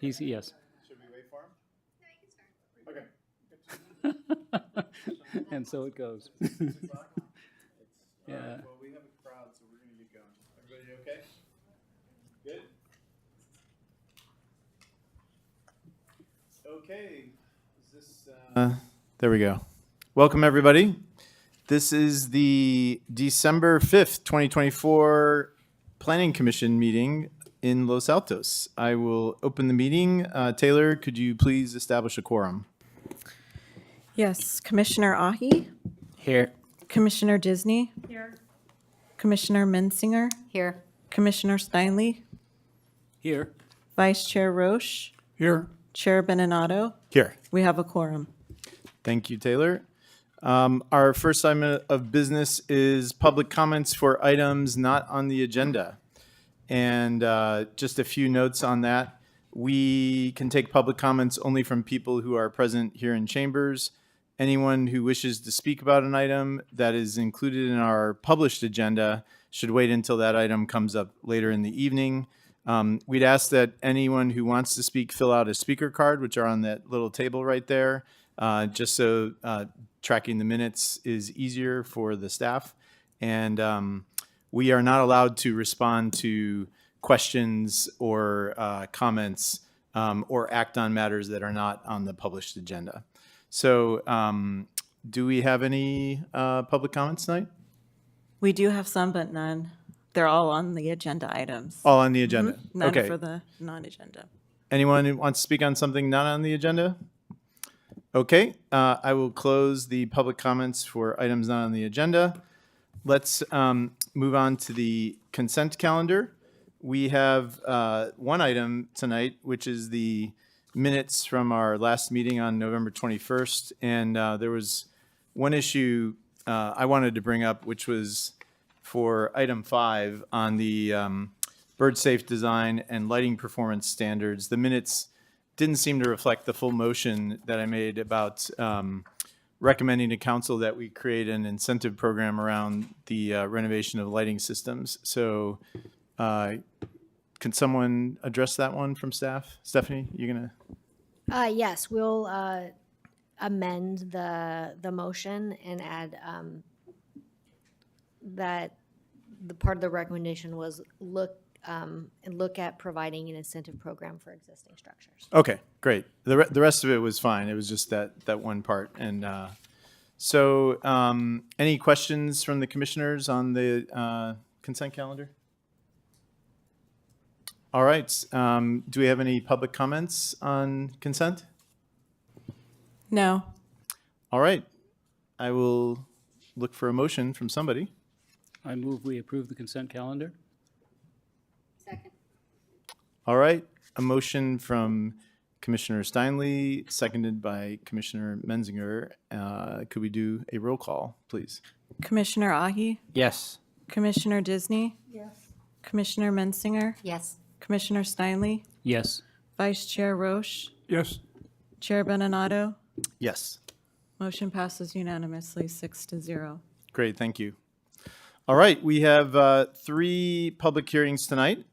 He's, yes. Should we wait for him? No, you can start. Okay. And so it goes. 6 o'clock? Yeah. All right, well, we have a crowd, so we're gonna get going. Everybody okay? Good? Okay, is this, there we go. Welcome, everybody. This is the December 5th, 2024 Planning Commission meeting in Los Altos. I will open the meeting. Taylor, could you please establish a quorum? Yes, Commissioner Ahi, Here. Commissioner Disney. Here. Commissioner Mensinger, Here. Commissioner Steinle, Here. Vice Chair Roche, Here. Chair Beninado. Here. We have a quorum. Thank you, Taylor. Our first item of business is public comments for items not on the agenda. And just a few notes on that. We can take public comments only from people who are present here in chambers. Anyone who wishes to speak about an item that is included in our published agenda should wait until that item comes up later in the evening. We'd ask that anyone who wants to speak fill out a speaker card, which are on that little table right there, just so tracking the minutes is easier for the staff. And we are not allowed to respond to questions or comments or act on matters that are not on the published agenda. So do we have any public comments tonight? We do have some, but none. They're all on the agenda items. All on the agenda? None Okay. for the non-agenda. Anyone who wants to speak on something not on the agenda? Okay, I will close the public comments for items not on the agenda. Let's move on to the consent calendar. We have one item tonight, which is the minutes from our last meeting on November 21st. And there was one issue I wanted to bring up, which was for item 5 on the bird safe design and lighting performance standards. The minutes didn't seem to reflect the full motion that I made about recommending to council that we create an incentive program around the renovation of lighting systems. So can someone address that one from staff? Stephanie, you gonna? Yes, we'll amend the motion and add that the part of the recommendation was look at providing an incentive program for existing structures. Okay, great. The rest of it was fine. It was just that one part. And so any questions from the commissioners on the consent calendar? All right. Do we have any public comments on consent? No. All right. I will look for a motion from somebody. I move we approve the consent calendar. Second. All right. A motion from Commissioner Steinle, seconded by Commissioner Mensinger. Could we do a roll call, please? Commissioner Ahi, Yes. Commissioner Disney. Yes. Commissioner Mensinger, Yes. Commissioner Steinle, Yes. Vice Chair Roche, Yes. Chair Beninado. Yes. Motion passes unanimously, 6-0. Great, thank you. All right, we have 3 public hearings tonight.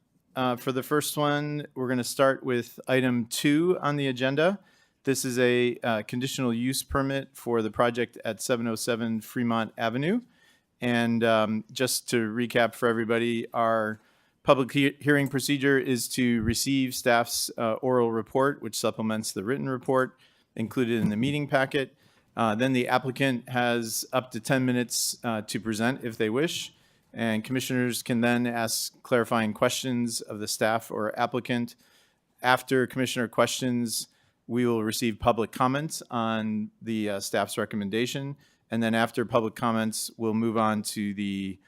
For the first one, we're going to start with item 2 on the agenda. This is a conditional use permit for the project at 707 Fremont Avenue. And just to recap for everybody, our public hearing procedure is to receive staff's oral report, which supplements the written report included in the meeting packet. Then the applicant has up to 10 minutes to present if they wish. And commissioners can then ask clarifying questions of the staff or applicant. After commissioner questions, we will receive public comments on the staff's recommendation. And then after public comments, we'll move on to the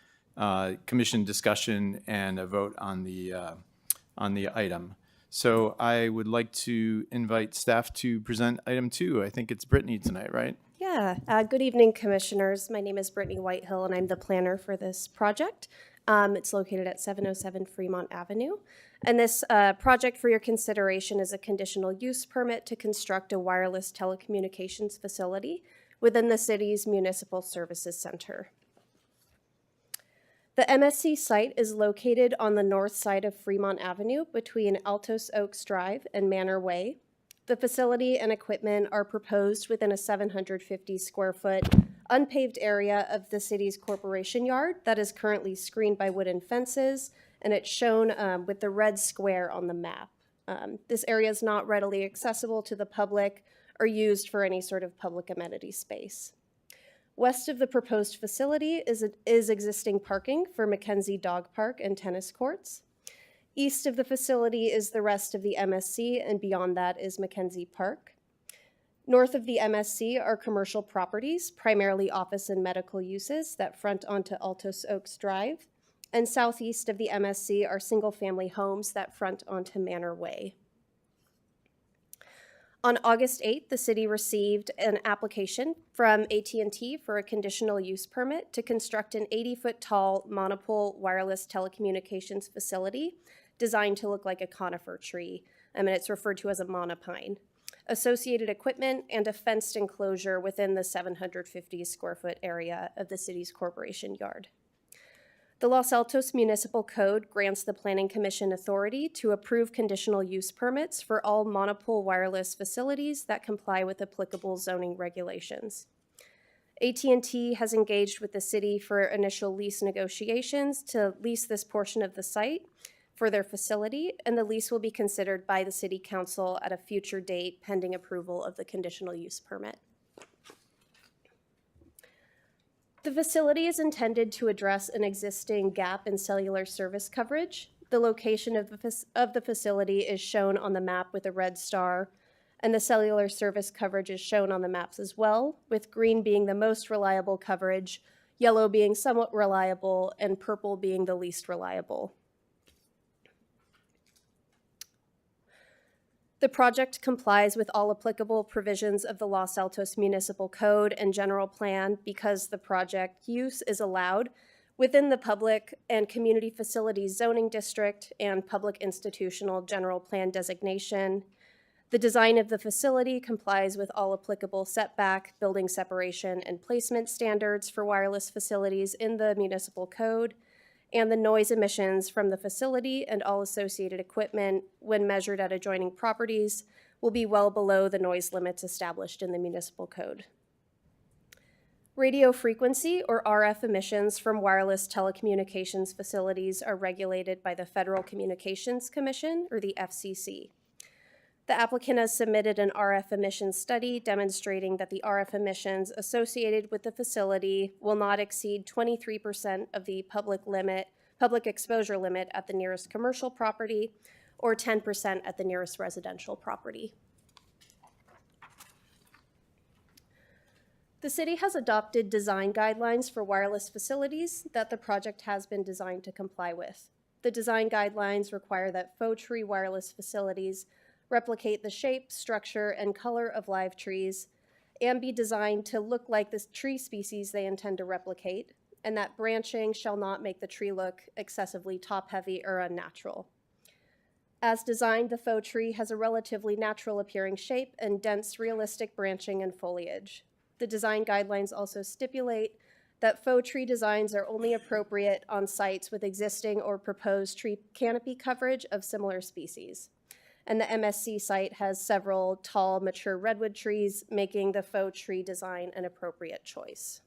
commission discussion and a vote on the item. So I would like to invite staff to present item 2. I think it's Brittany tonight, right? Yeah, good evening, commissioners. My name is Brittany Whitehill, and I'm the planner for this project. It's located at 707 Fremont Avenue. And this project for your consideration is a conditional use permit to construct a wireless telecommunications facility within the city's Municipal Services Center. The MSC site is located on the north side of Fremont Avenue between Altos Oaks Drive and Manor Way. The facility and equipment are proposed within a 750 square foot unpaved area of the city's corporation yard that is currently screened by wooden fences, and it's shown with the red square on the map. This area is not readily accessible to the public or used for any sort of public amenity space. West of the proposed facility is existing parking for Mackenzie Dog Park and tennis courts. East of the facility is the rest of the MSC, and beyond that is Mackenzie Park. North of the MSC are commercial properties, primarily office and medical uses, that front onto Altos Oaks Drive. And southeast of the MSC are single-family homes that front onto Manor Way. On August 8th, the city received an application from AT&T for a conditional use permit to construct an 80-foot tall monopole wireless telecommunications facility designed to look like a conifer tree, and it's referred to as a monopine. Associated equipment and a fenced enclosure within the 750 square foot area of the city's corporation yard. The Los Altos Municipal Code grants the Planning Commission authority to approve conditional use permits for all monopole wireless facilities that comply with applicable zoning regulations. AT&T has engaged with the city for initial lease negotiations to lease this portion of the site for their facility, and the lease will be considered by the City Council at a future date pending approval of the conditional use permit. The facility is intended to address an existing gap in cellular service coverage. The location of the facility is shown on the map with a red star, and the cellular service coverage is shown on the maps as well, with green being the most reliable coverage, yellow being somewhat reliable, and purple being the least reliable. The project complies with all applicable provisions of the Los Altos Municipal Code and General Plan because the project use is allowed within the Public and Community Facilities Zoning District and Public Institutional General Plan designation. The design of the facility complies with all applicable setback, building separation, and placement standards for wireless facilities in the municipal code, and the noise emissions from the facility and all associated equipment, when measured at adjoining properties, will be well below the noise limits established in the municipal code. Radio frequency, or RF emissions from wireless telecommunications facilities are regulated by the Federal Communications Commission, or the FCC. The applicant has submitted an RF emissions study demonstrating that the RF emissions associated with the facility will not exceed 23% of the public exposure limit at the nearest commercial property or 10% at the nearest residential property. The city has adopted design guidelines for wireless facilities that the project has been designed to comply with. The design guidelines require that faux tree wireless facilities replicate the shape, structure, and color of live trees, and be designed to look like the tree species they intend to replicate, and that branching shall not make the tree look excessively top-heavy or unnatural. As designed, the faux tree has a relatively natural-appearing shape and dense, realistic branching and foliage. The design guidelines also stipulate that faux tree designs are only appropriate on sites with existing or proposed tree canopy coverage of similar species. And the MSC site has several tall, mature redwood trees, making the faux tree design an appropriate choice.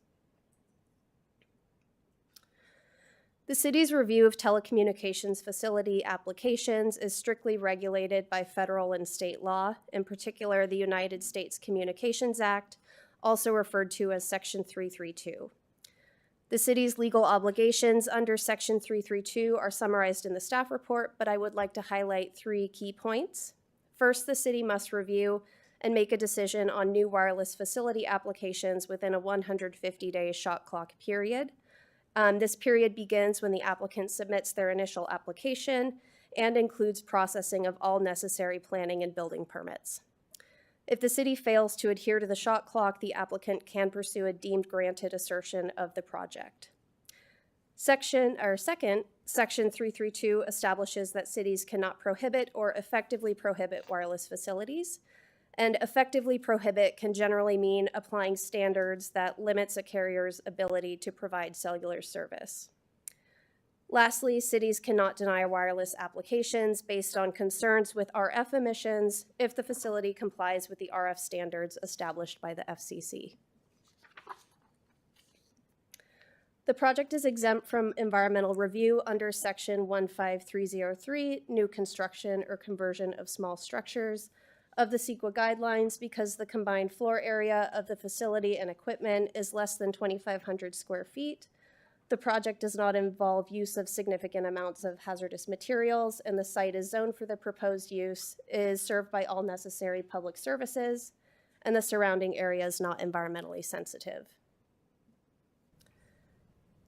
The city's review of telecommunications facility applications is strictly regulated by federal and state law, in particular the United States Communications Act, also referred to as Section 332. The city's legal obligations under Section 332 are summarized in the staff report, but I would like to highlight 3 key points. First, the city must review and make a decision on new wireless facility applications within a 150-day shot clock period. This period begins when the applicant submits their initial application and includes processing of all necessary planning and building permits. If the city fails to adhere to the shot clock, the applicant can pursue a deemed granted assertion of the project. Second, Section 332 establishes that cities cannot prohibit or effectively prohibit wireless facilities, and effectively prohibit can generally mean applying standards that limits a carrier's ability to provide cellular service. Lastly, cities cannot deny wireless applications based on concerns with RF emissions if the facility complies with the RF standards established by the FCC. The project is exempt from environmental review under Section 15303, new construction or conversion of small structures of the CEQA guidelines because the combined floor area of the facility and equipment is less than 2,500 square feet. The project does not involve use of significant amounts of hazardous materials, and the site is zoned for the proposed use, is served by all necessary public services, and the surrounding area is not environmentally sensitive.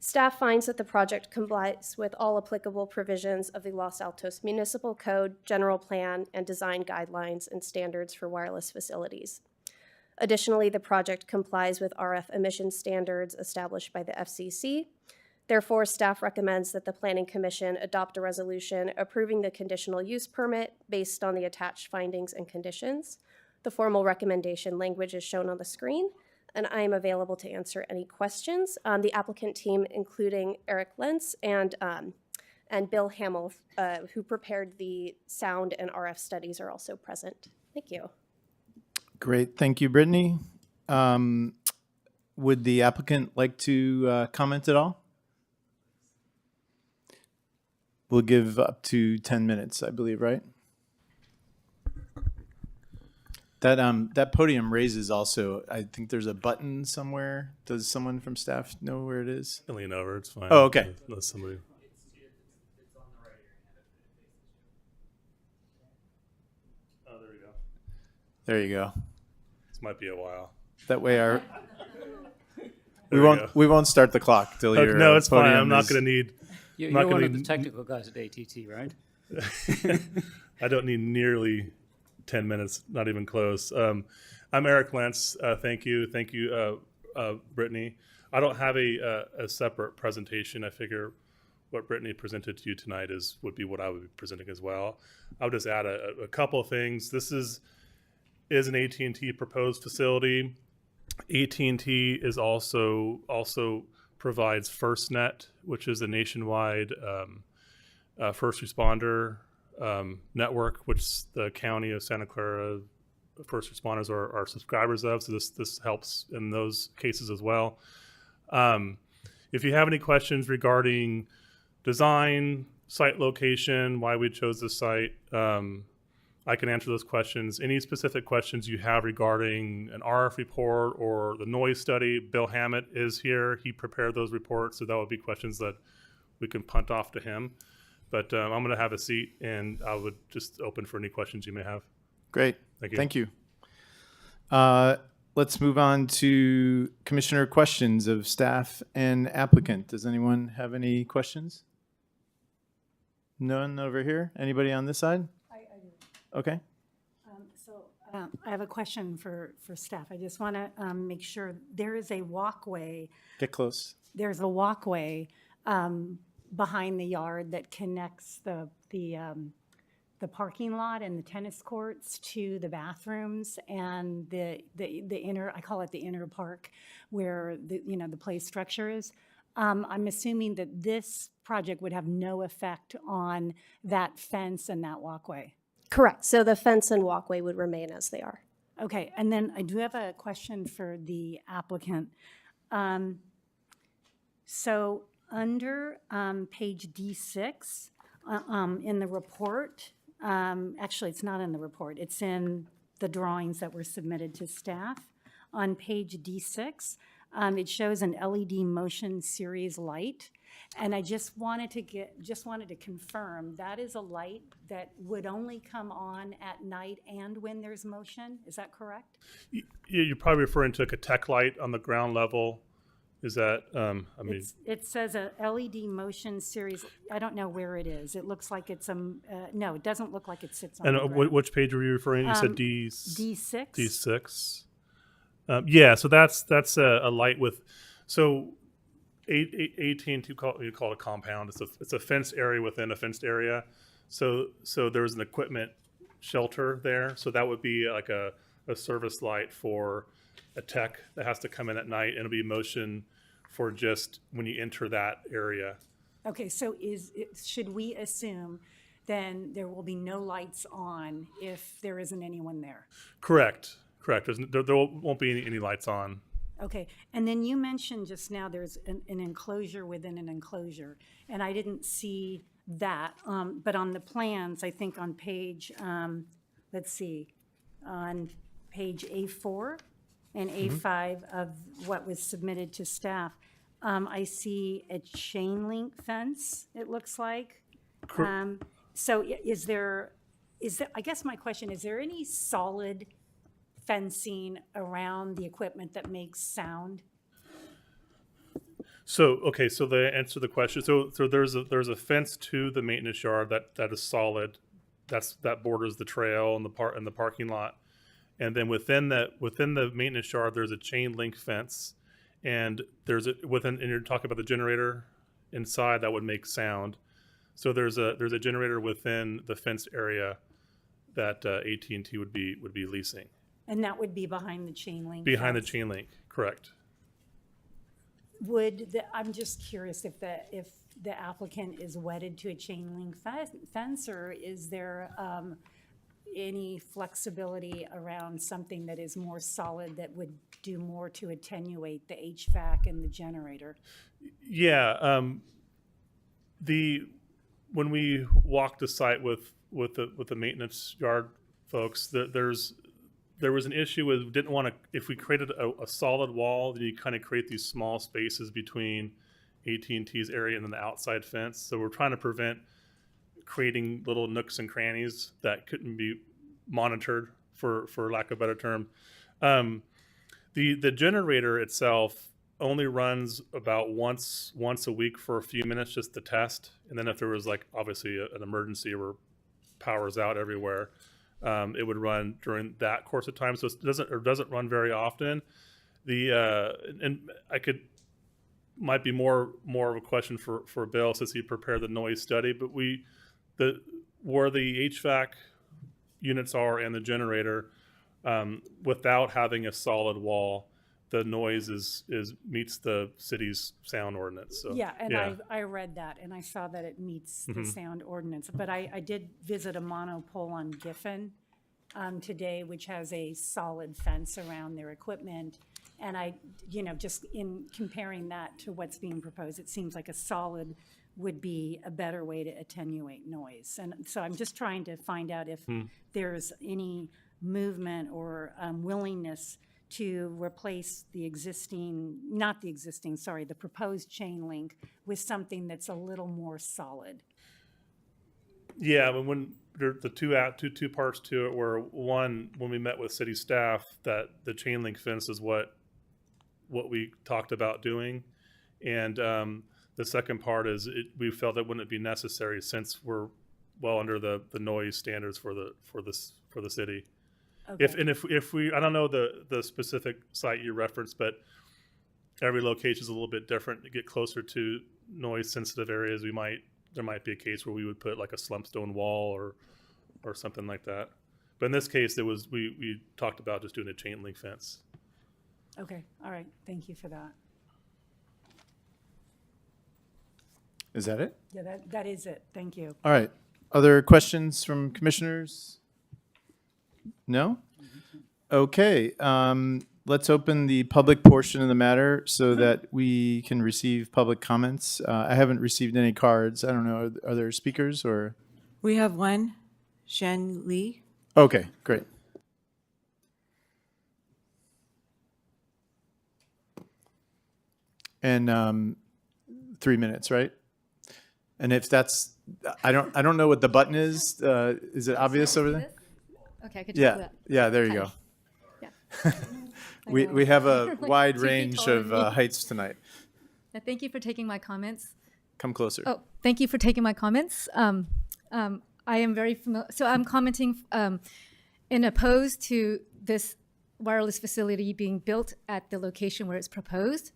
Staff finds that the project complies with all applicable provisions of the Los Altos Municipal Code, General Plan, and Design Guidelines and Standards for Wireless Facilities. Additionally, the project complies with RF emission standards established by the FCC. Therefore, staff recommends that the Planning Commission adopt a resolution approving the conditional use permit based on the attached findings and conditions. The formal recommendation language is shown on the screen, and I am available to answer any questions. The applicant team, including Eric Lentz and Bill Hamill, who prepared the sound and RF studies, are also present. Thank you. Great. Thank you, Brittany. Would the applicant like to comment at all? We'll give up to 10 minutes, I believe, right? That podium raises also, I think there's a button somewhere. Does someone from staff know where it is? I lean over. It's fine. Oh, okay. Unless somebody. Oh, there you go. There you go. This might be a while. That way There we won't start the clock till Okay, your no, it's fine. podium I'm not is- going to need. You're not one gonna of the need- technical guys at ATT, right? I don't need nearly 10 minutes, not even close. I'm Eric Lentz. Thank you, Brittany. I don't have a separate presentation. I figure what Brittany presented to you tonight would be what I would be presenting as well. I'll just add a couple of things. This is an AT&T proposed facility. AT&T is also provides FirstNet, which is a nationwide first responder network, which the county of Santa Clara first responders are subscribers of. So this helps in those cases as well. If you have any questions regarding design, site location, why we chose this site, I can answer those questions. Any specific questions you have regarding an RF report or the noise study, Bill Hammett is here. He prepared those reports, so that would be questions that we can punt off to him. But I'm going to have a seat, and I would just open for any questions you may have. Great. Thank you. Thank you. Let's move on to commissioner questions of staff and applicant. Does anyone have any questions? None over here? Anybody on this side? I do. Okay. I have a question for staff. I just want to make sure there is a walkway. Get close. There's a walkway behind the yard that connects the parking lot and the tennis courts to the bathrooms and the inner, I call it the inner park, where the play structure is. I'm assuming that this project would have no effect on that fence and that walkway. Correct. So the fence and walkway would remain as they are. Okay, and then I do have a question for the applicant. So under page D6 in the report, actually it's not in the report, it's in the drawings that were submitted to staff. On page D6, it shows an LED motion series light. And I just wanted to confirm that is a light that would only come on at night and when there's motion. Is that correct? You're probably referring to a tech light on the ground level. Is that, It says a LED motion series. I don't know where it is. It looks like it's no, it doesn't look like it sits on the and ground. which page were you referring? You said D6. D6. Yeah, so that's a light with, so AT&T you call it a compound. It's a fenced area within a fenced area. So there's an equipment shelter there. So that would be like a service light for a tech that has to come in at night, and it'll be motion for just when you enter that area. Okay, so should we assume then there will be no lights on if there isn't anyone there? Correct. There won't be any lights on. Okay, and then you mentioned just now there's an enclosure within an enclosure, and I didn't see that, but on the plans, I think on page, let's see, on page A4 and A5 of what was submitted to staff, I see a chain link fence, it looks like. So I guess my question, is there any solid fencing around the equipment that makes sound? So to answer the question, so there's a fence to the maintenance yard that is solid, that borders the trail and the parking lot, and then within the maintenance yard there's a chain link fence, and and you're talking about the generator inside that would make sound. So there's a generator within the fenced area that AT&T would be leasing. And that would be behind the chain link? Behind the fence? chain link, correct. I'm just curious if the applicant is wedded to a chain link fence, or is there any flexibility around something that is more solid that would do more to attenuate the HVAC and the generator? Yeah, when we walked the site with the maintenance yard folks, there was an issue with, we didn't want to, if we created a solid wall, then you kind of create these small spaces between AT&T's area and then the outside fence. So we're trying to prevent creating little nooks and crannies that couldn't be monitored, for lack of a better term. The generator itself only runs about once a week for a few minutes just to test. And then if there was like obviously an emergency where power's out everywhere, it would run during that course of time. So it doesn't run very often. Might be more of a question for Bill since he prepared the noise study, but where the HVAC units are and the generator, without having a solid wall, the noise meets the city's sound ordinance. So Yeah, and I read that, and I saw that it meets the sound ordinance. But I did visit a monopole on Giffen today, which has a solid fence around their equipment. And just in comparing that to what's being proposed, it seems like a solid would be a better way to attenuate noise. And so I'm just trying to find out if there's any movement or willingness to replace the proposed chain link with something that's a little more solid. Yeah, when there the two parts to it were, one, when we met with city staff, that the chain link fence is what we talked about doing, and the second part is we felt that wouldn't be necessary since we're well under the noise standards for the city. Okay. If we, I don't know the specific site you referenced, but every location is a little bit different. To get closer to noise sensitive areas, there might be a case where we would put like a slumpstone wall or something like that. But in this case, we talked about just doing a chain link fence. Okay, all right, thank you for that. Is that it? Yeah, that is it, thank you. All right. Other questions from commissioners? No? Okay. Let's open the public portion of the matter so that we can receive public comments. I haven't received any cards. I don't know. Are there speakers or? We have one, Shen Li. Okay, great. And 3 minutes, right? And if that's, I don't know what the button is. Is it obvious over there? Okay, I could do Yeah, that. yeah, there you go. Yeah. We have a wide 2 feet range taller of than me. heights tonight. Thank you for taking my comments. Come closer. Oh, thank you for taking my comments. I am very familiar, so I'm commenting in opposed to this wireless facility being built at the location where it's proposed.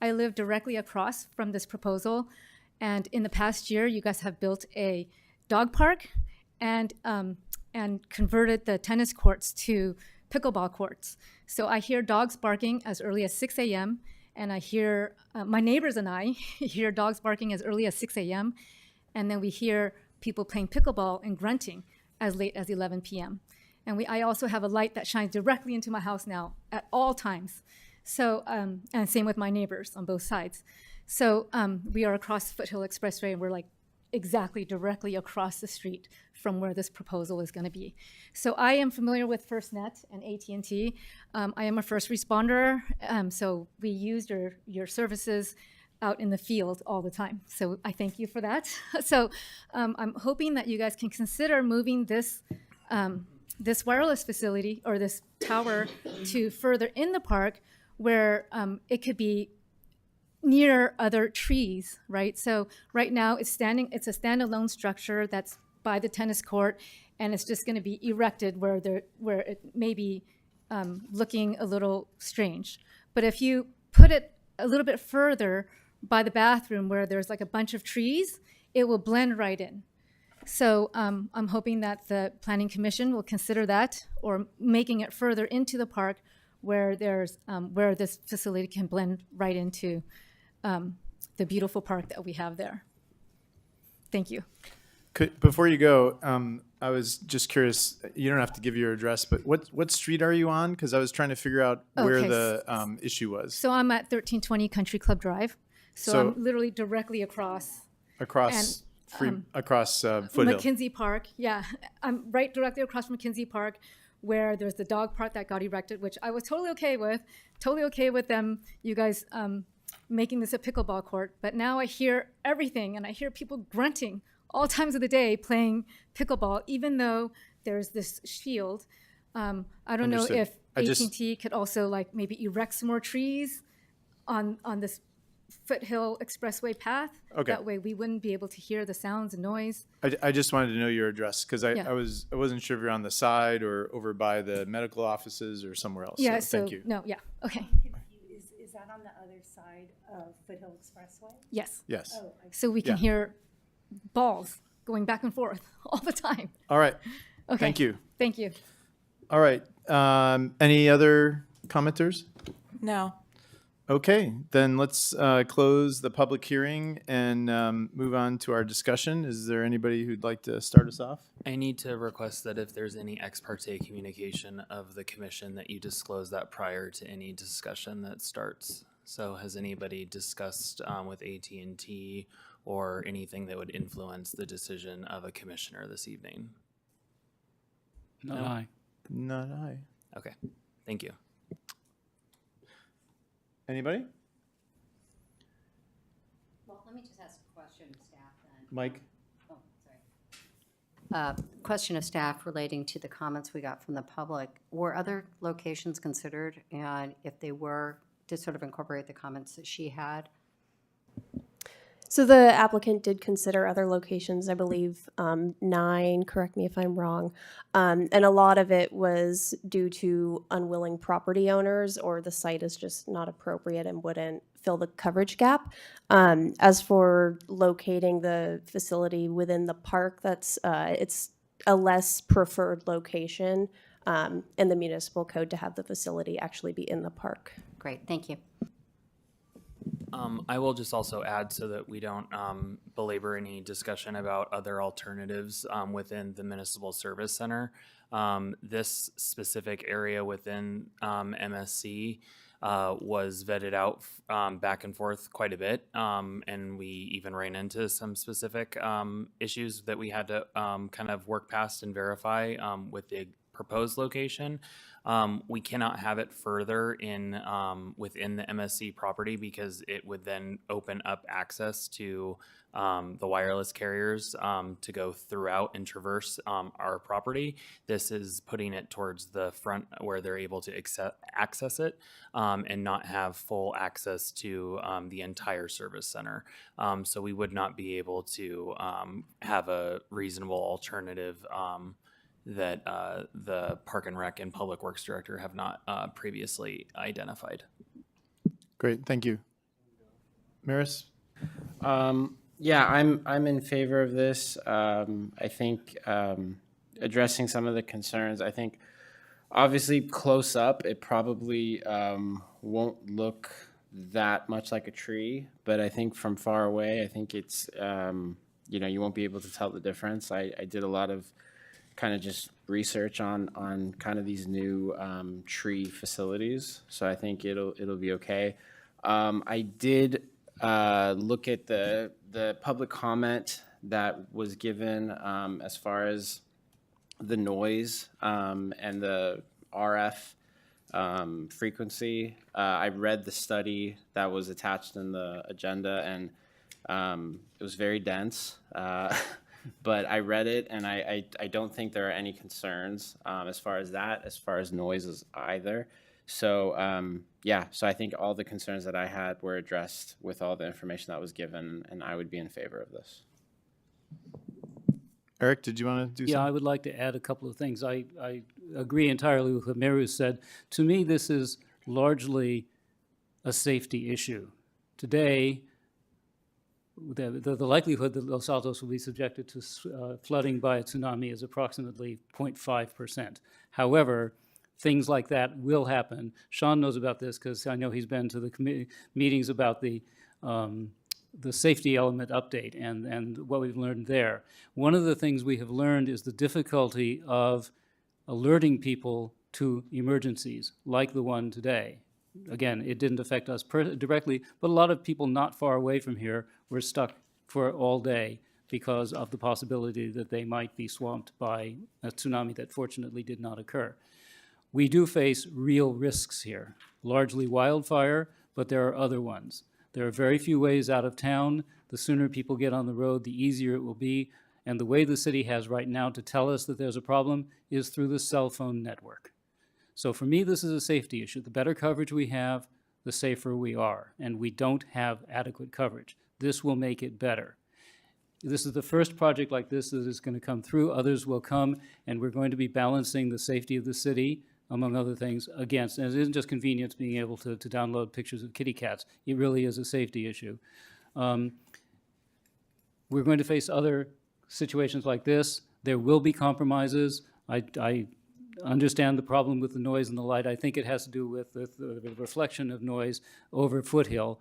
I live directly across from this proposal, and in the past year, you guys have built a dog park and converted the tennis courts to pickleball courts. So I hear dogs barking as early as 6 a.m., and I hear my neighbors and I hear dogs barking as early as 6 a.m., and then we hear people playing pickleball and grunting as late as 11 p.m. And I also have a light that shines directly into my house now at all times. So, and same with my neighbors on both sides. So we are across Foothill Expressway, and we're like exactly directly across the street from where this proposal is going to be. So I am familiar with FirstNet and AT&T. I am a first responder, so we use your services out in the field all the time. So I thank you for that. So I'm hoping that you guys can consider moving this this wireless facility or this tower to further in the park where it could be near other trees, right? So right now it's a standalone structure that's by the tennis court, and it's just going to be erected where it may be looking a little strange. But if you put it a little bit further by the bathroom where there's like a bunch of trees, it will blend right in. So I'm hoping that the Planning Commission will consider that, or making it further into the park where there's where this facility can blend right into the beautiful park that we have there. Thank you. Before you go, I was just curious, you don't have to give your address, but what street are you on? Because I was trying to figure out where Okay, the issue was. So I'm at 1320 Country Club Drive. So I'm literally directly across Across Foothill. McKinsey Park. Yeah, I'm right directly across from McKinsey Park, where there's the dog park that got erected, which I was totally okay with. Totally okay with them, you guys, making this a pickleball court. But now I hear everything, and I hear people grunting all times of the day playing pickleball, even though there's this shield. I don't know Understood. if AT&T could also like maybe erect some more trees on this Foothill Expressway path. Okay. That way we wouldn't be able to hear the sounds and noise. I just wanted to know your address because Yeah. I wasn't sure if you're on the side or over by the medical offices or somewhere else. Yeah, so thank you. No, yeah, okay, Is that on the other side of Foothill Expressway? yes. Yes. So we can Yeah. hear balls going back and forth all the time. All right. Okay. Thank you. Thank you. All right. Any other commenters? No. Okay, then let's close the public hearing and move on to our discussion. Is there anybody who'd like to start us off? I need to request that if there's any ex parte communication of the commission, that you disclose that prior to any discussion that starts. So has anybody discussed with AT&T or anything that would influence the decision of a commissioner this evening? Not No. I. Not I. Okay, thank you. Anybody? Well, let me just ask a question of staff then. Mike? Oh, sorry. Question of staff relating to the comments we got from the public. Were other locations considered? And if they were, to sort of incorporate the comments that she had? So the applicant did consider other locations, I believe 9, correct me if I'm wrong. And a lot of it was due to unwilling property owners, or the site is just not appropriate and wouldn't fill the coverage gap. As for locating the facility within the park, it's a less preferred location in the municipal code to have the facility actually be in the park. Great, thank you. I will just also add, so that we don't belabor any discussion about other alternatives within the municipal service center. This specific area within MSC was vetted out back and forth quite a bit, and we even ran into some specific issues that we had to kind of work past and verify with the proposed location. We cannot have it further in within the MSC property, because it would then open up access to the wireless carriers to go throughout and traverse our property. This is putting it towards the front where they're able to access it and not have full access to the entire service center. So we would not be able to have a reasonable alternative that the Park and Rec and Public Works Director have not previously identified. Great, thank you. Maris? Yeah, I'm in favor of this. I think addressing some of the concerns, I think obviously close up, it probably won't look that much like a tree, but I think from far away, I think it's, you won't be able to tell the difference. I did a lot of kind of just research on kind of these new tree facilities, so I think it'll be okay. I did look at the public comment that was given as far as the noise and the RF frequency. I read the study that was attached in the agenda, and it was very dense. But I read it, and I don't think there are any concerns as far as that, as far as noises either. So so I think all the concerns that I had were addressed with all the information that was given, and I would be in favor of this. Eric, did you want to do Yeah, something? I would like to add a couple of things. I agree entirely with what Meru said. To me, this is largely a safety issue. Today, the likelihood that Los Altos will be subjected to flooding by a tsunami is approximately 0.5%. However, things like that will happen. Sean knows about this because I know he's been to the meetings about the safety element update and what we've learned there. One of the things we have learned is the difficulty of alerting people to emergencies like the one today. Again, it didn't affect us directly, but a lot of people not far away from here were stuck for all day because of the possibility that they might be swamped by a tsunami that fortunately did not occur. We do face real risks here, largely wildfire, but there are other ones. There are very few ways out of town. The sooner people get on the road, the easier it will be. And the way the city has right now to tell us that there's a problem is through the cell phone network. So for me, this is a safety issue. The better coverage we have, the safer we are. And we don't have adequate coverage. This will make it better. This is the first project like this that is going to come through. Others will come, and we're going to be balancing the safety of the city, among other things, against, and it isn't just convenience being able to download pictures of kitty cats. It really is a safety issue. We're going to face other situations like this. There will be compromises. I understand the problem with the noise and the light. I think it has to do with the reflection of noise over Foothill.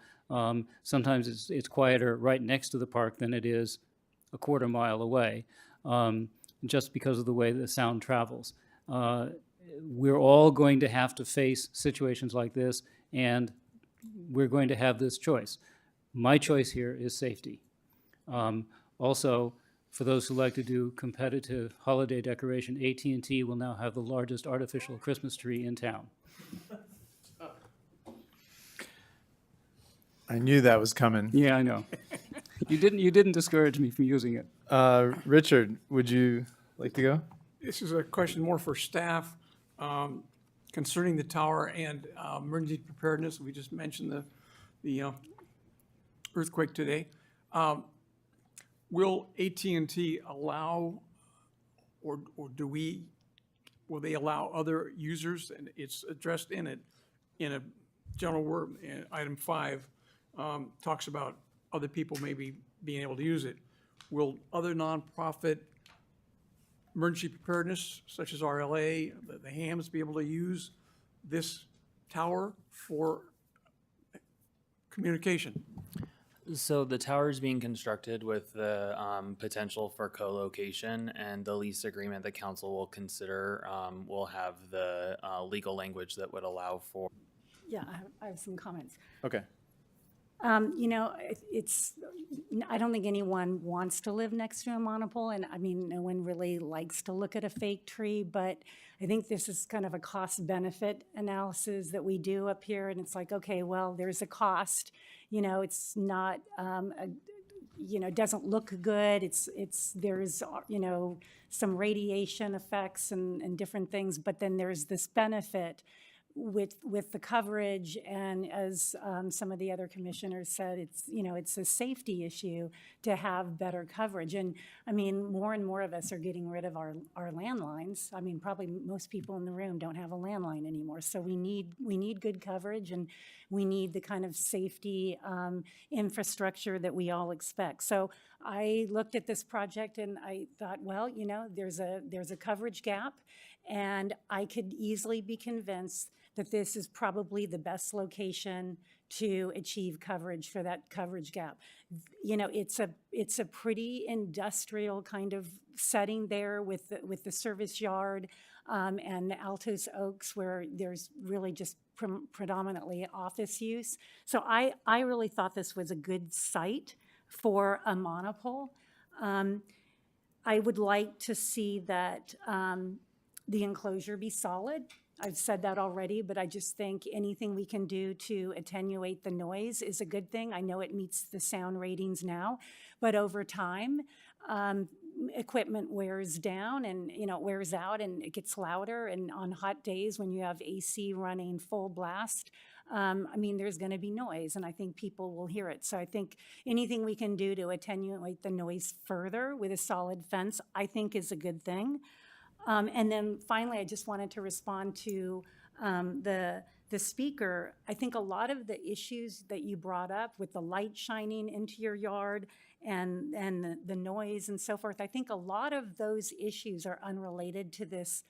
Sometimes it's quieter right next to the park than it is a quarter mile away, just because of the way the sound travels. We're all going to have to face situations like this, and we're going to have this choice. My choice here is safety. Also, for those who like to do competitive holiday decoration, AT&T will now have the largest artificial Christmas tree in town. I knew that was coming. Yeah, I know. You didn't discourage me from using it. Richard, would you like to go? This is a question more for staff concerning the tower and emergency preparedness. We just mentioned the earthquake today. Will AT&T allow, or will they allow other users? And it's addressed in a general word. Item 5 talks about other people maybe being able to use it. Will other nonprofit emergency preparedness, such as RLA, the HAMs, be able to use this tower for communication? So the tower is being constructed with the potential for co-location, and the lease agreement that council will consider will have the legal language that would allow for. Yeah, I have some comments. Okay. I don't think anyone wants to live next to a monopole, and I mean, no one really likes to look at a fake tree, but I think this is kind of a cost-benefit analysis that we do up here, and it's like, okay, well, there's a cost. It's not, doesn't look good. There's, some radiation effects and different things, but then there's this benefit with the coverage, and as some of the other commissioners said, it's a safety issue to have better coverage. And I mean, more and more of us are getting rid of our landlines. I mean, probably most people in the room don't have a landline anymore. So we need good coverage, and we need the kind of safety infrastructure that we all expect. So I looked at this project and I thought, well, there's a coverage gap, and I could easily be convinced that this is probably the best location to achieve coverage for that coverage gap. You know, it's a pretty industrial kind of setting there with the service yard and Altos Oaks, where there's really just predominantly office use. So I really thought this was a good site for a monopole. I would like to see that the enclosure be solid. I've said that already, but I just think anything we can do to attenuate the noise is a good thing. I know it meets the sound ratings now, but over time, equipment wears down and, you know, it wears out and it gets louder. And on hot days when you have AC running full blast, I mean, there's going to be noise, and I think people will hear it. So I think anything we can do to attenuate the noise further with a solid fence, I think is a good thing. And then finally, I just wanted to respond to the speaker. I think a lot of the issues that you brought up with the light shining into your yard and the noise and so forth, I think a lot of those issues are unrelated to this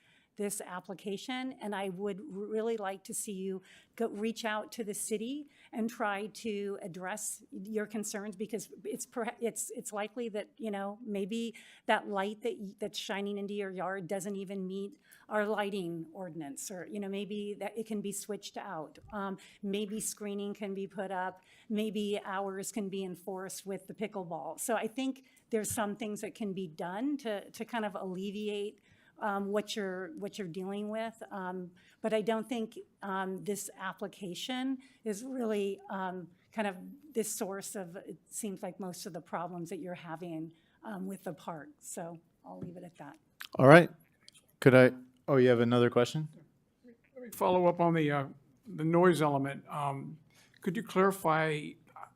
application, and I would really like to see you reach out to the city and try to address your concerns, because it's likely that, you know, maybe that light that's shining into your yard doesn't even meet our lighting ordinance, or, you know, maybe that it can be switched out. Maybe screening can be put up, maybe hours can be enforced with the pickleball. So I think there's some things that can be done to kind of alleviate what you're dealing with, but I don't think this application is really kind of this source of, it seems like, most of the problems that you're having with the park. So I'll leave it at that. All right. Could I, oh, you have another question? Let me follow up on the noise element. Could you clarify,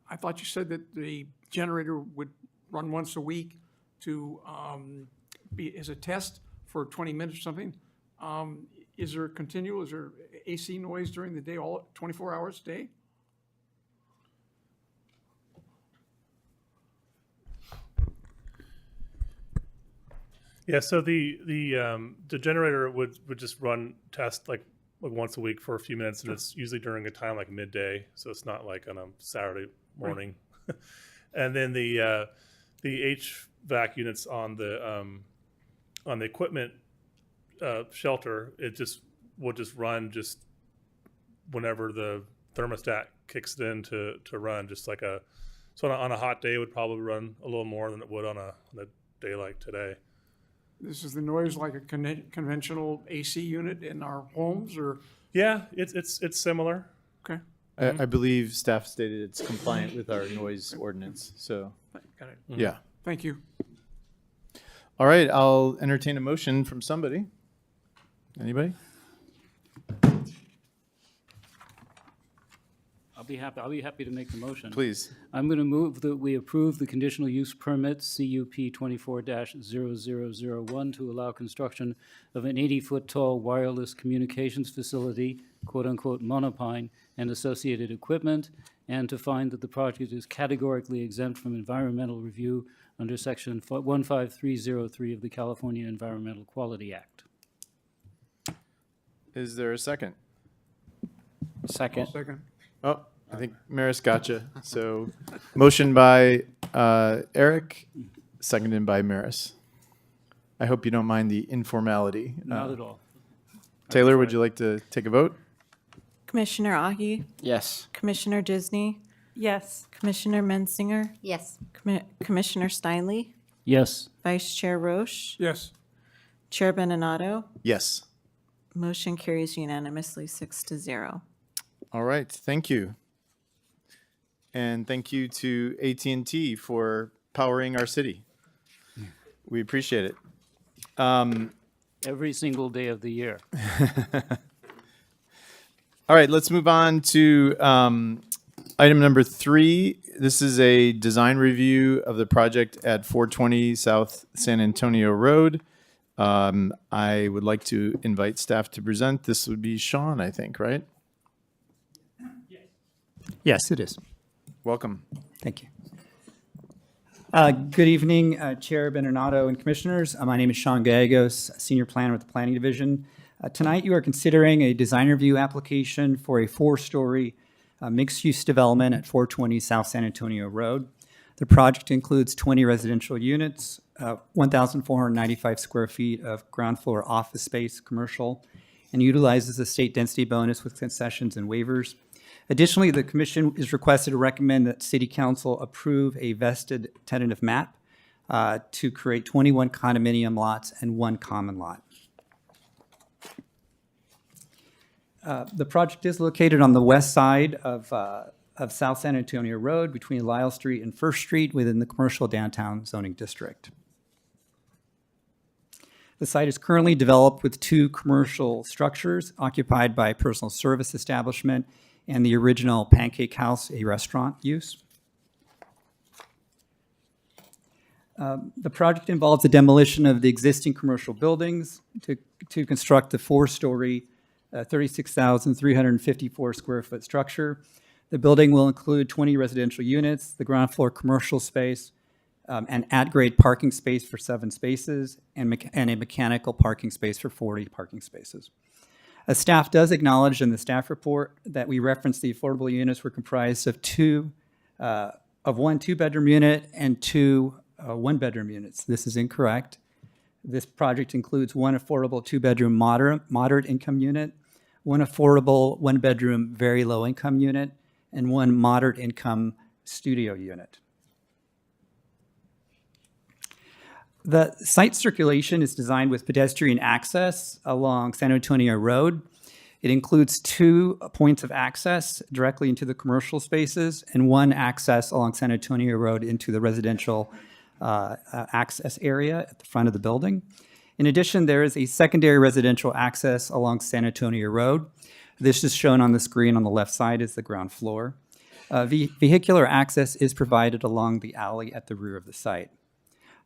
I thought you said that the generator would run once a week to be as a test for 20 minutes or something. Is there is there AC noise during the day, all 24 hours a day? Yeah, so the generator would just run test like once a week for a few minutes, and it's usually during a time like midday, so it's not like on a Saturday morning. Right. And then the HVAC units on the equipment shelter, it will just run just whenever the thermostat kicks it in to run, just like so on a hot day it would probably run a little more than it would on a day like today. This is the noise like a conventional AC unit in our homes, or? Yeah, it's similar. Okay. I believe staff stated it's compliant with our noise ordinance, so. Got it. Yeah. Thank you. All right, I'll entertain a motion from somebody. Anybody? I'll be happy to make the motion. Please. I'm going to move that we approve the conditional use permit CUP 24-0001 to allow construction of an 80-foot tall wireless communications facility, quote-unquote monopine, and associated equipment, and to find that the project is categorically exempt from environmental review under Section 15303 of the California Environmental Quality Act. Is there a second? Second. Second. Oh, I think Maris gotcha. So motion by Eric, seconded by Maris. I hope you don't mind the informality. Not at all. Taylor, would you like to take a vote? Commissioner Ahi, Yes. Commissioner Disney, Yes. Commissioner Mensinger, Yes. Commissioner Steinle, Yes. Vice Chair Roche, Yes. Chair Benato. Yes. Motion carries unanimously 6-0. All right, thank you. And thank you to AT&T for powering our city. We appreciate it. Every single day of the year. All right, let's move on to item number 3. This is a design review of the project at 420 South San Antonio Road. I would like to invite staff to present. This would be Sean, I think, right? Yes, it is. Welcome. Thank you. Good evening, Chair Benato and Commissioners. My name is Sean Gallegos, Senior Planner with the Planning Division. Tonight you are considering a design review application for a 4-story mixed-use development at 420 South San Antonio Road. The project includes 20 residential units, 1,495 square feet of ground floor office space, commercial, and utilizes a state density bonus with concessions and waivers. Additionally, the commission is requested to recommend that City Council approve a vested tentative map to create 21 condominium lots and 1 common lot. The project is located on the west side of South San Antonio Road between Lyle Street and First Street within the commercial downtown zoning district. The site is currently developed with 2 commercial structures occupied by a personal service establishment and the original Pancake House, a restaurant use. The project involves the demolition of the existing commercial buildings to construct the 4-story, 36,354 square foot structure. The building will include 20 residential units, the ground floor commercial space, an at-grade parking space for 7 spaces, and a mechanical parking space for 40 parking spaces. Staff does acknowledge in the staff report that we referenced the affordable units were comprised of 1 2-bedroom unit and 2 1-bedroom units. This is incorrect. This project includes 1 affordable 2-bedroom moderate income unit, 1 affordable 1-bedroom very low income unit, and 1 moderate income studio unit. The site circulation is designed with pedestrian access along San Antonio Road. It includes 2 points of access directly into the commercial spaces and 1 access along San Antonio Road into the residential access area at the front of the building. In addition, there is a secondary residential access along San Antonio Road. This is shown on the screen on the left side is the ground floor. Vehicular access is provided along the alley at the rear of the site.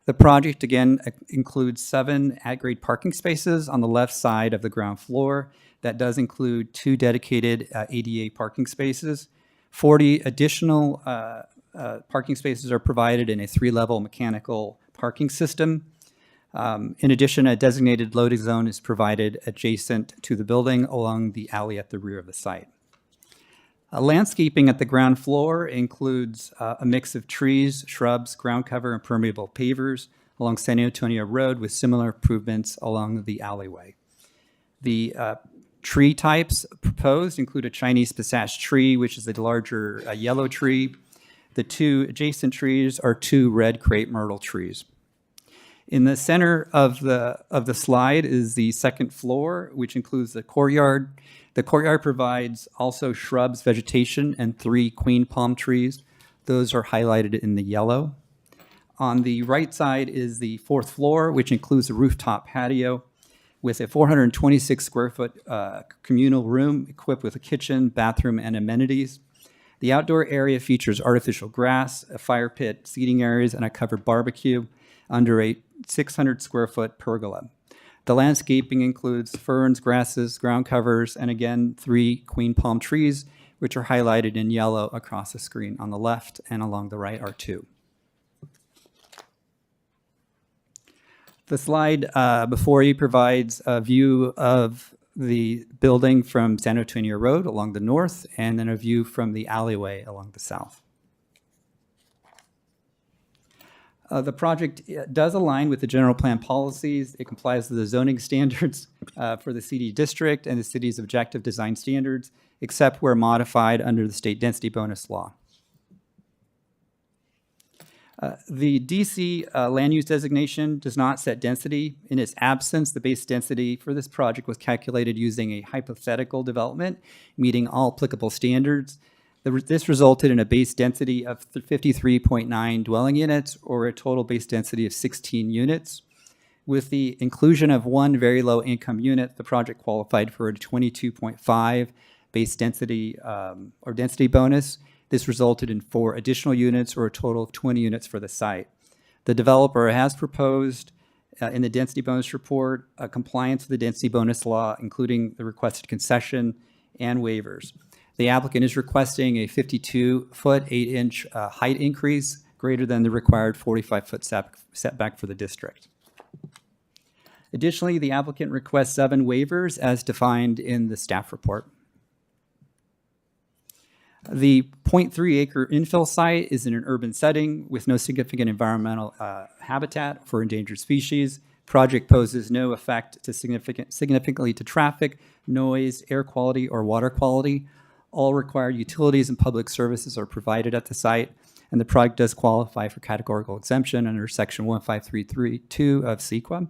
The project, again, includes 7 at-grade parking spaces on the left side of the ground floor. That does include 2 dedicated ADA parking spaces. 40 additional parking spaces are provided in a 3-level mechanical parking system. In addition, a designated loading zone is provided adjacent to the building along the alley at the rear of the site. Landscaping at the ground floor includes a mix of trees, shrubs, ground cover, and permeable pavers along San Antonio Road with similar improvements along the alleyway. The tree types proposed include a Chinese pistache tree, which is a larger yellow tree. The 2 adjacent trees are 2 red crepe myrtle trees. In the center of the slide is the second floor, which includes the courtyard. The courtyard provides also shrubs, vegetation, and 3 queen palm trees. Those are highlighted in the yellow. On the right side is the 4th floor, which includes a rooftop patio with a 426 square foot communal room equipped with a kitchen, bathroom, and amenities. The outdoor area features artificial grass, a fire pit, seating areas, and a covered barbecue under a 600 square foot pergola. The landscaping includes ferns, grasses, ground covers, and again, 3 queen palm trees, which are highlighted in yellow across the screen. On the left and along the right are 2. The slide before you provides a view of the building from San Antonio Road along the north, and then a view from the alleyway along the south. The project does align with the general plan policies. It complies with the zoning standards for the CD district and the city's objective design standards, except where modified under the state density bonus law. The DC land use designation does not set density. In its absence, the base density for this project was calculated using a hypothetical development, meeting all applicable standards. This resulted in a base density of 53.9 dwelling units, or a total base density of 16 units. With the inclusion of 1 very low income unit, the project qualified for a 22.5 base density or density bonus. This resulted in 4 additional units, or a total of 20 units for the site. The developer has proposed in the density bonus report compliance with the density bonus law, including the requested concession and waivers. The applicant is requesting a 52-foot, 8-inch height increase greater than the required 45-foot setback for the district. Additionally, the applicant requests 7 waivers as defined in the staff report. The 0.3 acre infill site is in an urban setting with no significant environmental habitat for endangered species. Project poses no effect to significantly to traffic, noise, air quality, or water quality. All required utilities and public services are provided at the site, and the project does qualify for categorical exemption under Section 15332 of CEQA.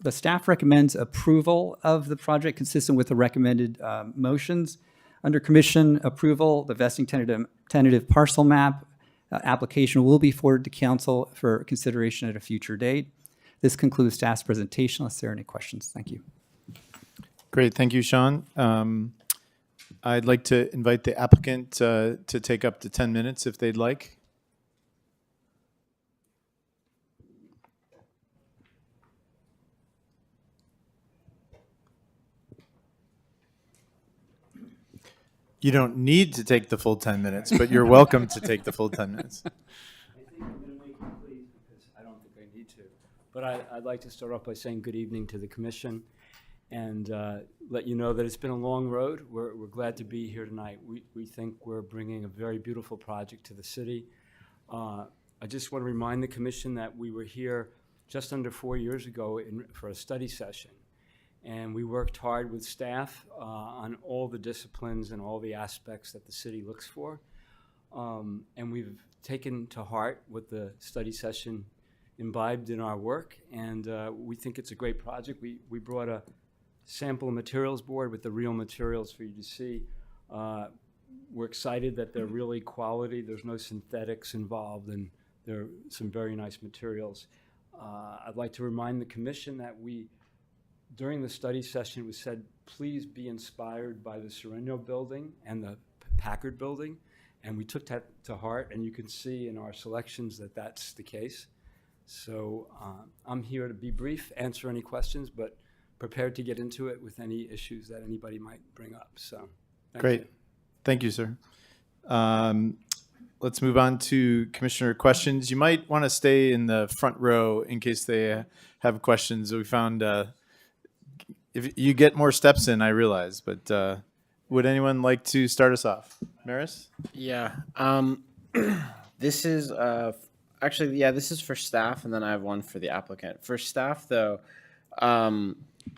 The staff recommends approval of the project consistent with the recommended motions. Under commission approval, the vesting tentative parcel map application will be forwarded to council for consideration at a future date. This concludes staff's presentation. Unless there are any questions, thank you. Great, thank you, Sean. I'd like to invite the applicant to take up to 10 minutes if they'd like. You don't need to take the full 10 minutes, but you're welcome to take the full 10 minutes. I think I'm going to make it please because I don't think I need to. But I'd like to start off by saying good evening to the commission and let you know that it's been a long road. We're glad to be here tonight. We think we're bringing a very beautiful project to the city. I just want to remind the commission that we were here just under 4 years ago for a study session. And we worked hard with staff on all the disciplines and all the aspects that the city looks for. And we've taken to heart what the study session imbibed in our work. And we think it's a great project. We brought a sample materials board with the real materials for you to see. We're excited that they're really quality. There's no synthetics involved, and there are some very nice materials. I'd like to remind the commission that during the study session, it was said, please be inspired by the Sereno building and the Packard building. And we took that to heart, and you can see in our selections that that's the case. So I'm here to be brief, answer any questions, but prepared to get into it with any issues that anybody might bring up. So Great. Thank you, sir. Let's move on to commissioner questions. You might want to stay in the front row in case they have questions. We found if you get more steps in, I realize, but would anyone like to start us off? Maris? Yeah. This is actually, yeah, this is for staff, and then I have one for the applicant. For staff, though,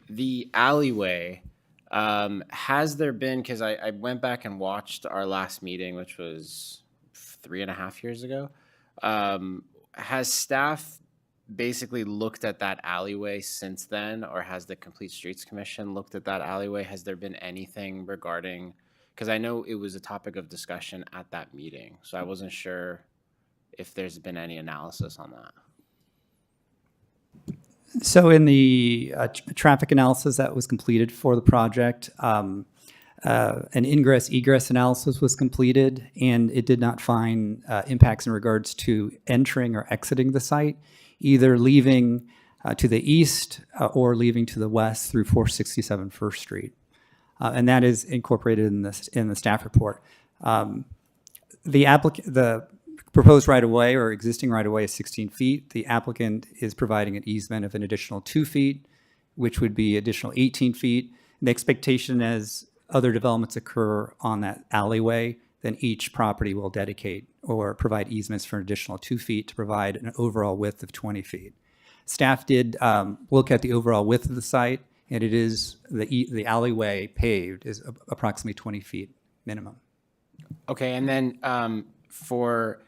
the alleyway, has there been, because I went back and watched our last meeting, which was 3.5 years ago. Has staff basically looked at that alleyway since then, or has the Complete Streets Commission looked at that alleyway? Has there been anything regarding, because I know it was a topic of discussion at that meeting, so I wasn't sure if there's been any analysis on that. So in the traffic analysis that was completed for the project, an ingress-egress analysis was completed, and it did not find impacts in regards to entering or exiting the site, either leaving to the east or leaving to the west through 467 First Street. And that is incorporated in the staff report. The proposed right-of-way or existing right-of-way is 16 feet. The applicant is providing an easement of an additional 2 feet, which would be additional 18 feet. The expectation as other developments occur on that alleyway, then each property will dedicate or provide easements for an additional 2 feet to provide an overall width of 20 feet. Staff did look at the overall width of the site, and it is the alleyway paved is approximately 20 feet minimum. Okay, and then for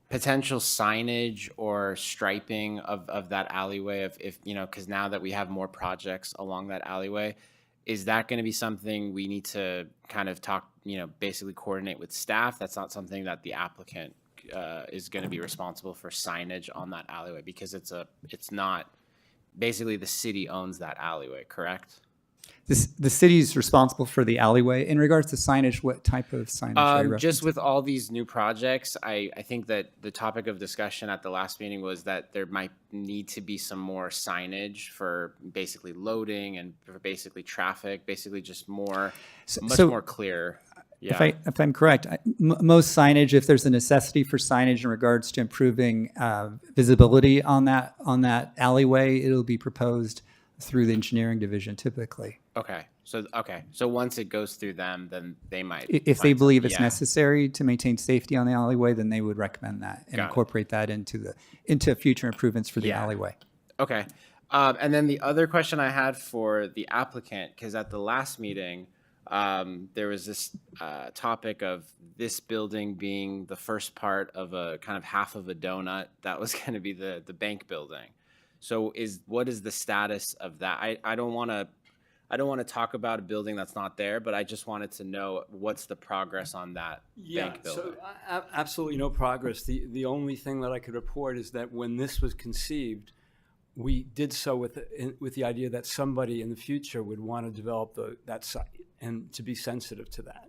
potential signage or striping of that alleyway, if you know, because now that we have more projects along that alleyway, is that going to be something we need to kind of talk, you know, basically coordinate with staff? That's not something that the applicant is going to be responsible for signage on that alleyway, because it's not, basically the city owns that alleyway, correct? The city is responsible for the alleyway. In regards to signage, what type of signage are you referencing? Just with all these new projects, I think that the topic of discussion at the last meeting was that there might need to be some more signage for basically loading and for basically traffic, basically just more, much more clear. Yeah. If I'm correct, most signage, if there's a necessity for signage in regards to improving visibility on that alleyway, it'll be proposed through the engineering division typically. Okay. So, okay, so once it goes through them, then they might. If they find believe some- it's yeah. necessary to maintain safety on the alleyway, then they would recommend that and Got it. incorporate that into future improvements for the Yeah. alleyway. Okay. And then the other question I had for the applicant, because at the last meeting, there was this topic of this building being the first part of a kind of half of a donut that was going to be the bank building. So what is the status of that? I don't want to talk about a building that's not there, but I just wanted to know what's the progress on that bank building. So absolutely no progress. The only thing that I could report is that when this was conceived, we did so with the idea that somebody in the future would want to develop that site and to be sensitive to that.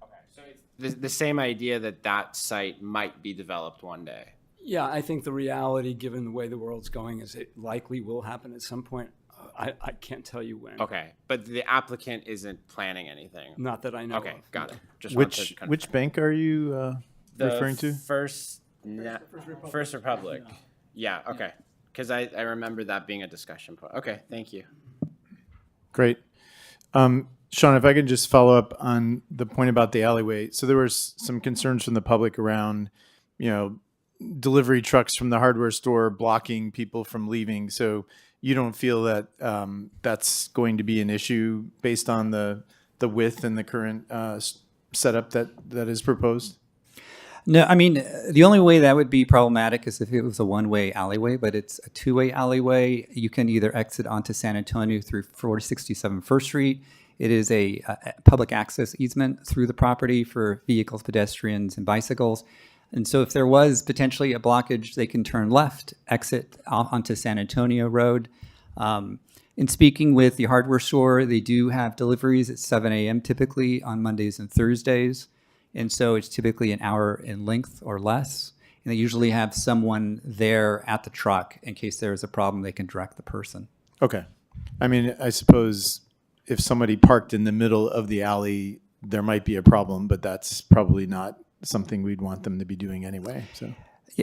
Okay, so it's the same idea that site might be developed one day. Yeah, I think the reality, given the way the world's going, is it likely will happen at some point. I can't tell you when. Okay, but the applicant isn't planning anything. Not that I know Okay, of. got it. Just wanted to confirm. Which bank are you referring to? First Republic. Yeah, okay. Because I remember that being a discussion point. Okay, thank you. Great. Sean, if I could just follow up on the point about the alleyway. So there was some concerns from the public around, delivery trucks from the hardware store blocking people from leaving. So you don't feel that that's going to be an issue based on the width and the current setup that is proposed? No, I mean, the only way that would be problematic is if it was a one-way alleyway, but it's a two-way alleyway. You can either exit onto San Antonio through 467 First Street. It is a public access easement through the property for vehicles, pedestrians, and bicycles. And so if there was potentially a blockage, they can turn left, exit onto San Antonio Road. In speaking with the hardware store, they do have deliveries at 7 a.m. typically on Mondays and Thursdays. And so it's typically an hour in length or less. And they usually have someone there at the truck in case there is a problem, they can direct the person. Okay. I mean, I suppose if somebody parked in the middle of the alley, there might be a problem, but that's probably not something we'd want them to be doing anyway. So,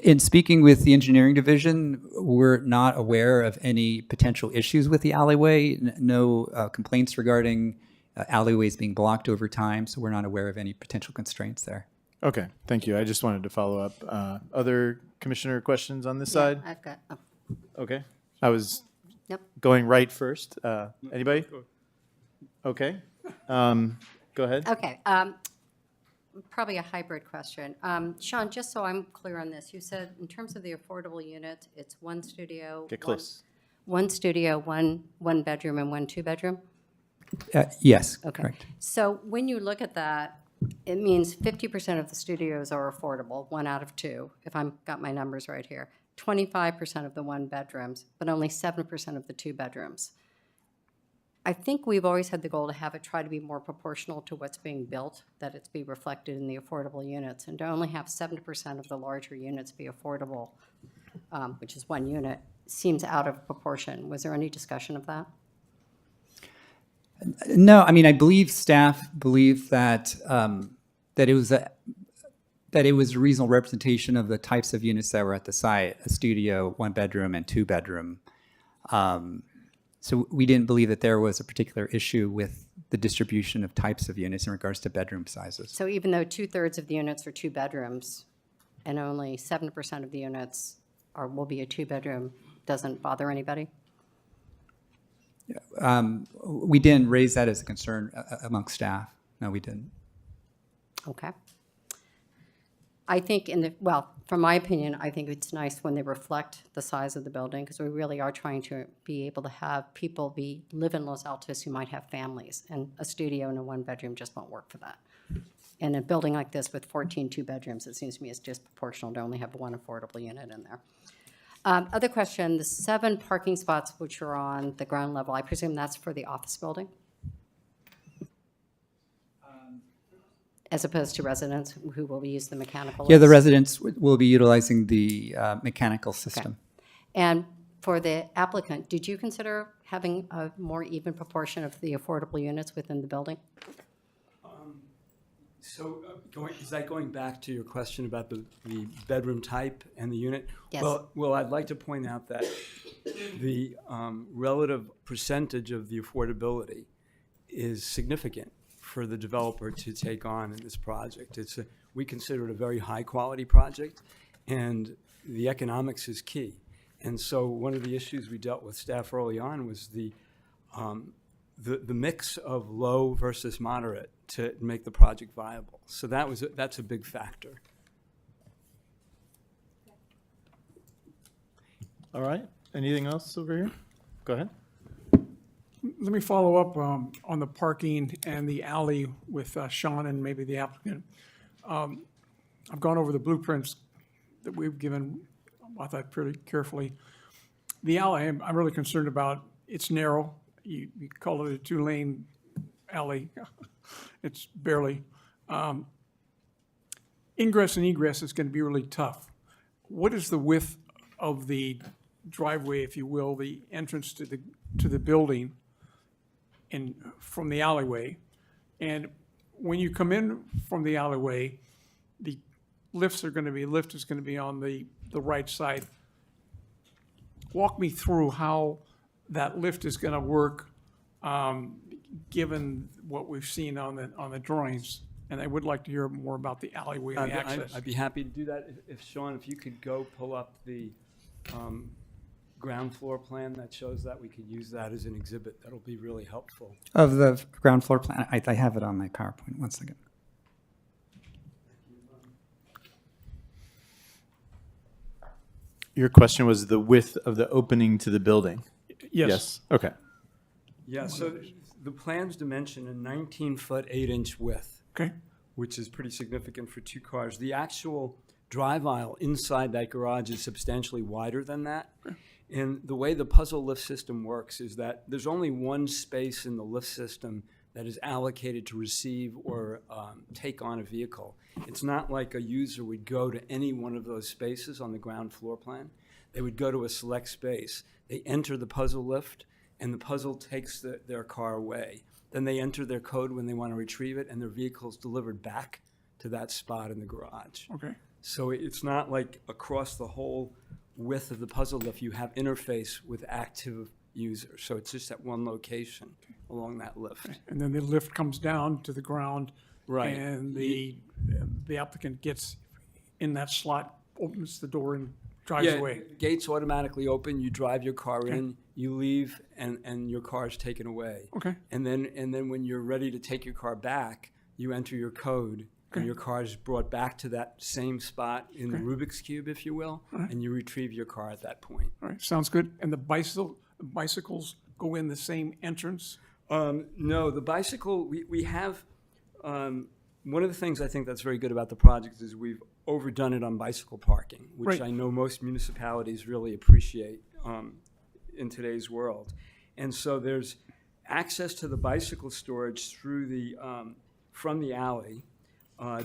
in speaking with the engineering division, we're not aware of any potential issues with the alleyway. No complaints regarding alleyways being blocked over time, so we're not aware of any potential constraints there. okay, thank you. I just wanted to follow up. Other commissioner questions on this side? I've got, Okay. I was Yep. going right first. Anybody? Okay. Go ahead. okay. Probably a hybrid question. Sean, just so I'm clear on this, you said in terms of the affordable units, it's one studio. Get close. One studio, one bedroom, and one two-bedroom? Yes, Okay. correct. So when you look at that, it means 50% of the studios are affordable, 1 out of 2, if I've got my numbers right here. 25% of the 1 bedrooms, but only 7% of the 2 bedrooms. I think we've always had the goal to have it try to be more proportional to what's being built, that it's be reflected in the affordable units, and to only have 70% of the larger units be affordable, which is 1 unit, seems out of proportion. Was there any discussion of that? No, I mean, I believe staff believe that that it was a reasonable representation of the types of units that were at the site: a studio, 1 bedroom, and 2 bedroom. So we didn't believe that there was a particular issue with the distribution of types of units in regards to bedroom sizes. So even though 2/3 of the units are 2 bedrooms, and only 7% of the units will be a 2-bedroom, doesn't bother anybody? We didn't raise that as a concern amongst staff. No, we didn't. Okay. I think from my opinion, I think it's nice when they reflect the size of the building, because we really are trying to be able to have people live in Los Altos who might have families, and a studio and a 1-bedroom just won't work for that. And a building like this with 14 2-bedrooms, it seems to me is disproportional to only have 1 affordable unit in there. Other question, the 7 parking spots which are on the ground level, I presume that's for the office building? As opposed to residents who will use the mechanical Yeah, the lifts? residents will be utilizing the mechanical system. And for the applicant, did you consider having a more even proportion of the affordable units within the building? So is that going back to your question about the bedroom type and the unit? Yes. Well, I'd like to point out that the relative percentage of the affordability is significant for the developer to take on in this project. We consider it a very high-quality project, and the economics is key. And so one of the issues we dealt with staff early on was the mix of low versus moderate to make the project viable. So that's a big factor. All right. Anything else over here? Go ahead. Let me follow up on the parking and the alley with Sean and maybe the applicant. I've gone over the blueprints that we've given, I thought, pretty carefully. The alley, I'm really concerned about. It's narrow. You call it a 2-lane alley. It's barely. Ingress and egress is going to be really tough. What is the width of the driveway, if you will, the entrance to the building and from the alleyway? And when you come in from the alleyway, the lift is going to be on the right side. Walk me through how that lift is going to work, given what we've seen on the drawings. And I would like to hear more about the alleyway and the access. I'd be happy to do that. If Sean, if you could go pull up the ground floor plan that shows that, we could use that as an exhibit. That'll be really helpful. Of the ground floor plan, I have it on my PowerPoint. One second. Your question was the width of the opening to the building? Yes. Okay. Yeah, so the plans dimension a 19-foot 8-inch width. Okay. Which is pretty significant for 2 cars. The actual drive aisle inside that garage is substantially wider than that. Okay. And the way the puzzle lift system works is that there's only one space in the lift system that is allocated to receive or take on a vehicle. It's not like a user would go to any one of those spaces on the ground floor plan. They would go to a select space. They enter the puzzle lift, and the puzzle takes their car away. Then they enter their code when they want to retrieve it, and their vehicle is delivered back to that spot in the garage. Okay. So it's not like across the whole width of the puzzle lift you have interface with active users. So it's just at one location along that lift. Okay. And then the lift comes down to the ground. Right. And the applicant gets in that slot, opens the door and drives away. Gates automatically open, you drive your car in, you leave, and your car is taken away. Okay. And then when you're ready to take your car back, you enter your code, and your car is brought back to that same spot in the Rubik's Cube, if you will, and you retrieve your car at that point. All right, sounds good. And the bicycles go in the same entrance? No, the bicycle, we have, one of the things I think that's very good about the project is we've overdone it on bicycle parking, which I know most municipalities really appreciate in today's world. And so there's access to the bicycle storage through from the alley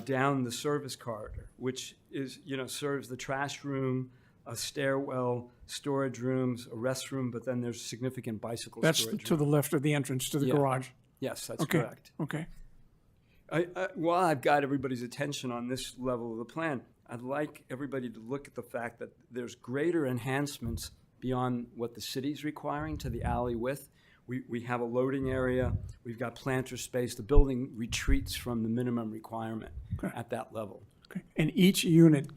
down the service corridor, which is, serves the trash room, a stairwell, storage rooms, a restroom, but then there's significant bicycle storage. That's to the left of the entrance to the garage? Yes, that's correct. Okay. While I've got everybody's attention on this level of the plan, I'd like everybody to look at the fact that there's greater enhancements beyond what the city's requiring to the alley width. We have a loading area, we've got planter space, the building retreats from the minimum requirement at that level. Okay. And each unit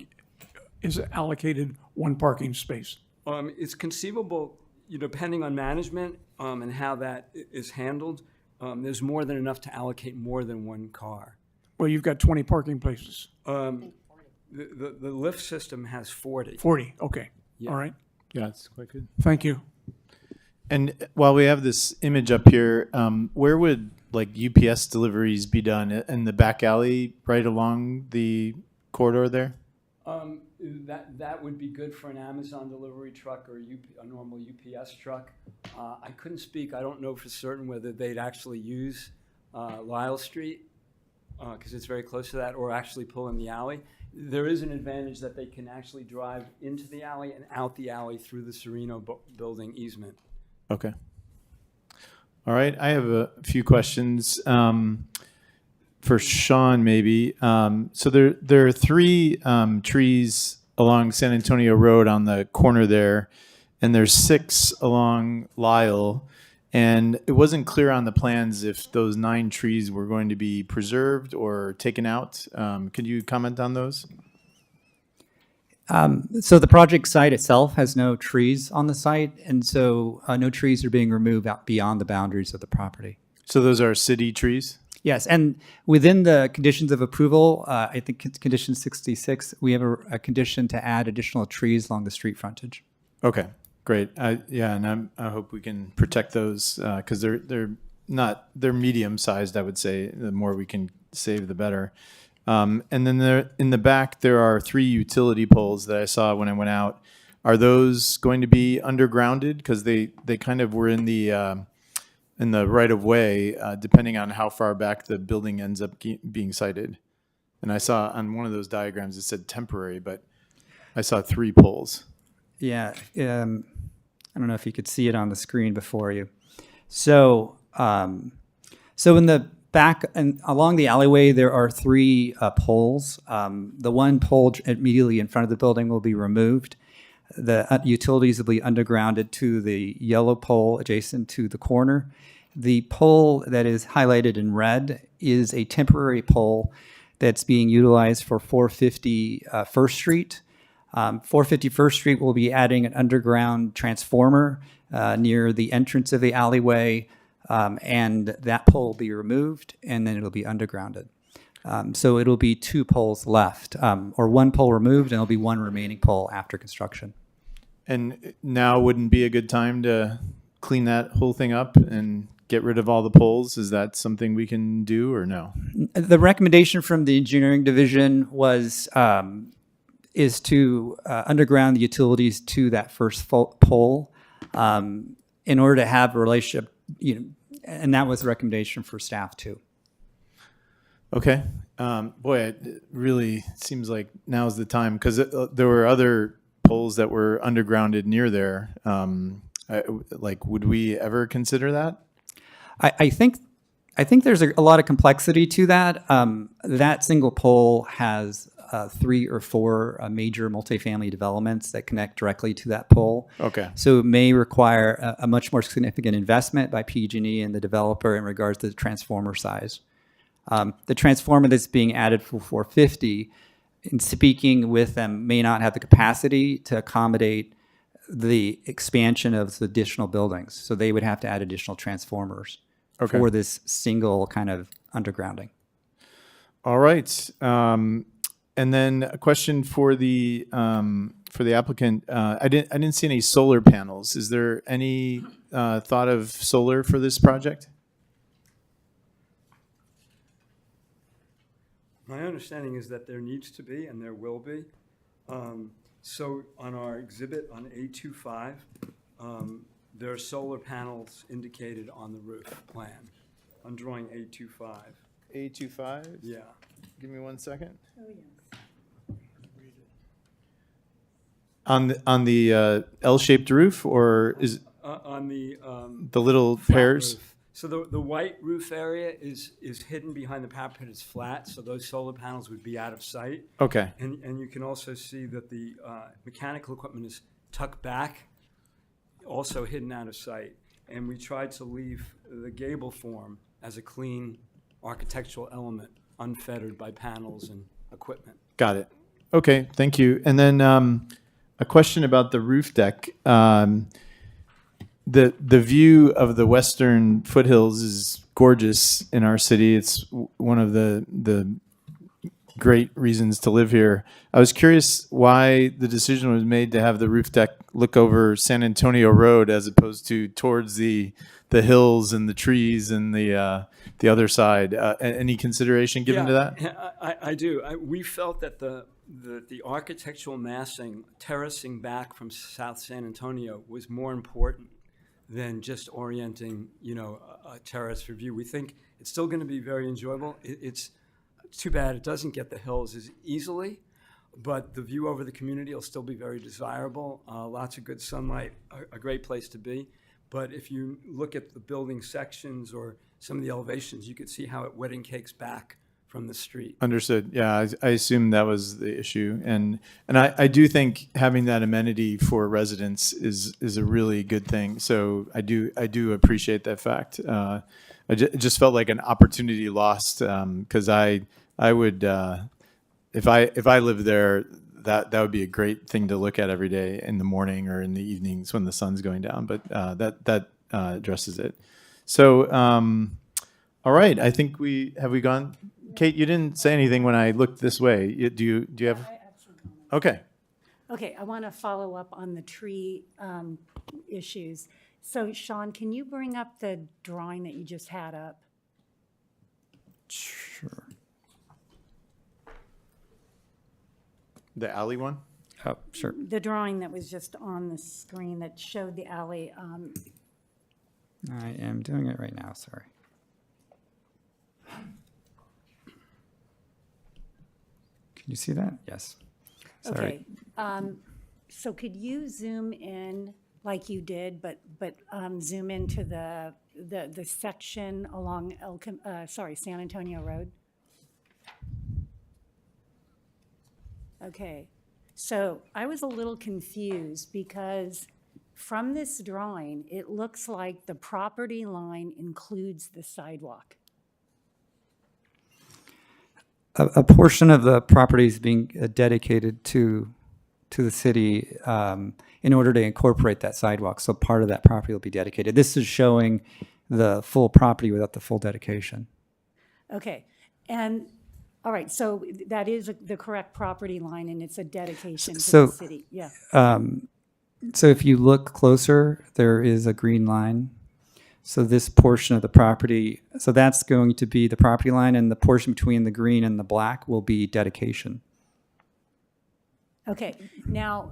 is allocated one parking space? It's conceivable, depending on management and how that is handled, there's more than enough to allocate more than one car. Well, you've got 20 parking places. The lift system has 40. 40, okay. Yeah. All right. Yeah, it's quite good. Thank you. And while we have this image up here, where would like UPS deliveries be done? In the back alley right along the corridor there? That would be good for an Amazon delivery truck or a normal UPS truck. I couldn't speak. I don't know for certain whether they'd actually use Lyle Street because it's very close to that, or actually pull in the alley. There is an advantage that they can actually drive into the alley and out the alley through the Sereno building easement. Okay. All right. I have a few questions for Sean, maybe. So there are 3 trees along San Antonio Road on the corner there, and there's 6 along Lyle. And it wasn't clear on the plans if those 9 trees were going to be preserved or taken out. Could you comment on those? So the project site itself has no trees on the site, and so no trees are being removed out beyond the boundaries of the property. So those are city trees? Yes, and within the conditions of approval, I think it's condition 66, we have a condition to add additional trees along the street frontage. Okay, great. Yeah, and I hope we can protect those because they're medium sized. I would say the more we can save, the better. And then there in the back there are 3 utility poles that I saw when I went out. Are those going to be undergrounded? Because they kind of were in the right of way, depending on how far back the building ends up being sited. And I saw on one of those diagrams it said temporary, but I saw 3 poles. Yeah, I don't know if you could see it on the screen before you. So, so in the back and along the alleyway, there are 3 poles. The one pole immediately in front of the building will be removed. The utilities will be undergrounded to the yellow pole adjacent to the corner. The pole that is highlighted in red is a temporary pole that's being utilized for 450 First Street. 450 First Street will be adding an underground transformer near the entrance of the alleyway, and that pole will be removed, and then it'll be undergrounded. So it'll be 2 poles left, or 1 pole removed, and there'll be 1 remaining pole after construction. And now wouldn't be a good time to clean that whole thing up and get rid of all the poles? Is that something we can do or no? The recommendation from the engineering division was is to underground the utilities to that first pole in order to have a relationship, and that was the recommendation for staff too. Okay. Boy, it really seems like now's the time because there were other poles that were undergrounded near there. Would we ever consider that? I think there's a lot of complexity to that. That single pole has 3 or 4 major multifamily developments that connect directly to that pole. Okay. So it may require a much more significant investment by PG&E and the developer in regards to the transformer size. The transformer that's being added for 450, in speaking with them, may not have the capacity to accommodate the expansion of the additional buildings. So they would have to add additional transformers for this single kind of undergrounding. All right. And then a question for the applicant. I didn't see any solar panels. Is there any thought of solar for this project? My understanding is that there needs to be, and there will be. So on our exhibit on A25, there are solar panels indicated on the roof plan. I'm drawing A25. A25? Yeah. Give me 1 second. Oh, yes. On the L-shaped roof, or is On the little flat pairs? roof. So the white roof area is hidden behind the parapet. It's flat, so those solar panels would be out of sight. Okay. And you can also see that the mechanical equipment is tucked back, also hidden out of sight. And we tried to leave the gable form as a clean architectural element, unfettered by panels and equipment. Got it. Okay, thank you. And then a question about the roof deck. The view of the western foothills is gorgeous in our city. It's one of the great reasons to live here. I was curious why the decision was made to have the roof deck look over San Antonio Road as opposed to towards the hills and the trees and the other side. Any consideration given to that? Yeah, I do. We felt that the architectural massing, terracing back from South San Antonio was more important than just orienting, a terrace for view. We think it's still going to be very enjoyable. It's too bad it doesn't get the hills as easily, but the view over the community will still be very desirable. Lots of good sunlight, a great place to be. But if you look at the building sections or some of the elevations, you could see how it wedding cakes back from the street. Understood. Yeah, I assume that was the issue, and I do think having that amenity for residents is a really good thing. So I do appreciate that fact. It just felt like an opportunity lost because I would if I lived there, that would be a great thing to look at every day in the morning or in the evenings when the sun's going down. But that addresses it. So all right, I think we gone. Kate, you didn't say anything when I looked this way. Do you have? Okay. Okay, I want to follow up on the tree issues. So Sean, can you bring up the drawing that you just had up? Sure. The alley one? Oh, sure. The drawing that was just on the screen that showed the alley. I am doing it right now, sorry. Can you see that? Yes. Sorry. Okay, so could you zoom in like you did, but zoom into the section along San Antonio Road? Okay, so I was a little confused because from this drawing, it looks like the property line includes the sidewalk. A portion of the property is being dedicated to the city in order to incorporate that sidewalk. So part of that property will be dedicated. This is showing the full property without the full dedication. Okay, and, all right, so that is the correct property line, and it's a dedication to So- the city, yeah. So if you look closer, there is a green line. So this portion of the property, so that's going to be the property line, and the portion between the green and the black will be dedication. Okay, now,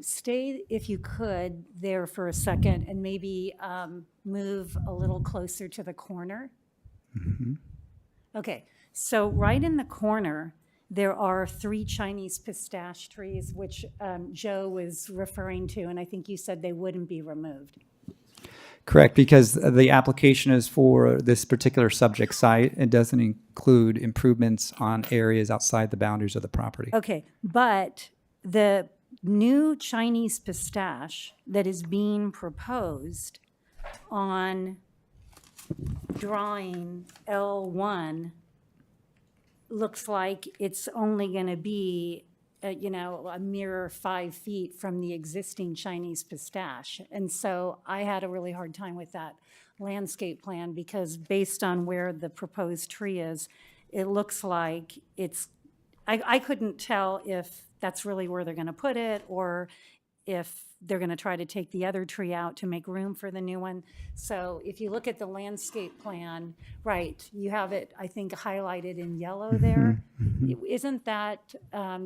stay, if you could, there for a second, and maybe move a little closer to the corner. Okay, so right in the corner, there are 3 Chinese pistache trees, which Joe was referring to, and I think you said they wouldn't be removed. Correct, because the application is for this particular subject site. It doesn't include improvements on areas outside the boundaries of the property. Okay, but the new Chinese pistache that is being proposed on drawing L1 looks like it's only going to be, a mere 5 feet from the existing Chinese pistache. And so I had a really hard time with that landscape plan because based on where the proposed tree is, it looks like I couldn't tell if that's really where they're going to put it or if they're going to try to take the other tree out to make room for the new one. So if you look at the landscape plan, right, you have it, I think, highlighted in yellow there. Isn't that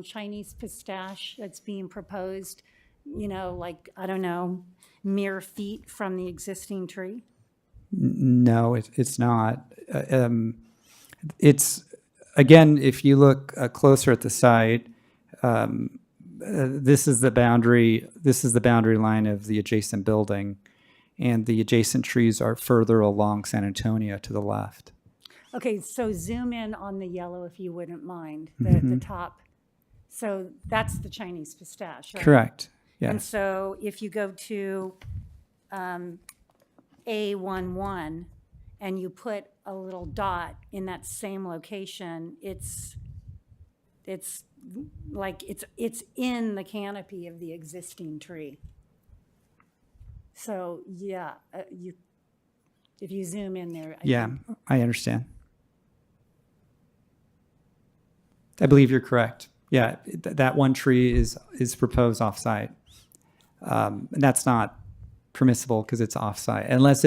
Chinese pistache that's being proposed, I don't know, mere feet from the existing tree? No, it's not. It's, again, if you look closer at the site, this is the boundary line of the adjacent building, and the adjacent trees are further along San Antonio to the left. Okay, so zoom in on the yellow if you wouldn't mind, the top. So that's the Chinese pistache, right? Correct, And yes. so if you go to A11 and you put a little dot in that same location, it's like it's in the canopy of the existing tree. So yeah, if you zoom in there, Yeah, I understand. I believe you're correct. Yeah, that one tree is proposed off-site. And that's not permissible because it's off-site, unless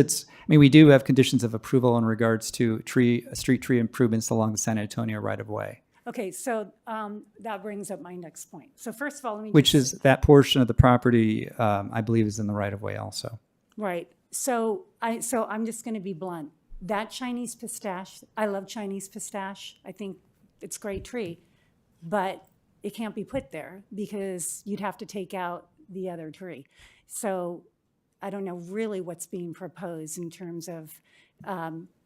we do have conditions of approval in regards to street tree improvements along the San Antonio right-of-way. Okay, so that brings up my next point. So first of all, let me Which is that portion of the property, I believe, is in the right-of-way also. right. So I'm just going to be blunt. That Chinese pistache, I love Chinese pistache. I think it's a great tree, but it can't be put there because you'd have to take out the other tree. So I don't know really what's being proposed in terms of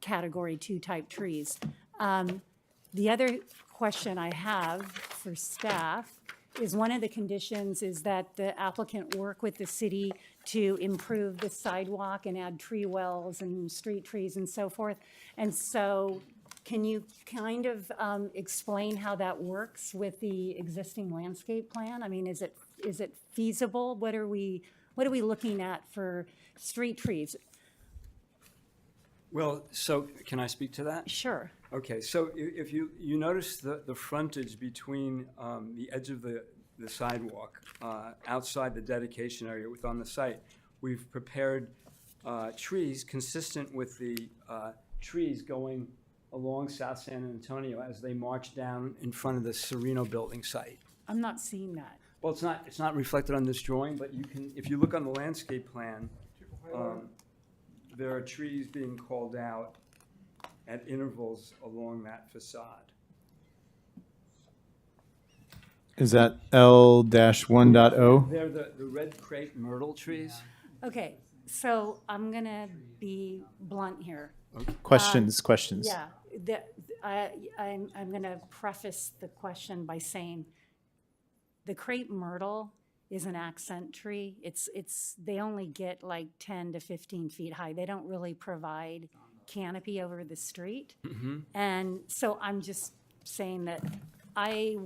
Category 2 type trees. The other question I have for staff is one of the conditions is that the applicant work with the city to improve the sidewalk and add tree wells and street trees and so forth. And so can you kind of explain how that works with the existing landscape plan? I mean, is it feasible? What are we looking at for street trees? Well, so can I speak to that? Sure. Okay, so if you notice the frontage between the edge of the sidewalk outside the dedication area on the site, we've prepared trees consistent with the trees going along South San Antonio as they march down in front of the Sereno building site. I'm not seeing that. Well, it's not reflected on this drawing, but you can, if you look on the landscape plan, there are trees being called out at intervals along that facade. Is that L-1.0? They're the red crepe myrtle trees. Okay, so I'm gonna be blunt here. Questions. Yeah, I'm gonna preface the question by saying the crepe myrtle is an accent tree. They only get like 10 to 15 feet high. They don't really provide canopy over the street. And so I'm just saying that I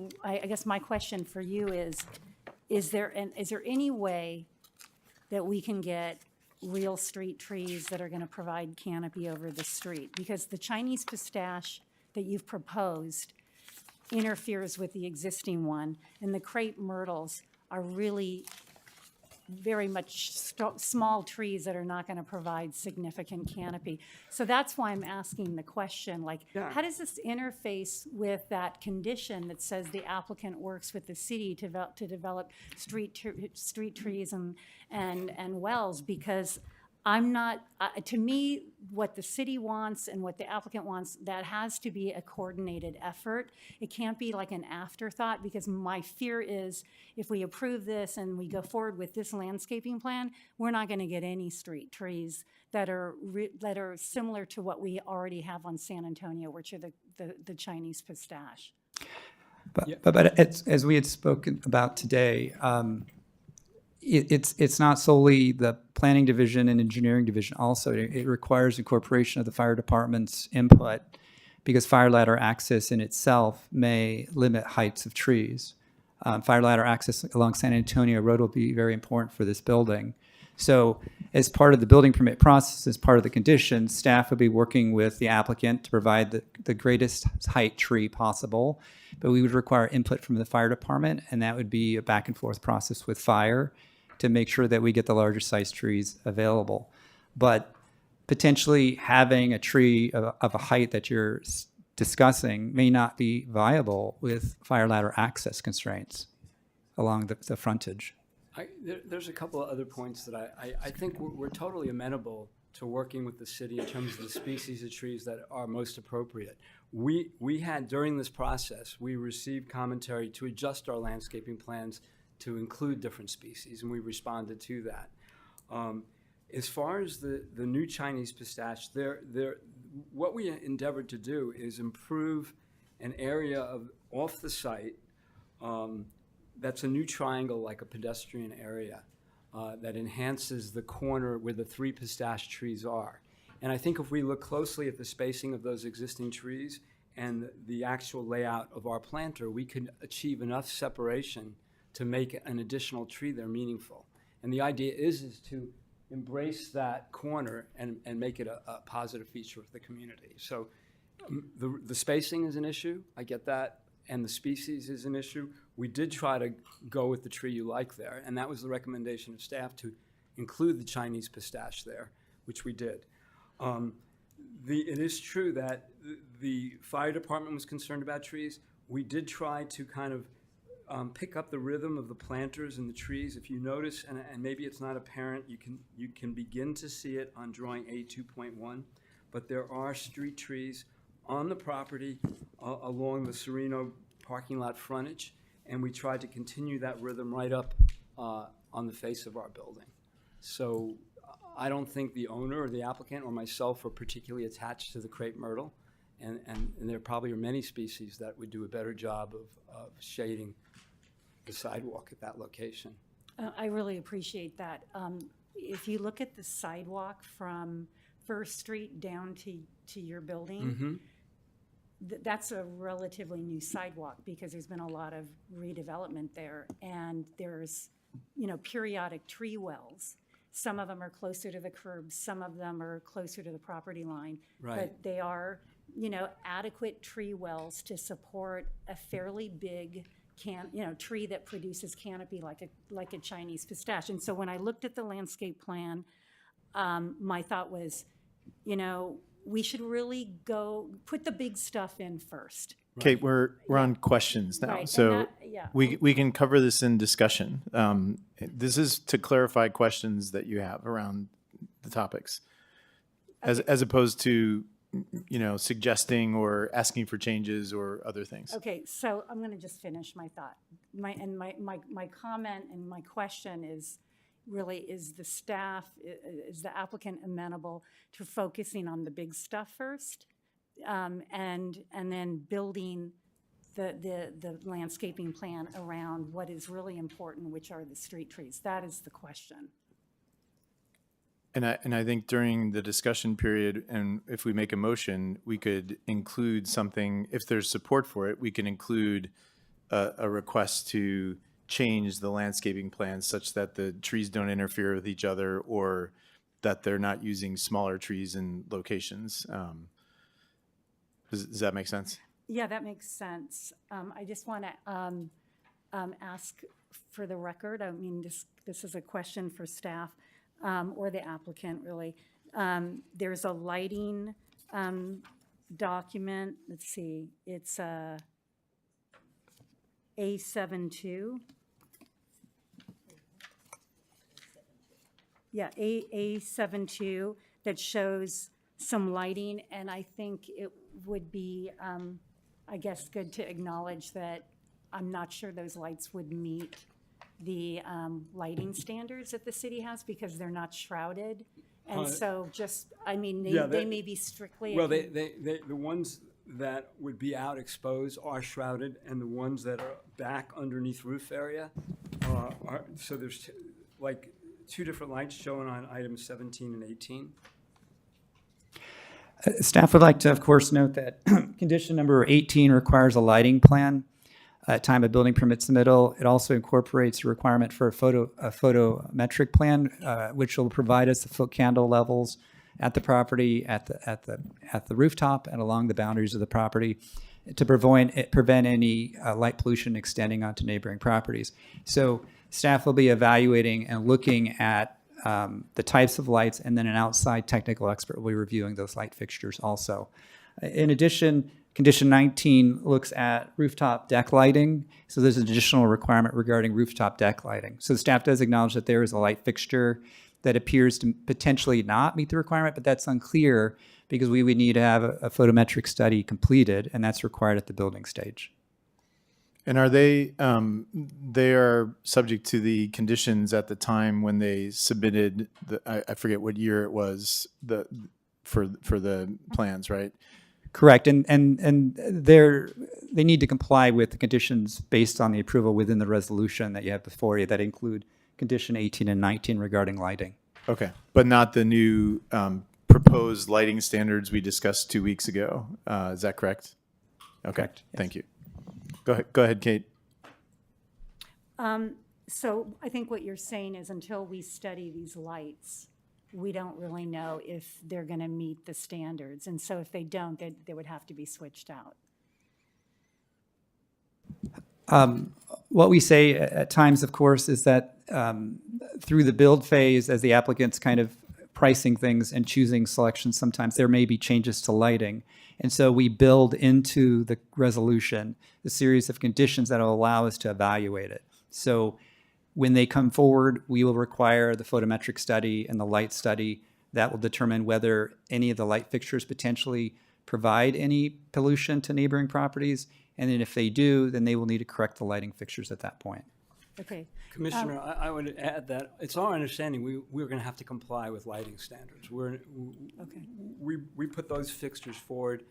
guess my question for you is there any way that we can get real street trees that are going to provide canopy over the street? Because the Chinese pistache that you've proposed interferes with the existing one, and the crepe myrtles are really very much small trees that are not going to provide significant canopy. So that's why I'm asking the question, like, how does this interface with that condition that says the applicant works with the city to develop street trees and wells? Because I'm not, to me, what the city wants and what the applicant wants, that has to be a coordinated effort. It can't be like an afterthought, because my fear is if we approve this and we go forward with this landscaping plan, we're not going to get any street trees that are similar to what we already have on San Antonio, which are the Chinese pistache. But as we had spoken about today, it's not solely the planning division and engineering division. Also, it requires incorporation of the fire department's input, because fire ladder access in itself may limit heights of trees. Fire ladder access along San Antonio Road will be very important for this building. So as part of the building permit process, as part of the conditions, staff will be working with the applicant to provide the greatest height tree possible. But we would require input from the fire department, and that would be a back and forth process with fire to make sure that we get the larger size trees available. But potentially having a tree of a height that you're discussing may not be viable with fire ladder access constraints along the frontage. There's a couple of other points that I think we're totally amenable to working with the city in terms of the species of trees that are most appropriate. We had, during this process, we received commentary to adjust our landscaping plans to include different species, and we responded to that. As far as the new Chinese pistache, what we endeavored to do is improve an area off the site that's a new triangle, like a pedestrian area, that enhances the corner where the 3 pistache trees are. And I think if we look closely at the spacing of those existing trees and the actual layout of our planter, we can achieve enough separation to make an additional tree there meaningful. And the idea is to embrace that corner and make it a positive feature of the community. So the spacing is an issue, I get that, and the species is an issue. We did try to go with the tree you like there, and that was the recommendation of staff, to include the Chinese pistache there, which we did. It is true that the fire department was concerned about trees. We did try to kind of pick up the rhythm of the planters and the trees. If you notice, and maybe it's not apparent, you can begin to see it on drawing A2.1, but there are street trees on the property along the Sereno parking lot frontage, and we tried to continue that rhythm right up on the face of our building. So I don't think the owner or the applicant or myself are particularly attached to the crepe myrtle, And there probably are many species that would do a better job of shading the sidewalk at that location. I really appreciate that. If you look at the sidewalk from First Street down to your building, that's a relatively new sidewalk because there's been a lot of redevelopment there. And there's, periodic tree wells. Some of them are closer to the curbs, some of them are closer to the property line. Right. But they are, adequate tree wells to support a fairly big tree that produces canopy like a Chinese pistache. And so when I looked at the landscape plan, my thought was, we should really go put the big stuff in first. Okay, we're on questions now, Right, and so that- yeah. we can cover this in discussion. This is to clarify questions that you have around the topics, as opposed to suggesting or asking for changes or other things. Okay, so I'm going to just finish my thought. My comment and my question is really, is the applicant amenable to focusing on the big stuff first? And then building the landscaping plan around what is really important, which are the street trees. That is the question. And I think during the discussion period, and if we make a motion, we could include something, if there's support for it, we can include a request to change the landscaping plan such that the trees don't interfere with each other or that they're not using smaller trees in locations. Does that make sense? Yeah, that makes sense. I just want to ask for the record, I mean, this is a question for staff or the applicant, really. There's a lighting document. Let's see. It's A72. Yeah, A72 that shows some lighting, and I think it would be, I guess, good to acknowledge that I'm not sure those lights would meet the lighting standards that the city has because they're not shrouded. And so just, I mean, they may be strictly. Well, the ones that would be out exposed are shrouded, and the ones that are back underneath roof area are, so there's like two different lights shown on items 17 and 18. Staff would like to, of course, note that condition number 18 requires a lighting plan at time of building permit submittal. It also incorporates a requirement for a photometric plan, which will provide us the foot candle levels at the property, at the rooftop, and along the boundaries of the property to prevent any light pollution extending onto neighboring properties. So staff will be evaluating and looking at the types of lights, and then an outside technical expert will be reviewing those light fixtures also. In addition, condition 19 looks at rooftop deck lighting. So there's an additional requirement regarding rooftop deck lighting. So the staff does acknowledge that there is a light fixture that appears to potentially not meet the requirement, but that's unclear because we would need to have a photometric study completed, and that's required at the building stage. And are they are subject to the conditions at the time when they submitted I forget what year it was for the plans, right? Correct, and they need to comply with the conditions based on the approval within the resolution that you have before you that include condition 18 and 19 regarding lighting. Okay, But not the new proposed lighting standards we discussed 2 weeks ago. Is that correct? Okay, Correct, yes. Thank you. Go ahead, Kate. So I think what you're saying is until we study these lights, we don't really know if they're going to meet the standards. And so if they don't, they would have to be switched out. What we say at times, of course, is that through the build phase, as the applicant's kind of pricing things and choosing selections, sometimes there may be changes to lighting. And so we build into the resolution a series of conditions that will allow us to evaluate it. So when they come forward, we will require the photometric study and the light study that will determine whether any of the light fixtures potentially provide any pollution to neighboring properties. And then if they do, then they will need to correct the lighting fixtures at that point. Okay. Commissioner, I would add that it's our understanding we're going to have to comply with lighting standards. We put those fixtures forward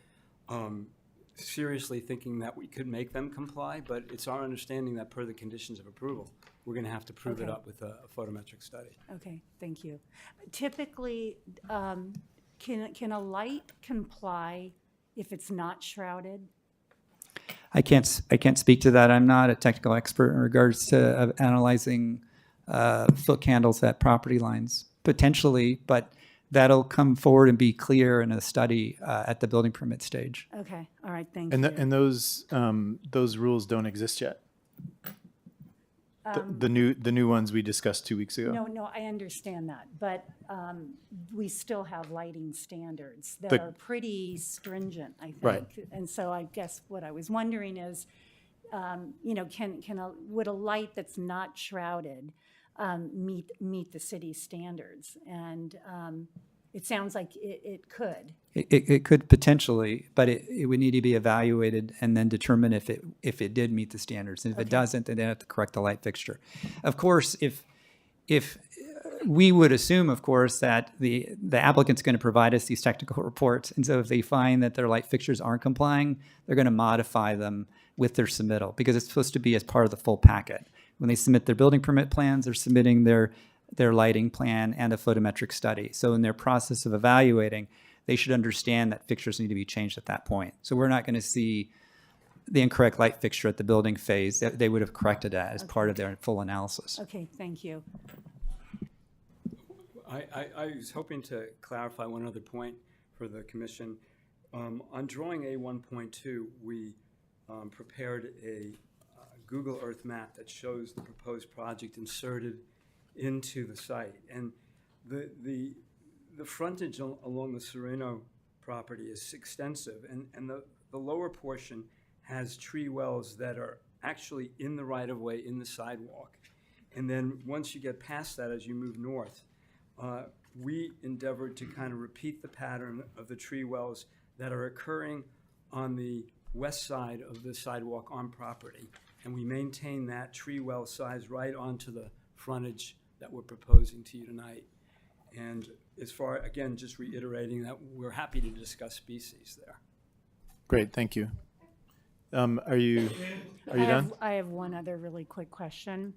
seriously thinking that we could make them comply, but it's our understanding that per the conditions of approval, we're going to have to prove it Okay. up with a photometric study. Okay, thank you. Typically, can a light comply if it's not shrouded? I can't speak to that. I'm not a technical expert in regards to analyzing foot candles at property lines, potentially, but that'll come forward and be clear in a study at the building permit stage. Okay, all right, thank And you. and those rules don't exist yet. The new ones we discussed 2 weeks ago. No, I understand that, but we still have lighting standards that The- are pretty stringent, I think. Right. And so I guess what I was wondering is, would a light that's not shrouded meet the city's standards? And it sounds like it could. It could potentially, but it would need to be evaluated and then determine if it did meet the standards. And if it doesn't, then they have to correct the light fixture. Of course, if we would assume, of course, that the applicant's going to provide us these technical reports, and so if they find that their light fixtures aren't complying, they're going to modify them with their submittal because it's supposed to be as part of the full packet. When they submit their building permit plans, they're submitting their lighting plan and a photometric study. So in their process of evaluating, they should understand that fixtures need to be changed at that point. So we're not going to see the incorrect light fixture at the building phase. They would have corrected that as part of their full analysis. Okay, thank you. I was hoping to clarify one other point for the commission. On drawing A1.2, we prepared a Google Earth map that shows the proposed project inserted into the site. And the frontage along the Sereno property is extensive, and the lower portion has tree wells that are actually in the right-of-way, in the sidewalk. And then once you get past that, as you move north, we endeavored to kind of repeat the pattern of the tree wells that are occurring on the west side of the sidewalk on property. And we maintain that tree well size right onto the frontage that we're proposing to you tonight. And as far, again, just reiterating that we're happy to discuss species there. Great, thank you. Are you done? I have one other really quick question.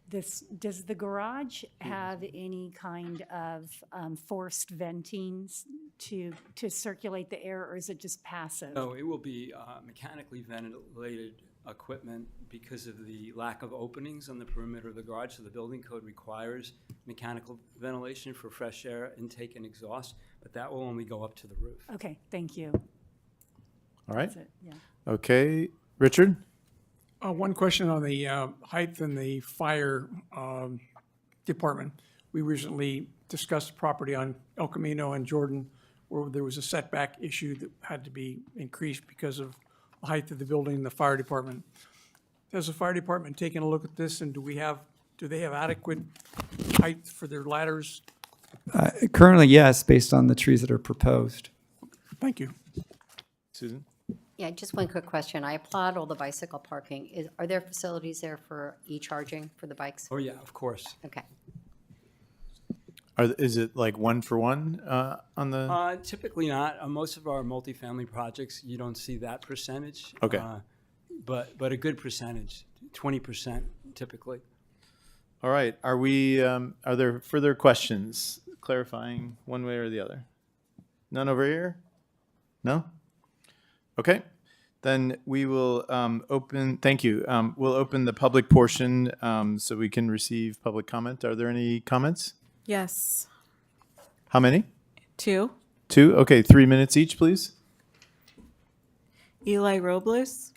Does the garage have any kind of forced venting to circulate the air, or is it just passive? No, it will be mechanically ventilated equipment because of the lack of openings on the perimeter of the garage. So the building code requires mechanical ventilation for fresh air intake and exhaust, but that will only go up to the roof. Okay, thank you. All right. That's it, yeah. Okay, Richard? One question on the height in the fire department. We recently discussed a property on El Camino and Jordan where there was a setback issue that had to be increased because of the height of the building and the fire department. Has the fire department taken a look at this, and do they have adequate height for their ladders? Currently, yes, based on the trees that are proposed. Thank you. Susan? Yeah, just one quick question. I applaud all the bicycle parking. Are there facilities there for e-charging for the bikes? Oh, yeah, of course. Okay. Is it like 1-for-1 on the? Typically not. On most of our multifamily projects, you don't see that percentage. Okay. But a good percentage, 20% typically. All right, are there further questions clarifying one way or the other? None over here? No? Okay, then we will thank you. We'll open the public portion so we can receive public comment. Are there any comments? Yes. How many? 2. 2? Okay, 3 minutes each, please. Eli Robles.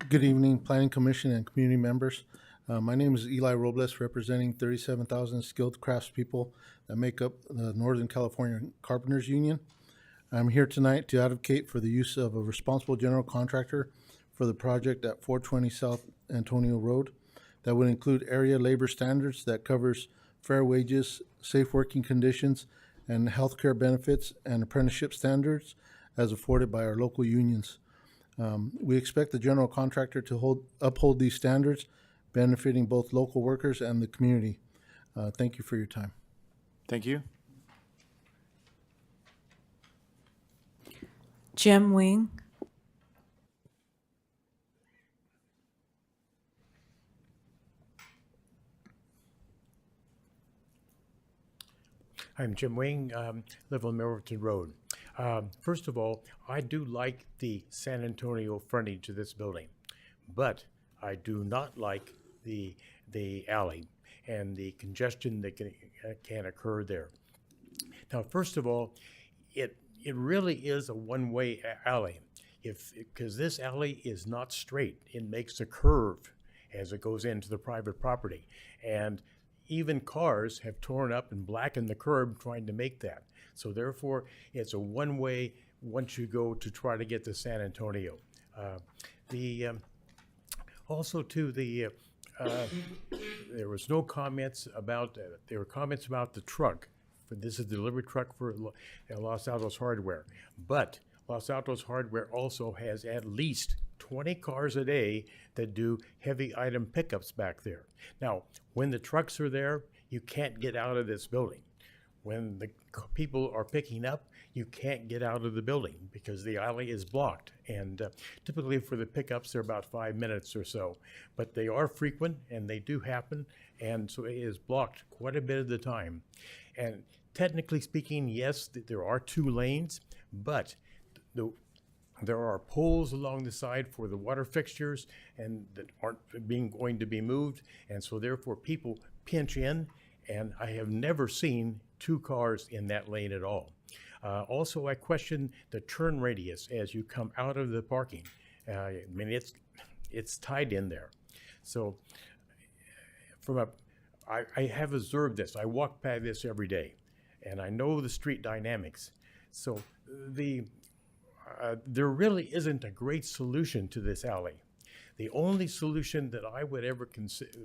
Good evening, Planning Commission and community members. My name is Eli Robles, representing 37,000 skilled craftspeople that make up the Northern California Carpenters Union. I'm here tonight to advocate for the use of a responsible general contractor for the project at 420 South Antonio Road that would include area labor standards that covers fair wages, safe working conditions, and healthcare benefits and apprenticeship standards as afforded by our local unions. We expect the general contractor to uphold these standards benefiting both local workers and the community. Thank you for your time. Thank you. Jim Wing. I'm Jim Wing, live on Milverton Road. First of all, I do like the San Antonio frontage of this building, but I do not like the alley and the congestion that can occur there. Now, first of all, it really is a one-way alley. Because this alley is not straight, it makes a curve as it goes into the private property, and even cars have torn up and blackened the curb trying to make that. So therefore, it's a one-way once you go to try to get to San Antonio. Also to the, there was no comments about, there were comments about the truck. This is a delivery truck for Los Altos Hardware. But Los Altos Hardware also has at least 20 cars a day that do heavy item pickups back there. Now, when the trucks are there, you can't get out of this building. When the people are picking up, you can't get out of the building because the alley is blocked. And typically for the pickups, they're about 5 minutes or so. But they are frequent and they do happen. And so it is blocked quite a bit of the time. And technically speaking, yes, there are 2 lanes, but there are poles along the side for the water fixtures and that aren't going to be moved. And so therefore people pinch in, and I have never seen 2 cars in that lane at all. Also, I question the turn radius as you come out of the parking. I mean, it's tied in there. So I have observed this. I walk by this every day, and I know the street dynamics. So there really isn't a great solution to this alley. The only solution that I would ever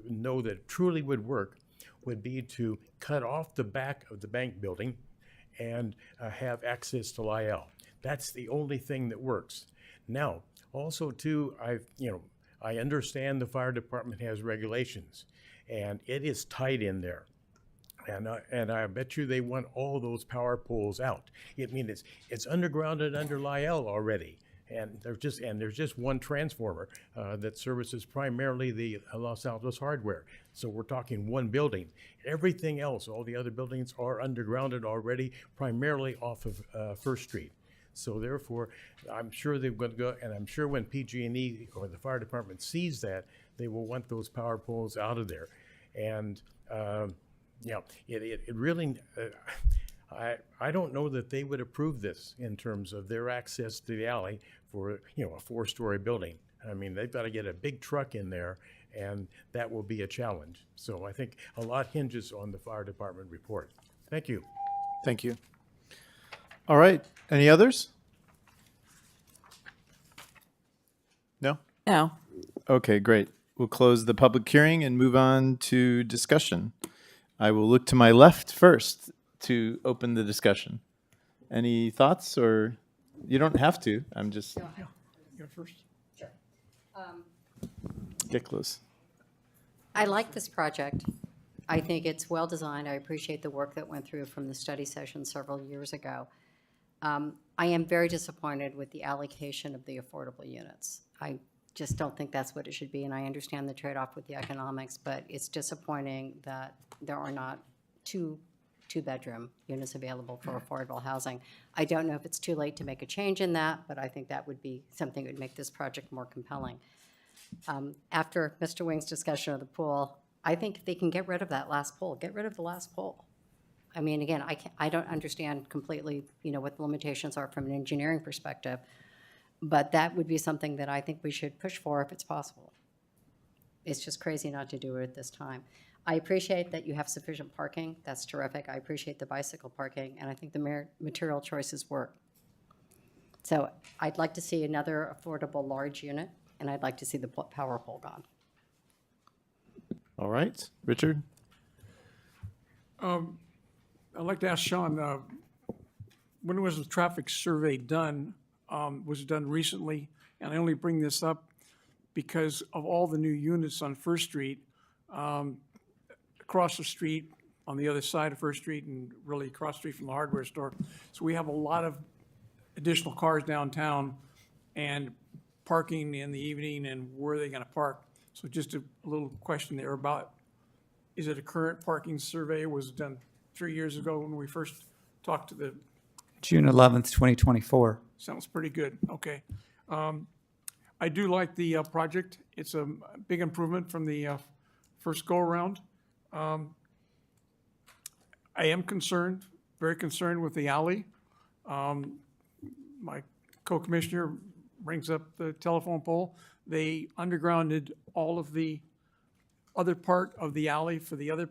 know that truly would work would be to cut off the back of the bank building and have access to Lyell. That's the only thing that works. Now, also too, I understand the fire department has regulations, and it is tight in there. And I bet you they want all those power poles out. I mean, it's undergrounded under Lyell already, and there's just one transformer that services primarily the Los Altos Hardware. So we're talking one building. Everything else, all the other buildings are undergrounded already, primarily off of First Street. So therefore, I'm sure they're going to go, and I'm sure when PG&E or the fire department sees that, they will want those power poles out of there. And it really, I don't know that they would approve this in terms of their access to the alley for, a 4-story building. I mean, they've got to get a big truck in there, and that will be a challenge. So I think a lot hinges on the fire department report. Thank you. Thank you. All right. Any others? No? No. Okay, great. We'll close the public hearing and move on to discussion. I will look to my left first to open the discussion. Any thoughts, or you don't have to. I'm just Go first. Sure. Get close. I like this project. I think it's well designed. I appreciate the work that went through from the study session several years ago. I am very disappointed with the allocation of the affordable units. I just don't think that's what it should be, and I understand the trade-off with the economics, but it's disappointing that there are not two-bedroom units available for affordable housing. I don't know if it's too late to make a change in that, but I think that would be something that would make this project more compelling. After Mr. Wing's discussion of the pool, I think they can get rid of that last pool. Get rid of the last pool. I mean, again, I don't understand completely, what the limitations are from an engineering perspective, but that would be something that I think we should push for if it's possible. It's just crazy not to do it at this time. I appreciate that you have sufficient parking. That's terrific. I appreciate the bicycle parking, and I think the material choices work. So I'd like to see another affordable large unit, and I'd like to see the power pole gone. All right, Richard? I'd like to ask Sean, when was the traffic survey done? Was it done recently? And I only bring this up because of all the new units on First Street, across the street, on the other side of First Street, and really across the street from the hardware store. So we have a lot of additional cars downtown and parking in the evening, and where are they gonna park? So just a little question there about, is it a current parking survey? Was it done 3 years ago when we first talked to the, June 11th, 2024. sounds pretty good, okay. I do like the project. It's a big improvement from the first go-around. I am concerned, very concerned with the alley. My co-commissioner brings up the telephone pole. They undergrounded all of the other part of the alley for the other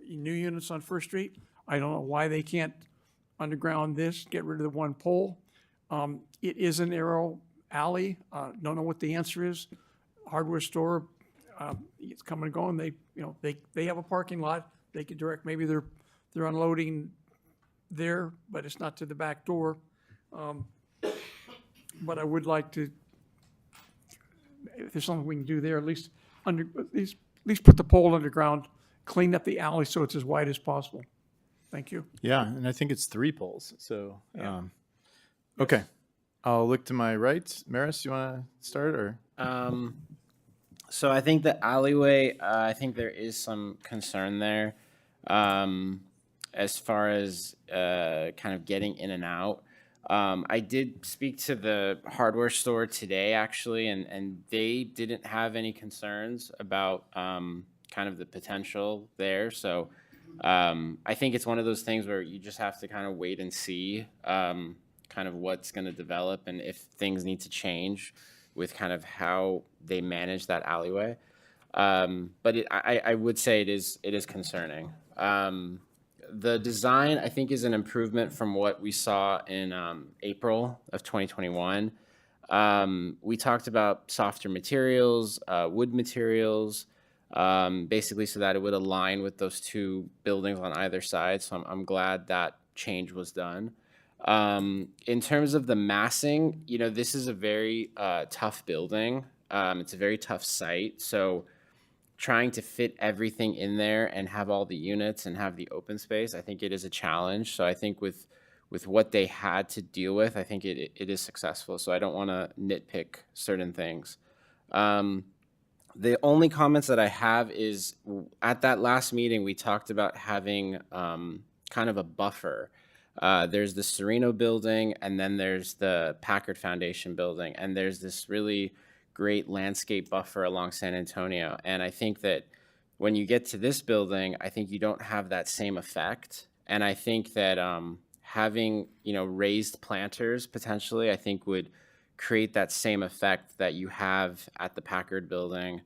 new units on First Street. I don't know why they can't underground this, get rid of the one pole. It is a narrow alley. Don't know what the answer is. Hardware store, it's come and go, and they have a parking lot. They could direct, maybe they're unloading there, but it's not to the back door. But I would like to, if there's something we can do there, at least put the pole underground, clean up the alley so it's as wide as possible. Thank you. Yeah, and I think it's 3 poles, so, Yeah. okay. I'll look to my right. Maris, you want to start, or? So I think the alleyway, I think there is some concern there, as far as kind of getting in and out. I did speak to the hardware store today, actually, and they didn't have any concerns about kind of the potential there. So I think it's one of those things where you just have to kind of wait and see kind of what's going to develop and if things need to change with kind of how they manage that alleyway. But I would say it is concerning. The design, I think, is an improvement from what we saw in April of 2021. We talked about softer materials, wood materials, basically so that it would align with those 2 buildings on either side. So I'm glad that change was done. In terms of the massing, this is a very tough building. It's a very tough site. So trying to fit everything in there and have all the units and have the open space, I think it is a challenge. So I think with what they had to deal with, I think it is successful. So I don't want to nitpick certain things. The only comments that I have is at that last meeting, we talked about having kind of a buffer. There's the Sereno building, and then there's the Packard Foundation building, and there's this really great landscape buffer along San Antonio. And I think that when you get to this building, I think you don't have that same effect. And I think that having, raised planters potentially, I think would create that same effect that you have at the Packard building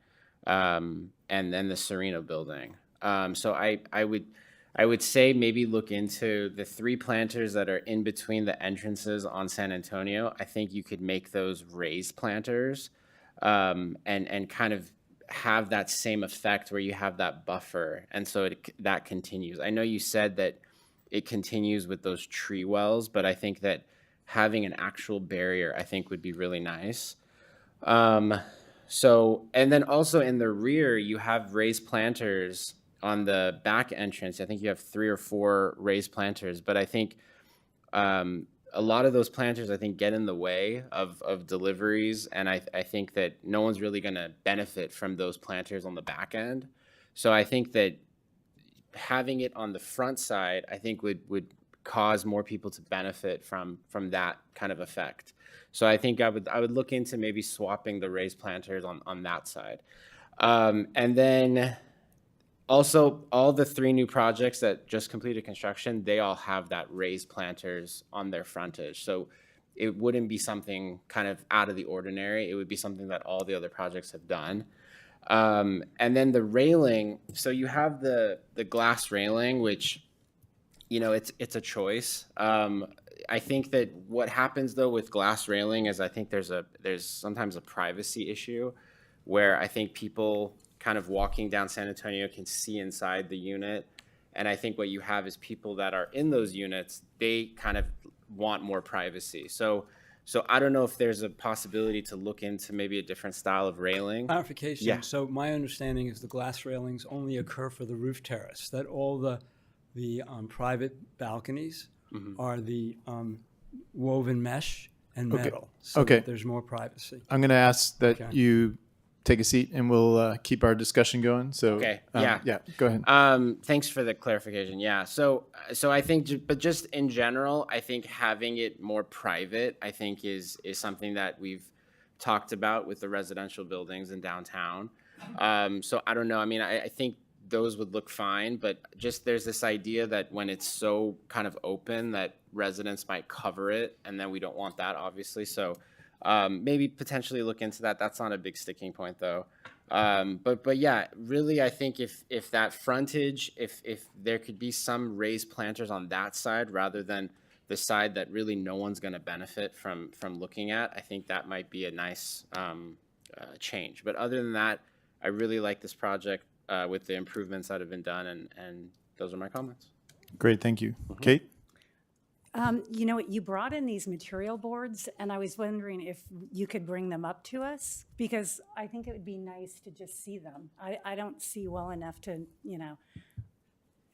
and then the Sereno building. So I would say maybe look into the 3 planters that are in between the entrances on San Antonio. I think you could make those raised planters and kind of have that same effect where you have that buffer. And so that continues. I know you said that it continues with those tree wells, but I think that having an actual barrier, I think, would be really nice. And then also in the rear, you have raised planters on the back entrance. I think you have 3 or 4 raised planters, but I think a lot of those planters, I think, get in the way of deliveries, and I think that no one's really going to benefit from those planters on the back end. So I think that having it on the front side, I think would cause more people to benefit from that kind of effect. So I think I would look into maybe swapping the raised planters on that side. And then also, all the 3 new projects that just completed construction, they all have that raised planters on their frontage. So it wouldn't be something kind of out of the ordinary. It would be something that all the other projects have done. And then the railing, so you have the glass railing, which, it's a choice. I think that what happens though with glass railing is I think there's sometimes a privacy issue where I think people kind of walking down San Antonio can see inside the unit. And I think what you have is people that are in those units, they kind of want more privacy. So So I don't know if there's a possibility to look into maybe a different style of railing. Clarification. Yeah. So my understanding is the glass railings only occur for the roof terrace, that all the private balconies are the woven mesh and Okay. metal. So Okay. that there's more privacy. I'm going to ask that Okay. you take a seat and we'll keep our discussion going. So, Okay, yeah. Yeah, go ahead. Thanks for the clarification. Yeah. So I think, but just in general, I think having it more private, I think is something that we've talked about with the residential buildings in downtown. So I don't know. I mean, I think those would look fine, but just there's this idea that when it's so kind of open that residents might cover it, and then we don't want that, obviously. So maybe potentially look into that. That's not a big sticking point, though. But yeah, really, I think if that frontage, if there could be some raised planters on that side rather than the side that really no one's going to benefit from looking at, I think that might be a nice change. But other than that, I really like this project with the improvements that have been done, and those are my comments. Great, thank you. Kate? You know what, you brought in these material boards, and I was wondering if you could bring them up to us, because I think it would be nice to just see them. I don't see well enough to, yeah,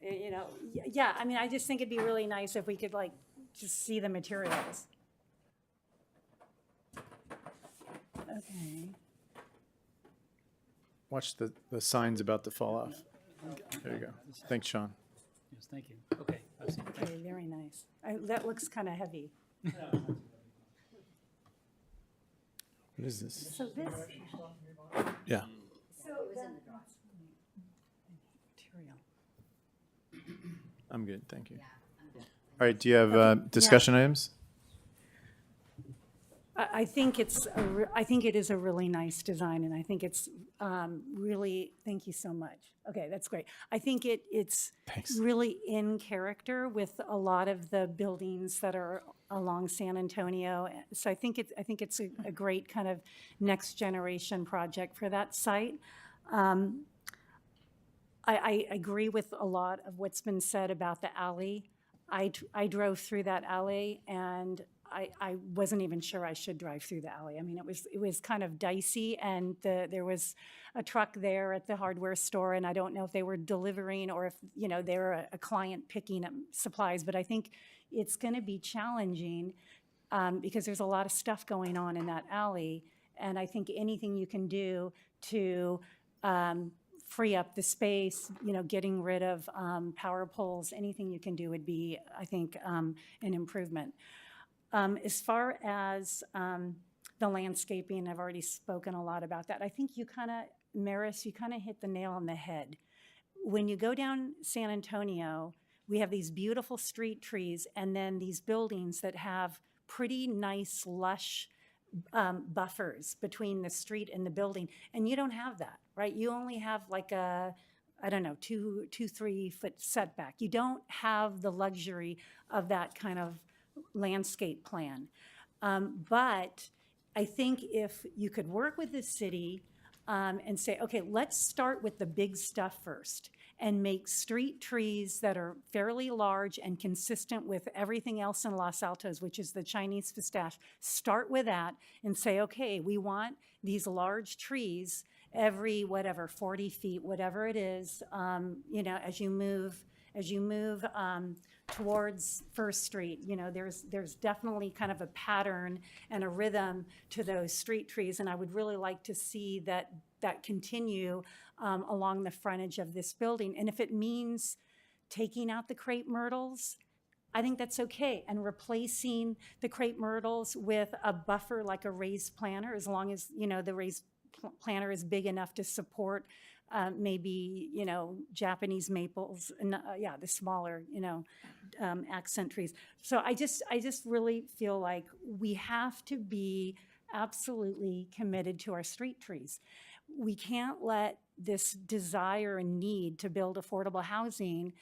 I mean, I just think it'd be really nice if we could like just see the materials. Okay. Watch the signs about to fall off. There you go. Thanks, Sean. Yes, thank you. Okay, I've seen it. Okay, very nice. That looks kind of heavy. What is this? So this. Yeah. So material. I'm good, thank you. All right, do you have discussion items? I think I think it is a really nice design, and I think it's really, thank you so much. Okay, that's great. I think it's Thanks. really in character with a lot of the buildings that are along San Antonio. So I think it's a great kind of next generation project for that site. I agree with a lot of what's been said about the alley. I drove through that alley, and I wasn't even sure I should drive through the alley. I mean, it was kind of dicey, and there was a truck there at the hardware store, and I don't know if they were delivering or if, they were a client picking up supplies, but I think it's going to be challenging because there's a lot of stuff going on in that alley, and I think anything you can do to free up the space, getting rid of power poles, anything you can do would be, I think, an improvement. As far as the landscaping, I've already spoken a lot about that. I think Maris, you kind of hit the nail on the head. When you go down San Antonio, we have these beautiful street trees and then these buildings that have pretty nice, lush buffers between the street and the building. And you don't have that, right? You only have like a, I don't know, 3 foot setback. You don't have the luxury of that kind of landscape plan. But I think if you could work with the city and say, okay, let's start with the big stuff first and make street trees that are fairly large and consistent with everything else in Los Altos, which is the Chinese pistache. Start with that and say, okay, we want these large trees every 40 feet, whatever it is, as you move towards First Street, there's definitely kind of a pattern and a rhythm to those street trees, and I would really like to see that continue along the frontage of this building. And if it means taking out the crepe myrtles, I think that's okay, and replacing the crepe myrtles with a buffer like a raised planter, as long as the raised planter is big enough to support maybe Japanese maples, and the smaller accent trees. So I just really feel like we have to be absolutely committed to our street trees. We can't let this desire and need to build affordable housing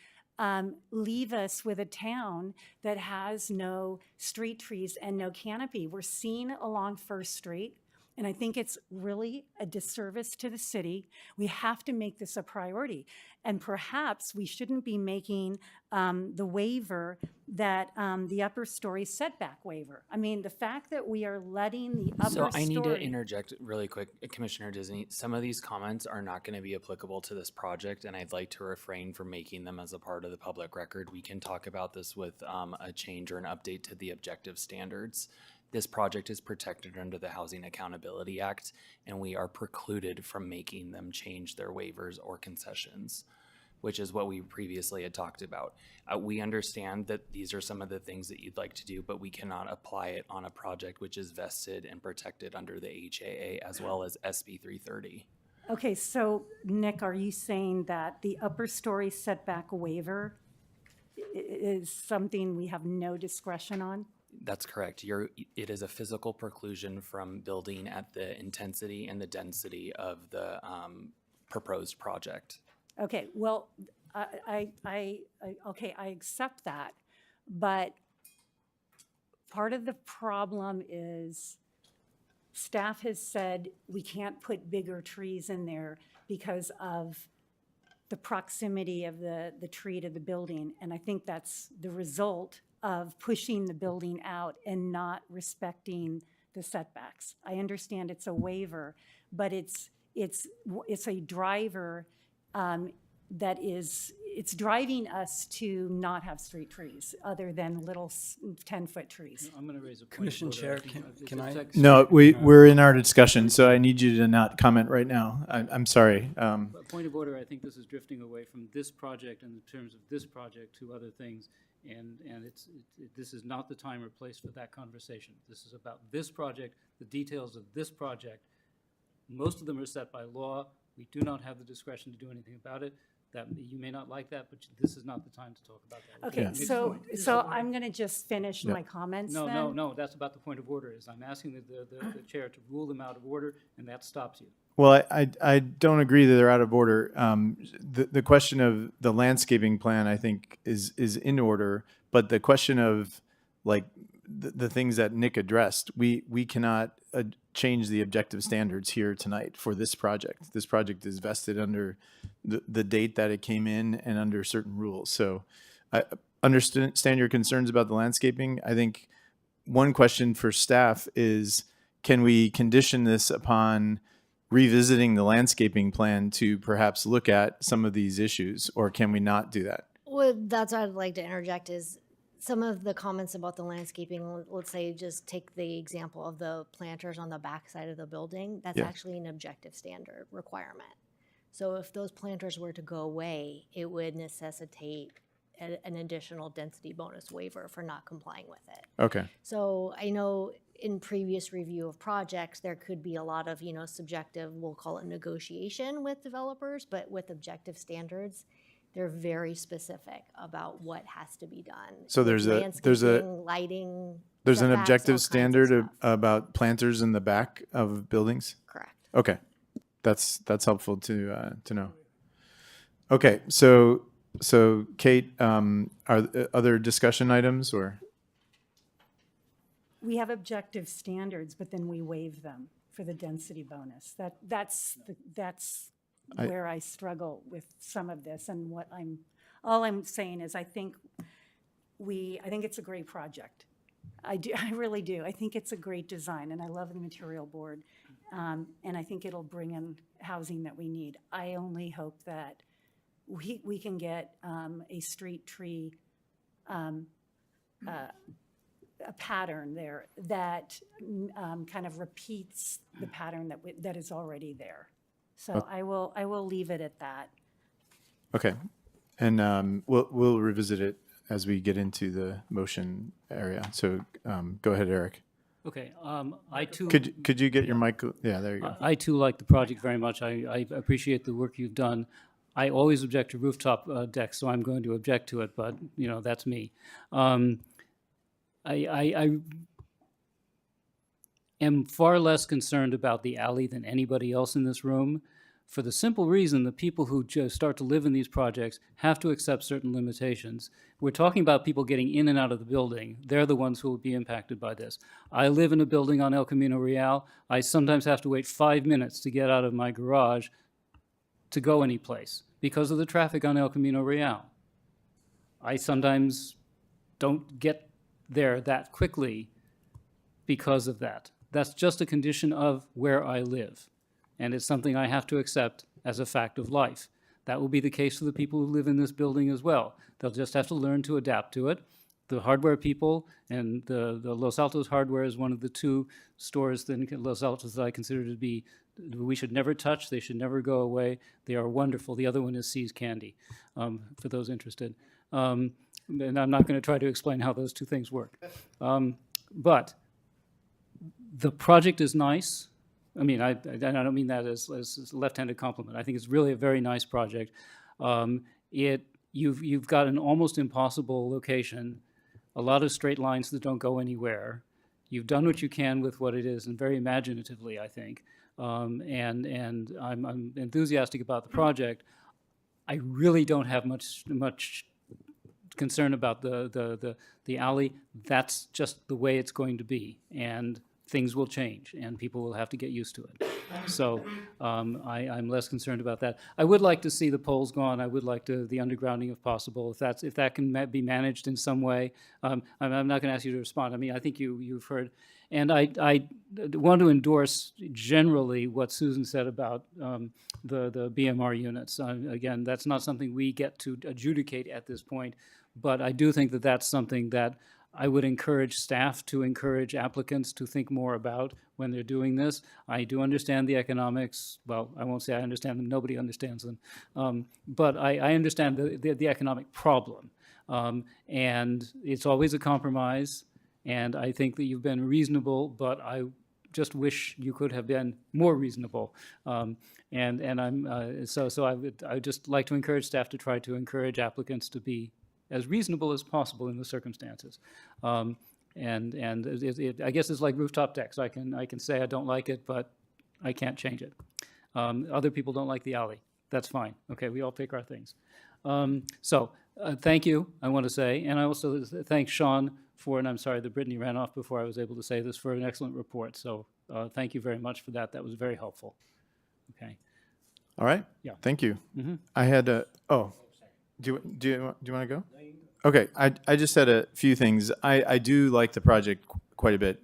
leave us with a town that has no street trees and no canopy. We're seeing along First Street And I think it's really a disservice to the city. We have to make this a priority. And perhaps we shouldn't be making the waiver that the upper story setback waiver. I mean, the fact that we are letting the upper So story. I need to interject really quick, Commissioner Disney. Some of these comments are not going to be applicable to this project, and I'd like to refrain from making them as a part of the public record. We can talk about this with a change or an update to the objective standards. This project is protected under the Housing Accountability Act, and we are precluded from making them change their waivers or concessions, which is what we previously had talked about. We understand that these are some of the things that you'd like to do, but we cannot apply it on a project which is vested and protected under the HAA as well as SB 330. Okay, so Nick, are you saying that the upper story setback waiver is something we have no discretion on? That's correct. It is a physical preclusion from building at the intensity and the density of the proposed project. Okay, well, okay, I accept that, but part of the problem is staff has said we can't put bigger trees in there because of the proximity of the tree to the building, and I think that's the result of pushing the building out and not respecting the setbacks. I understand it's a waiver, but it's a driver that it's driving us to not have street trees other than little 10-foot trees. I'm going to raise a point. Commission of order. Chair, I think it's can I- affects- No, we're in our discussion, so I need you to not comment right now. I'm sorry. A point of order, I think this is drifting away from this project in terms of this project to other things, and this is not the time or place for that conversation. This is about this project, the details of this project. Most of them are set by law. We do not have the discretion to do anything about it. That, you may not like that, but this is not the time to talk about that. Okay, Yeah. so I'm going to just finish Yeah. my comments No, then. no, that's about the point of order, is I'm asking the chair to rule them out of order, and that stops you. Well, I don't agree that they're out of order. The question of the landscaping plan, I think, is in order, but the question of like the things that Nick addressed, we cannot change the objective standards here tonight for this project. This project is vested under the date that it came in and under certain rules. So I understand your concerns about the landscaping. I think one question for staff is, can we condition this upon revisiting the landscaping plan to perhaps look at some of these issues, or can we not do that? Well, that's what I'd like to interject is some of the comments about the landscaping, let's say just take the example of the planters on the back side of the building. That's Yeah. actually an objective standard requirement. So if those planters were to go away, it would necessitate an additional density bonus waiver for not complying with it. Okay. So I know in previous review of projects, there could be a lot of, subjective, we'll call it negotiation with developers, but with objective standards, they're very specific about what has to be done. So with there's landscaping, lighting. There's an setbacks, all objective kinds of standard stuff. about planters in the back of buildings? Correct. Okay. That's helpful to know. Okay, so Kate, are there other discussion items or? We have objective standards, but then we waive them for the density bonus. That's where I struggle with some of this, and all I'm saying is I think it's a great project. I really do. I think it's a great design, and I love the material board, and I think it'll bring in housing that we need. I only hope that we can get a street tree, a pattern there that kind of repeats the pattern that is already there. So I will leave it at that. Okay, and we'll revisit it as we get into the motion area. So go ahead, Eric. Okay, I too. Could you get your mic? Yeah, there you go. I too like the project very much. I appreciate the work you've done. I always object to rooftop decks, so I'm going to object to it, but, that's me. I am far less concerned about the alley than anybody else in this room, for the simple reason that people who just start to live in these projects have to accept certain limitations. We're talking about people getting in and out of the building. They're the ones who will be impacted by this. I live in a building on El Camino Real. I sometimes have to wait 5 minutes to get out of my garage to go any place because of the traffic on El Camino Real. I sometimes don't get there that quickly because of that. That's just a condition of where I live. And it's something I have to accept as a fact of life. That will be the case for the people who live in this building as well. They'll just have to learn to adapt to it. The hardware people, and the Los Altos Hardware is one of the two stores in Los Altos that I consider to be, we should never touch, they should never go away. They are wonderful. The other one is See's Candy, for those interested. And I'm not going to try to explain how those two things work. But the project is nice. I mean, I don't mean that as a left-handed compliment. I think it's really a very nice project. You've got an almost impossible location, a lot of straight lines that don't go anywhere. You've done what you can with what it is, and very imaginatively, I think. And I'm enthusiastic about the project. I really don't have much concern about the alley. That's just the way it's going to be, and things will change, and people will have to get used to it. So I'm less concerned about that. I would like to see the poles gone. I would like the undergrounding if possible. If that can be managed in some way. I'm not going to ask you to respond. I mean, I think you've heard, and I want to endorse generally what Susan said about the BMR units. Again, that's not something we get to adjudicate at this point, but I do think that that's something that I would encourage staff to encourage applicants to think more about when they're doing this. I do understand the economics. Well, I won't say I understand them. Nobody understands them. But I understand the economic problem. And it's always a compromise. And I think that you've been reasonable, but I just wish you could have been more reasonable. And I'm so I would just like to encourage staff to try to encourage applicants to be as reasonable as possible in the circumstances. I guess it's like rooftop decks. I can say I don't like it, but I can't change it. Other people don't like the alley. That's fine. Okay, we all pick our things. Thank you, I want to say. And I also thank Sean for, and I'm sorry that Brittany ran off before I was able to say this, for an excellent report. So thank you very much for that. That was very helpful. Okay. All right. Yeah. Thank you. Mhm. I had a, do you want to go? Okay. I just had a few things. I do like the project quite a bit.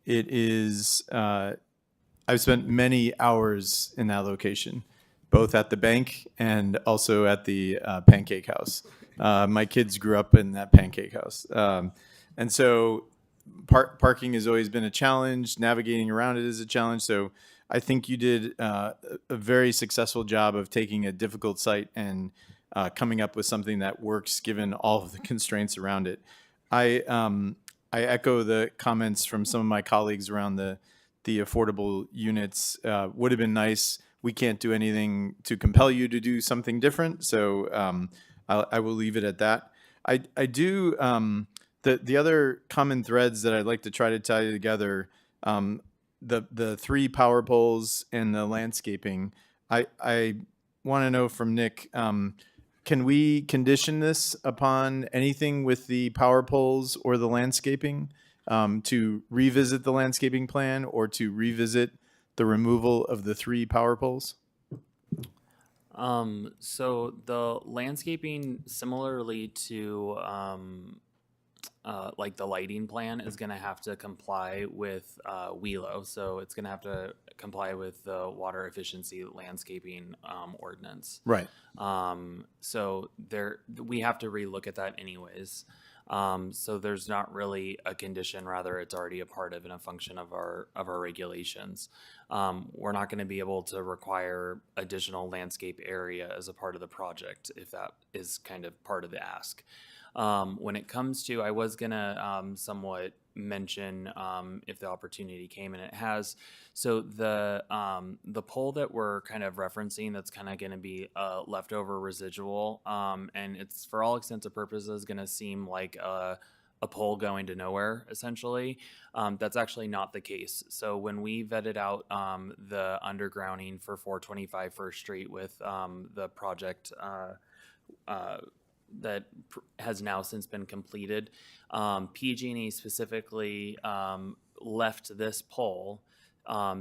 It is, I've spent many hours in that location, both at the bank and also at the pancake house. My kids grew up in that pancake house. And so parking has always been a challenge. Navigating around it is a challenge. So I think you did a very successful job of taking a difficult site and coming up with something that works given all of the constraints around it. I echo the comments from some of my colleagues around the affordable units. Would have been nice. We can't do anything to compel you to do something different. So I will leave it at that. I do, the other common threads that I'd like to try to tie together, the 3 power poles and the landscaping. I want to know from Nick, can we condition this upon anything with the power poles or the landscaping, to revisit the landscaping plan or to revisit the removal of the 3 power poles? So the landscaping, similarly to like the lighting plan, is going to have to comply with WELO. So it's going to have to comply with the water efficiency landscaping ordinance. Right. So we have to relook at that anyways. So there's not really a condition, rather it's already a part of and a function of our regulations. We're not going to be able to require additional landscape area as a part of the project if that is kind of part of the ask. When it comes to, I was going to somewhat mention if the opportunity came, and it has. So the pole that we're kind of referencing, that's kind of going to be leftover residual, and it's for all extents and purposes going to seem like a pole going to nowhere, essentially. That's actually not the case. So when we vetted out the undergrounding for 425 First Street with the project that has now since been completed, PG&E specifically left this pole.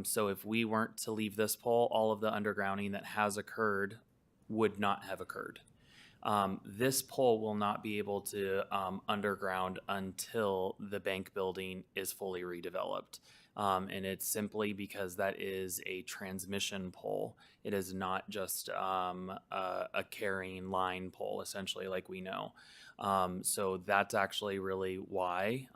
So if we weren't to leave this pole, all of the undergrounding that has occurred would not have occurred. This pole will not be able to underground until the bank building is fully redeveloped. And it's simply because that is a transmission pole. It is not just a carrying line pole, essentially, like we know. So that's actually really why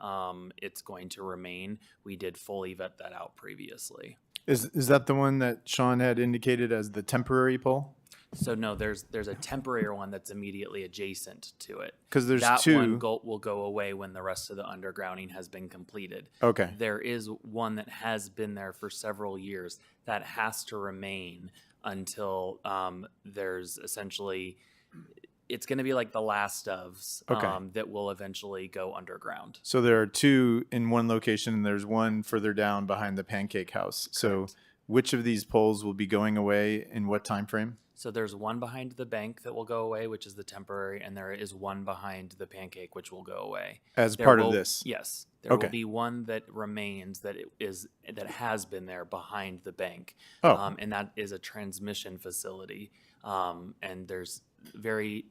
it's going to remain. We did fully vet that out previously. Is that the one that Sean had indicated as the temporary pole? So no, there's a temporary one that's immediately adjacent to it. 'Cause there's that two. one will go away when the rest of the undergrounding has been completed. Okay. There is one that has been there for several years that has to remain until there's essentially, it's going to be like the last ofs that will eventually go underground. So there are two in one location, and there's one further down behind the Pancake House. So which of these poles will be going away in what time frame? So there's one behind the bank that will go away, which is the temporary, and there is one behind the pancake, which will go away. As There part of will- this? Yes. There will be one that remains that has been there behind the bank. Oh. And that is a transmission facility. And there's very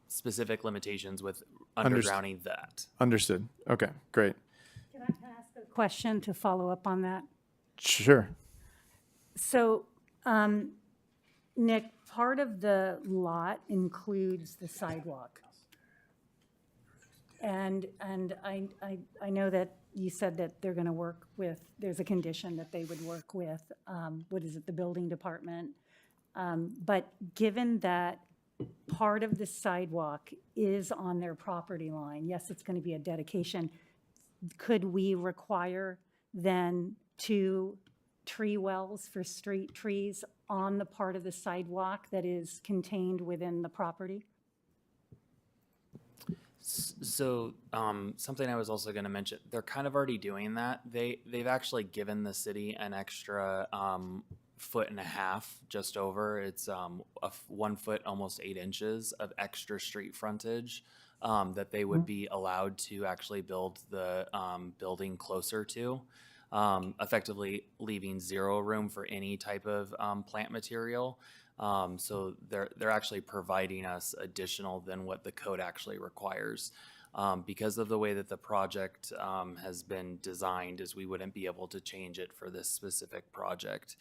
specific limitations with undergrounding that. Understood. Okay, great. Can I ask a question to follow up on that? Sure. So, Nick, part of the lot includes the sidewalk. And I know that you said that they're going to work with, there's a condition that they would work with, the building department. But given that part of the sidewalk is on their property line, yes, it's going to be a dedication, could we require then 2 tree wells for street trees on the part of the sidewalk that is contained within the property? So something I was also going to mention, they're kind of already doing that. They've actually given the city an extra 1.5 feet, just over. It's 1 foot, almost 8 inches of extra street frontage that they would be allowed to actually build the building closer to, effectively leaving zero room for any type of plant material. So they're actually providing us additional than what the code actually requires. Because of the way that the project has been designed, is we wouldn't be able to change it for this specific project.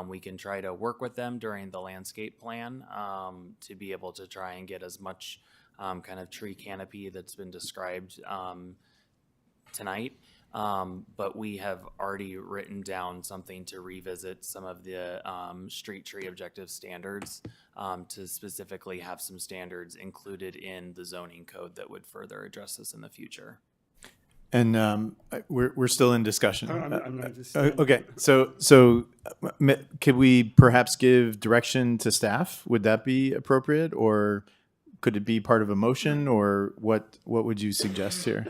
We can try to work with them during the landscape plan to be able to try and get as much kind of tree canopy that's been described tonight. But we have already written down something to revisit some of the street tree objective standards to specifically have some standards included in the zoning code that would further address this in the future. And we're still in discussion. I'm not just- Okay, so could we perhaps give direction to staff? Would that be appropriate, or could it be part of a motion, or what would you suggest here?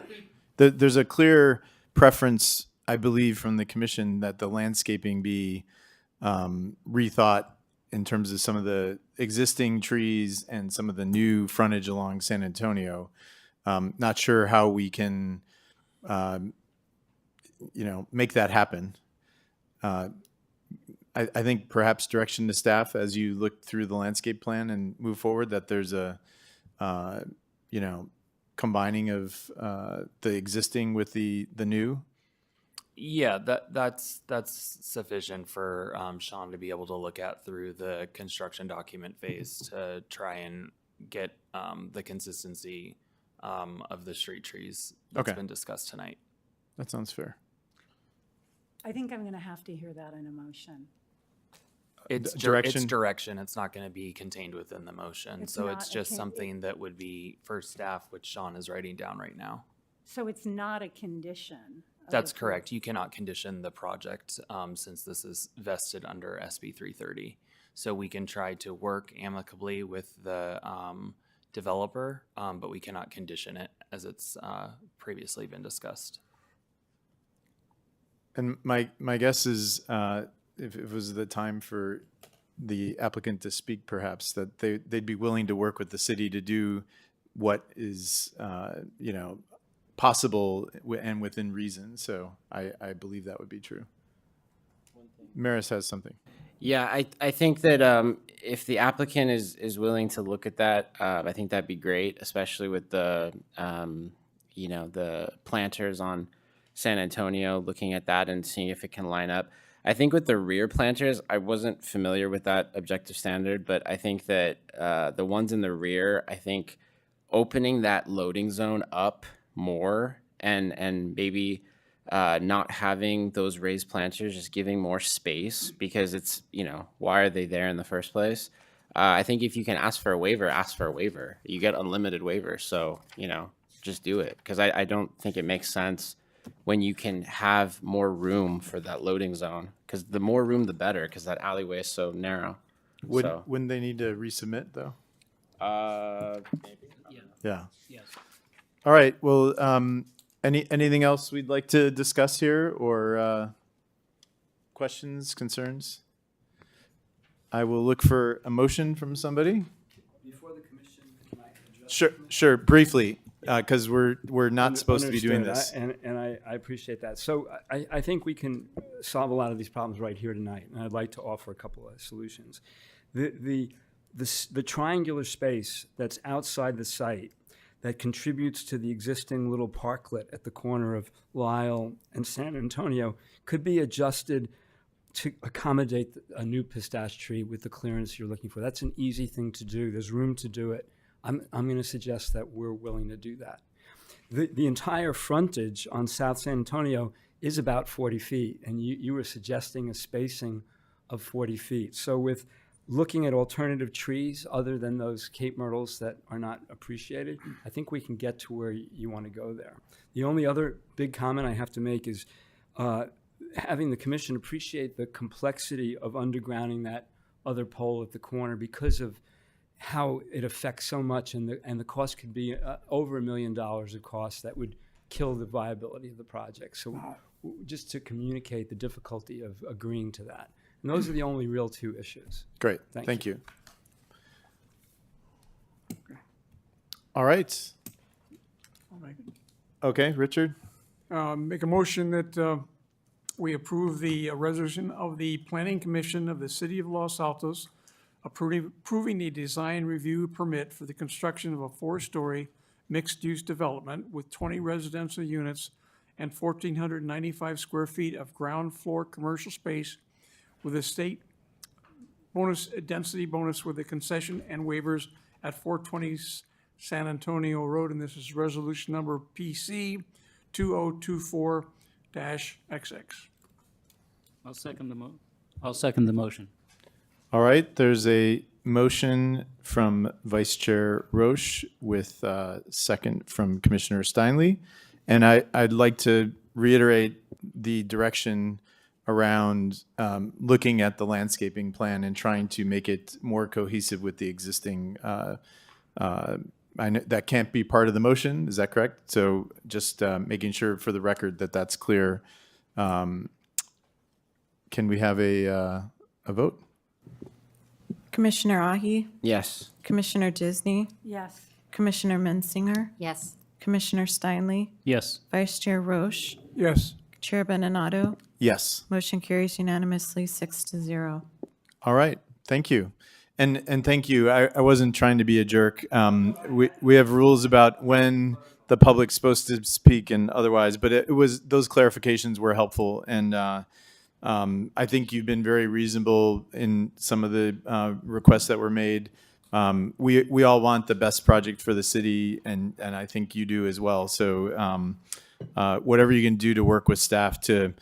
There's a clear preference, I believe, from the commission that the landscaping be rethought in terms of some of the existing trees and some of the new frontage along San Antonio. Not sure how we can, make that happen. I think perhaps direction to staff as you look through the landscape plan and move forward, that there's a, combining of the existing with the new. Yeah, that's sufficient for Sean to be able to look at through the construction document phase to try and get the consistency of the street trees that's been discussed tonight. That sounds fair. I think I'm going to have to hear that in a motion. It's direction? It's direction. It's not going to be contained within the motion. It's So not it's a just con- something that would be for staff, which Sean is writing down right now. So it's not a condition? of That's approval. correct. You cannot condition the project since this is vested under SB 330. So we can try to work amicably with the developer, but we cannot condition it as it's previously been discussed. And my guess is, if it was the time for the applicant to speak, perhaps, that they'd be willing to work with the city to do what is, possible and within reason. So I believe that would be true. Maris has something. Yeah, I think that if the applicant is willing to look at that, I think that'd be great, especially with the the planters on San Antonio, looking at that and seeing if it can line up. I think with the rear planters, I wasn't familiar with that objective standard, but I think that the ones in the rear, I think opening that loading zone up more and maybe not having those raised planters, just giving more space, because it's, why are they there in the first place? I think if you can ask for a waiver, ask for a waiver. You get unlimited waivers. So, just do it. Because I don't think it makes sense when you can have more room for that loading zone. Because the more room, the better, because that alleyway is so narrow. Wouldn't they need to resubmit, though? Maybe. Yeah. Yes. All right. Well, anything else we'd like to discuss here, or questions, concerns? I will look for a motion from somebody. Before the commission, can I address? Sure, briefly, because we're not supposed to be doing this. Understood. And I appreciate that. So I think we can solve a lot of these problems right here tonight, and I'd like to offer a couple of solutions. The triangular space that's outside the site that contributes to the existing little parklet at the corner of Lyle and San Antonio could be adjusted to accommodate a new pistache tree with the clearance you're looking for. That's an easy thing to do. There's room to do it. I'm going to suggest that we're willing to do that. The entire frontage on South San Antonio is about 40 feet, and you were suggesting a spacing of 40 feet. So with looking at alternative trees other than those Cape myrtles that are not appreciated, I think we can get to where you want to go there. The only other big comment I have to make is having the commission appreciate the complexity of undergrounding that other pole at the corner because of how it affects so much, and the cost could be over $1 million of cost that would kill the viability of the project. So just to communicate the difficulty of agreeing to that. And those are the only real two issues. Great. Thank you. All right. I'll make it. Okay, Richard? Make a motion that we approve the resolution of the Planning Commission of the City of Los Altos approving the design review permit for the construction of a 4-story mixed-use development with 20 residential units and 1,495 square feet of ground floor commercial space with a state bonus, density bonus with a concession and waivers at 420 San Antonio Road, and this is resolution number PC 2024-XX. I'll second the motion. All right, there's a motion from Vice Chair Roche with a second from Commissioner Steinle. And I'd like to reiterate the direction around looking at the landscaping plan and trying to make it more cohesive with the existing. I know that can't be part of the motion, is that correct? So just making sure for the record that that's clear. Can we have a vote? Commissioner Ahi, Yes. Commissioner Disney, Yes. Commissioner Mensinger, Yes. Commissioner Steinle, Yes. Vice Chair Roche, Yes. Chair Benato. Yes. Motion carries unanimously 6-0. All right, thank you. And thank you. I wasn't trying to be a jerk. We have rules about when the public's supposed to speak and otherwise, but it was, those clarifications were helpful. And I think you've been very reasonable in some of the requests that were made. We all want the best project for the city, and I think you do as well. So whatever you can do to work with staff to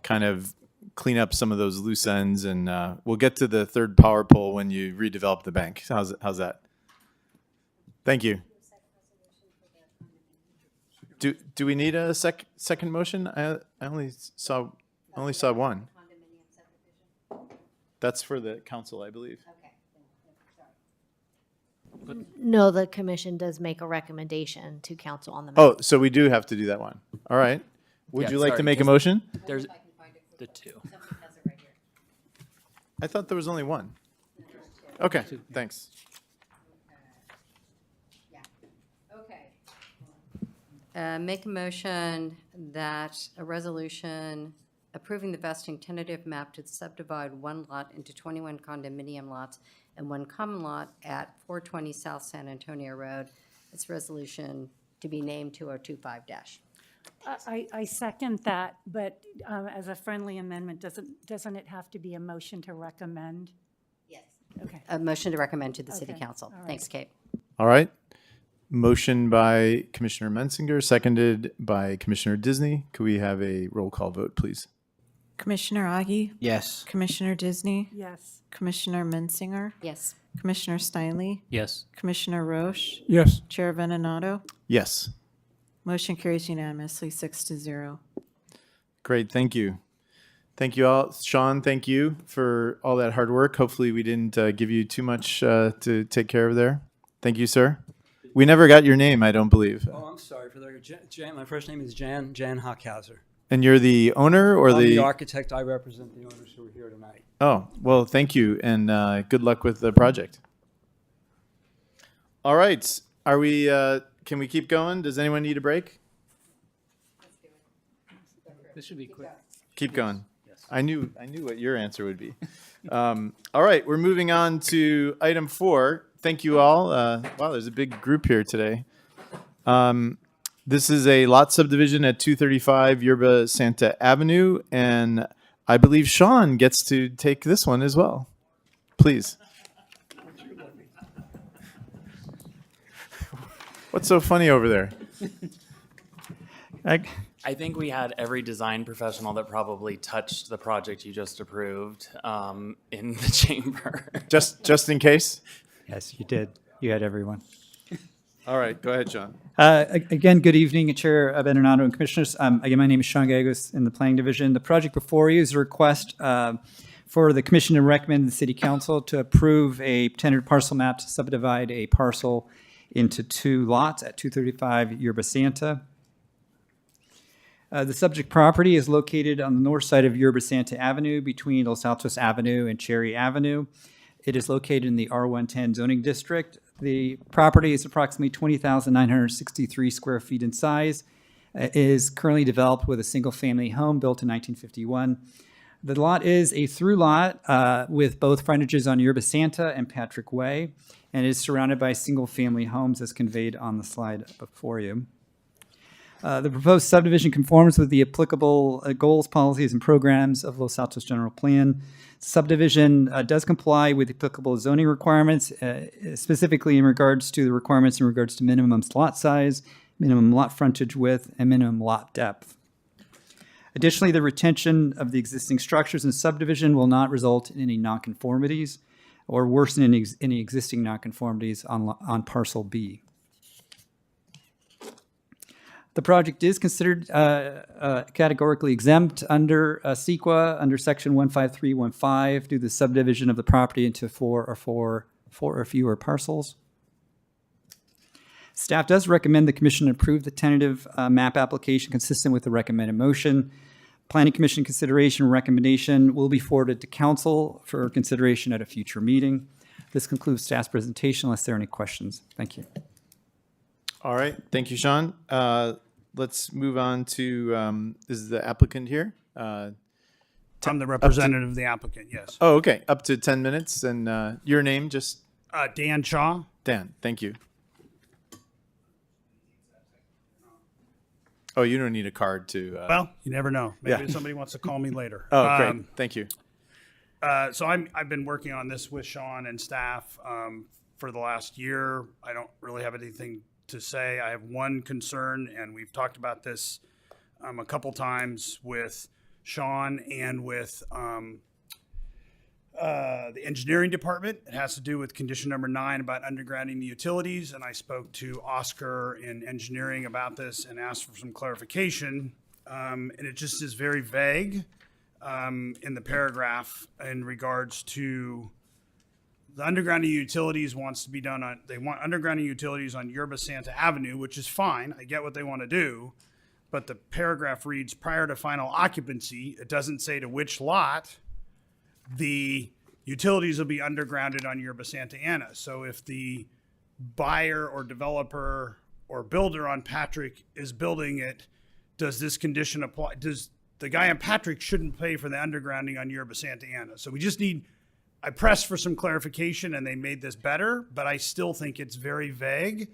kind of clean up some of those loose ends, and we'll get to the third power pole when you redevelop the bank. How's that? Thank you. Do we need a second motion? I only saw one. That's for the council, I believe. Okay, sorry. No, the commission does make a recommendation to council on the matter. Oh, so we do have to do that one. All right. Would Yeah, you like to sorry, make a just- motion? There's the two. I thought there was only one. Okay, thanks. Make a motion that a resolution approving the vesting tentative map to subdivide one lot into 21 condominium lots and one common lot at 420 South San Antonio Road. It's resolution to be named 2025-. I second that, but as a friendly amendment, doesn't it have to be a motion to recommend? Yes. Okay. A motion to recommend to the city Okay, council. all right. Thanks, Kate. All right. Motion by Commissioner Mensinger, seconded by Commissioner Disney. Could we have a roll call vote, please? Commissioner Agi? Yes. Commissioner Disney? Yes. Commissioner Mensinger? Yes. Commissioner Steinle? Yes. Commissioner Roche? Yes. Chair Veninato? Yes. Motion carries unanimously, 6-0. Great, thank you. Thank you all. Sean, thank you for all that hard work. Hopefully we didn't give you too much to take care of there. Thank you, sir. We never got your name, I don't believe. Oh, I'm sorry for that. Jan, my first name is Jan Hockhauser. And you're the owner or I'm the the... architect. I represent the owners who are here tonight. Oh, well, thank you, and good luck with the project. All right, are we, can we keep going? Does anyone need a break? This should be quick. Keep going. I knew what your answer would be. All right, we're moving on to item 4. Thank you all. Wow, there's a big group here today. This is a lot subdivision at 235 Yerba Santa Avenue, and I believe Sean gets to take this one as well. Please. What's so funny over there? I think we had every design professional that probably touched the project you just approved in the chamber. Just in case? Yes, you did. You had everyone. All right, go ahead, Sean. Again, good evening, Chair Veninato and Commissioners. Again, my name is Sean Gagos in the Planning Division. The project before you is a request for the Commission to recommend the City Council to approve a tentative parcel map to subdivide a parcel into 2 lots at 235 Yerba Santa. The subject property is located on the north side of Yerba Santa Avenue between Los Altos Avenue and Cherry Avenue. It is located in the R110 zoning district. The property is approximately 20,963 square feet in size. It is currently developed with a single-family home built in 1951. The lot is a through lot with both frontages on Yerba Santa and Patrick Way, and is surrounded by single-family homes as conveyed on the slide before you. The proposed subdivision conforms with the applicable goals, policies, and programs of Los Altos General Plan. Subdivision does comply with applicable zoning requirements, specifically in regards to the requirements in regards to minimum lot size, minimum lot frontage width, and minimum lot depth. Additionally, the retention of the existing structures in subdivision will not result in any nonconformities or worsen any existing nonconformities on parcel B. The project is considered categorically exempt under CEQA under Section 15315 due to the subdivision of the property into four or fewer parcels. Staff does recommend the Commission approve the tentative map application consistent with the recommended motion. Planning Commission consideration and recommendation will be forwarded to Council for consideration at a future meeting. This concludes staff's presentation unless there are any questions. Thank you. All right, thank you, Sean. Let's move on to, is the applicant here? I'm the representative of the applicant, yes. Oh, okay, up to 10 minutes, and your name, just? Dan Shaw. Dan, thank you. Oh, you don't need a card to... Well, you never know. Maybe Yeah. somebody wants to call me later. Oh, great, thank you. So I've been working on this with Sean and staff for the last year. I don't really have anything to say. I have one concern, and we've talked about this a couple times with Sean and with the engineering department. It has to do with condition number 9 about undergrounding the utilities, and I spoke to Oscar in engineering about this and asked for some clarification, and it just is very vague in the paragraph in regards to the undergrounding utilities wants to be done on, they want undergrounding utilities on Yerba Santa Avenue, which is fine. I get what they want to do. But the paragraph reads prior to final occupancy. It doesn't say to which lot the utilities will be undergrounded on Yerba Santa Ana. So if the buyer or developer or builder on Patrick is building it, does this condition apply? Does the guy on Patrick shouldn't pay for the undergrounding on Yerba Santa Ana? So we just need, I pressed for some clarification and they made this better, but I still think it's very vague.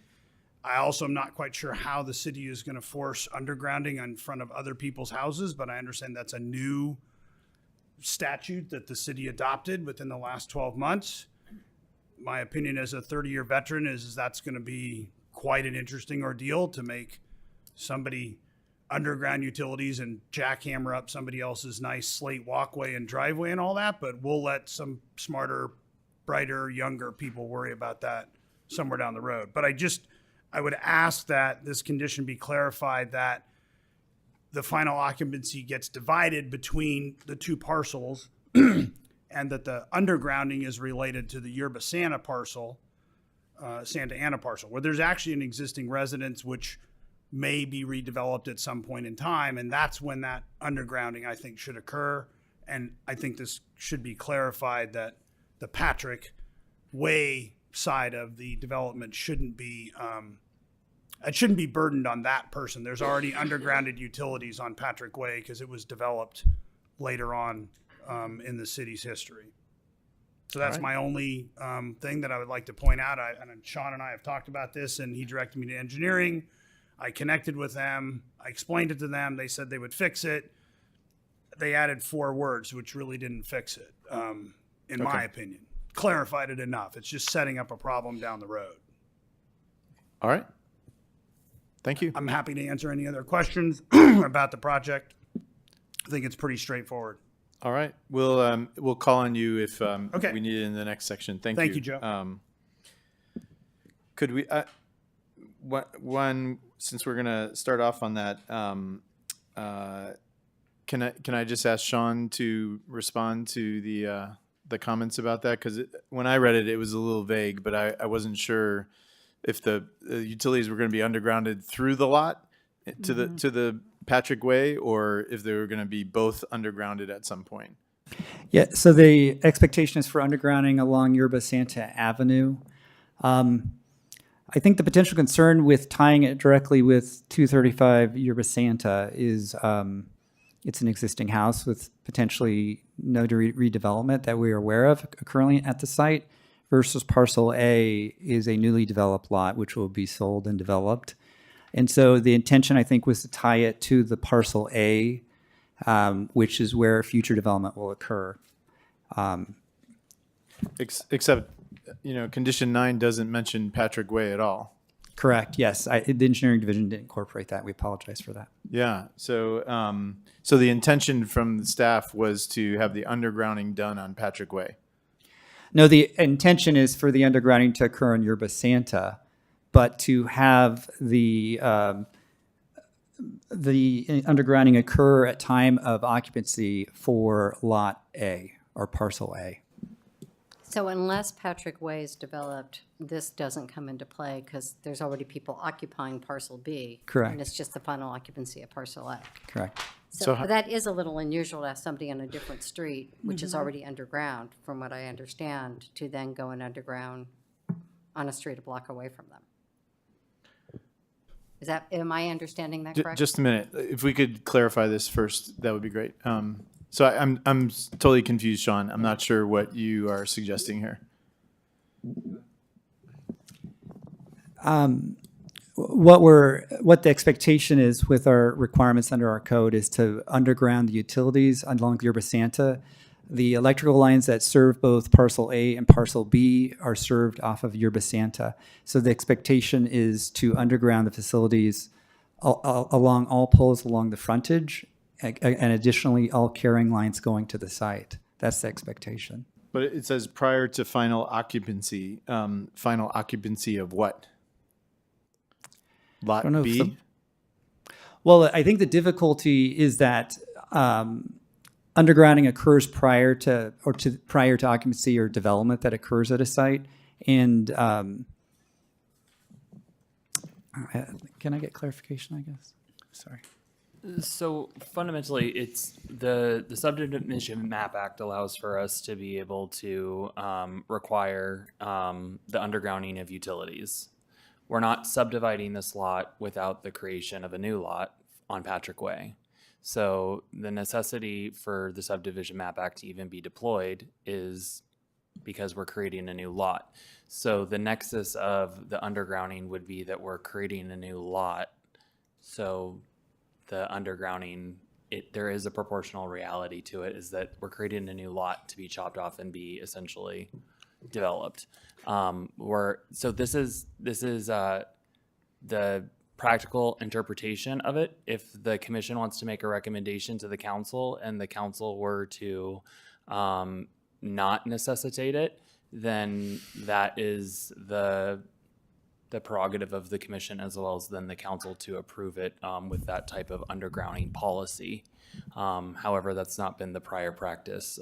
I also am not quite sure how the city is going to force undergrounding in front of other people's houses, but I understand that's a new statute that the city adopted within the last 12 months. My opinion as a 30-year veteran is that's going to be quite an interesting ordeal to make somebody underground utilities and jackhammer up somebody else's nice slate walkway and driveway and all that, but we'll let some smarter, brighter, younger people worry about that somewhere down the road. But I would ask that this condition be clarified, that the final occupancy gets divided between the two parcels and that the undergrounding is related to the Yerba Santa parcel, Santa Ana parcel, where there's actually an existing residence which may be redeveloped at some point in time. And that's when that undergrounding, I think, should occur. And I think this should be clarified that the Patrick Way side of the development shouldn't be, it shouldn't be burdened on that person. There's already undergrounded utilities on Patrick Way because it was developed later on in the city's history. So that's my only thing that I would like to point out. And Sean and I have talked about this, and he directed me to engineering. I connected with them. I explained it to them. They said they would fix it. They added 4 words, which really didn't fix it, in my opinion. Clarified it enough. It's just setting up a problem down the road. All right. Thank you. I'm happy to answer any other questions about the project. I think it's pretty straightforward. All right. We'll call on you if Okay. we need it in the next section. Thank you. Thank you, Joe. Could we, since we're going to start off on that, can I just ask Sean to respond to the comments about that? Because when I read it, it was a little vague, but I wasn't sure if the utilities were going to be undergrounded through the lot to the Patrick Way, or if they were going to be both undergrounded at some point. Yeah, so the expectation is for undergrounding along Yerba Santa Avenue. I think the potential concern with tying it directly with 235 Yerba Santa is it's an existing house with potentially no redevelopment that we are aware of currently at the site, versus Parcel A is a newly developed lot which will be sold and developed. And so the intention, I think, was to tie it to the Parcel A, which is where future development will occur. Except, condition 9 doesn't mention Patrick Way at all. Correct, yes. The engineering division didn't incorporate that. We apologize for that. Yeah, so so the intention from the staff was to have the undergrounding done on Patrick Way. No, the intention is for the undergrounding to occur in Yerba Santa, but to have the undergrounding occur at time of occupancy for Lot A or Parcel A. So unless Patrick Way is developed, this doesn't come into play because there's already people occupying Parcel B. Correct. And it's just the final occupancy of Parcel A. Correct. So but that is a little unusual to have somebody on a different street, which is already underground, from what I understand, to then go and underground on a street a block away from them. Am I understanding that correct? Just a minute. If we could clarify this first, that would be great. So I'm totally confused, Sean. I'm not sure what you are suggesting here. What the expectation is with our requirements under our code is to underground the utilities along Yerba Santa. The electrical lines that serve both Parcel A and Parcel B are served off of Yerba Santa. So the expectation is to underground the facilities along all poles along the frontage, and additionally all carrying lines going to the site. That's the expectation. But it says prior to final occupancy. Final occupancy of what? Lot B? Well, I think the difficulty is that undergrounding occurs prior to occupancy or development that occurs at a site. And can I get clarification, I guess? Sorry. So fundamentally, it's the Subdivision Map Act allows for us to be able to require the undergrounding of utilities. We're not subdividing this lot without the creation of a new lot on Patrick Way. So the necessity for the Subdivision Map Act to even be deployed is because we're creating a new lot. So the nexus of the undergrounding would be that we're creating a new lot. So the undergrounding, there is a proportional reality to it, is that we're creating a new lot to be chopped off and be essentially developed. So this is the practical interpretation of it. If the commission wants to make a recommendation to the council and the council were to not necessitate it, then that is the prerogative of the commission as well as then the council to approve it with that type of undergrounding policy. However, that's not been the prior practice,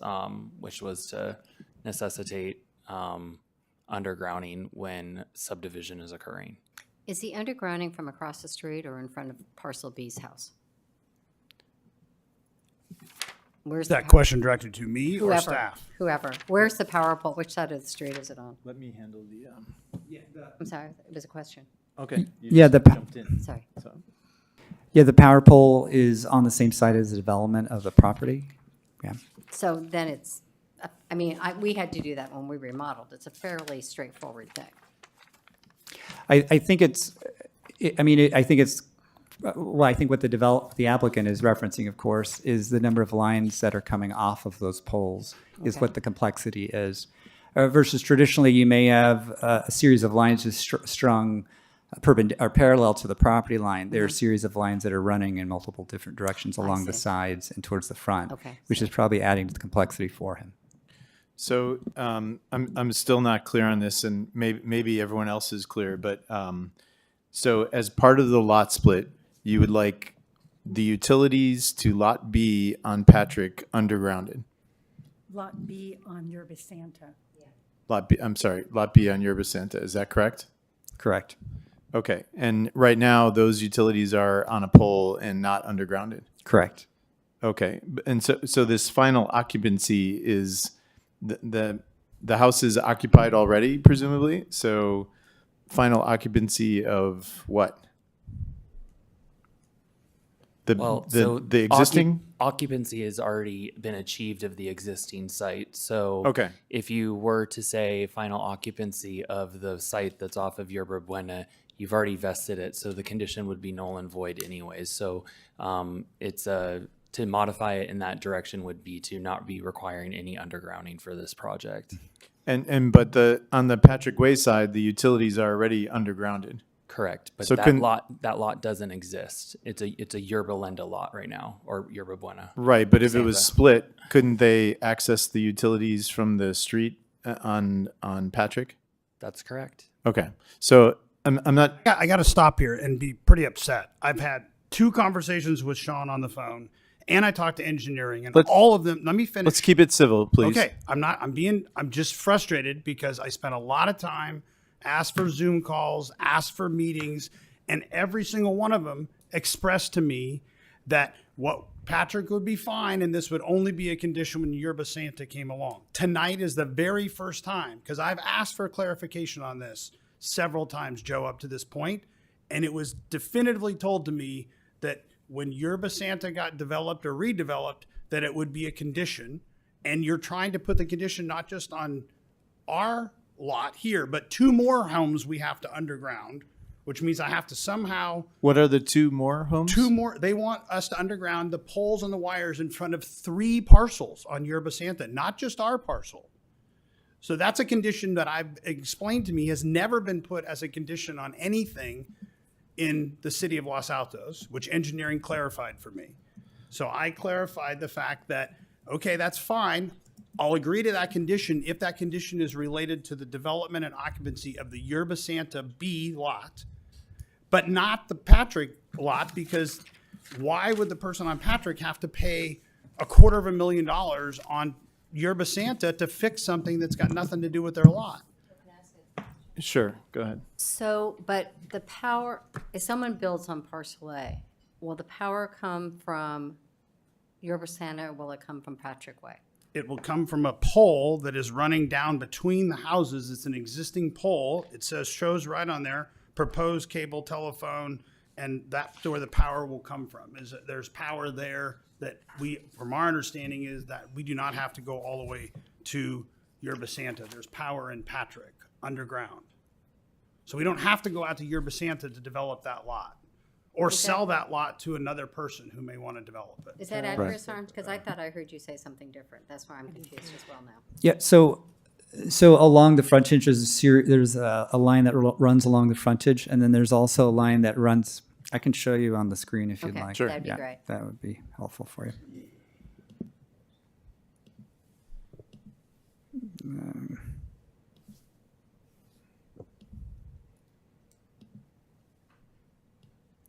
which was to necessitate undergrounding when subdivision is occurring. Is the undergrounding from across the street or in front of Parcel B's house? Where's Is the that question directed to me or staff? Whoever. Where's the power pole? Which side of the street is it on? Let me handle the. I'm sorry, it was a question. Okay. Yeah, just the jumped in. Sorry. So. Yeah, the power pole is on the same side as the development of the property. Yeah. So then it's, I mean, we had to do that when we remodeled. It's a fairly straightforward thing. I think it's, I think it's, well, I think what the applicant is referencing, of course, is the number of lines that are coming off of those poles is what the complexity is. Versus traditionally, you may have a series of lines just strung or parallel to the property line. There are a series of lines that are running in multiple different directions along the sides and towards the front, which is probably adding to the complexity for him. So I'm still not clear on this, and maybe everyone else is clear. But so as part of the lot split, you would like the utilities to Lot B on Patrick undergrounded. Lot B on Yerba Santa. Lot B. I'm sorry, Lot B on Yerba Santa. Is that correct? Correct. Okay. And right now, those utilities are on a pole and not undergrounded. Correct. Okay. And so this final occupancy is the house is occupied already, presumably. So final occupancy of what? The existing occupancy has already been achieved of the existing site. So okay. If you were to say final occupancy of the site that's off of Yerba Buena, you've already vested it, so the condition would be null and void anyways. So it's to modify it in that direction would be to not be requiring any undergrounding for this project. But on the Patrick Way side, the utilities are already undergrounded. Correct, but so that lot doesn't exist. It's a Yerba Linda lot right now, or Yerba Buena. Right, but if it was split, couldn't they access the utilities from the street on Patrick? That's correct. Okay, so I'm not. I got to stop here and be pretty upset. I've had 2 conversations with Sean on the phone, and I talked to engineering, and all of them. Let me finish. Let's keep it civil, please. Okay, I'm just frustrated because I spent a lot of time, asked for Zoom calls, asked for meetings, and every single one of them expressed to me that what Patrick would be fine and this would only be a condition when Yerba Santa came along. Tonight is the very first time, because I've asked for clarification on this several times, Joe, up to this point, and it was definitively told to me that when Yerba Santa got developed or redeveloped, that it would be a condition, and you're trying to put the condition not just on our lot here, but 2 more homes we have to underground, which means I have to somehow. What are the 2 more homes? 2 more. They want us to underground the poles and the wires in front of 3 parcels on Yerba Santa, not just our parcel. So that's a condition that I've explained to me has never been put as a condition on anything in the city of Los Altos, which engineering clarified for me. So I clarified the fact that, okay, that's fine. I'll agree to that condition if that condition is related to the development and occupancy of the Yerba Santa B lot, but not the Patrick lot, because why would the person on Patrick have to pay $250,000 on Yerba Santa to fix something that's got nothing to do with their lot. Sure, go ahead. So, but the power, if someone builds on parcel A, will the power come from Yerba Santa or will it come from Patrick Way? It will come from a pole that is running down between the houses. It's an existing pole. It shows right on there, proposed cable telephone, and that's where the power will come from. Is that there's power there that from our understanding is that we do not have to go all the way to Yerba Santa. There's power in Patrick underground. So we don't have to go out to Yerba Santa to develop that lot or sell that lot to another person who may want to develop it. Is that accurate, Sarn? Because I thought I heard you say something different. That's why I'm confused as well now. Yeah, so along the frontage, there's a line that runs along the frontage, and then there's also a line that runs, I can show you on the screen if you'd Okay, like. Sure. That'd be great. That would be helpful for you.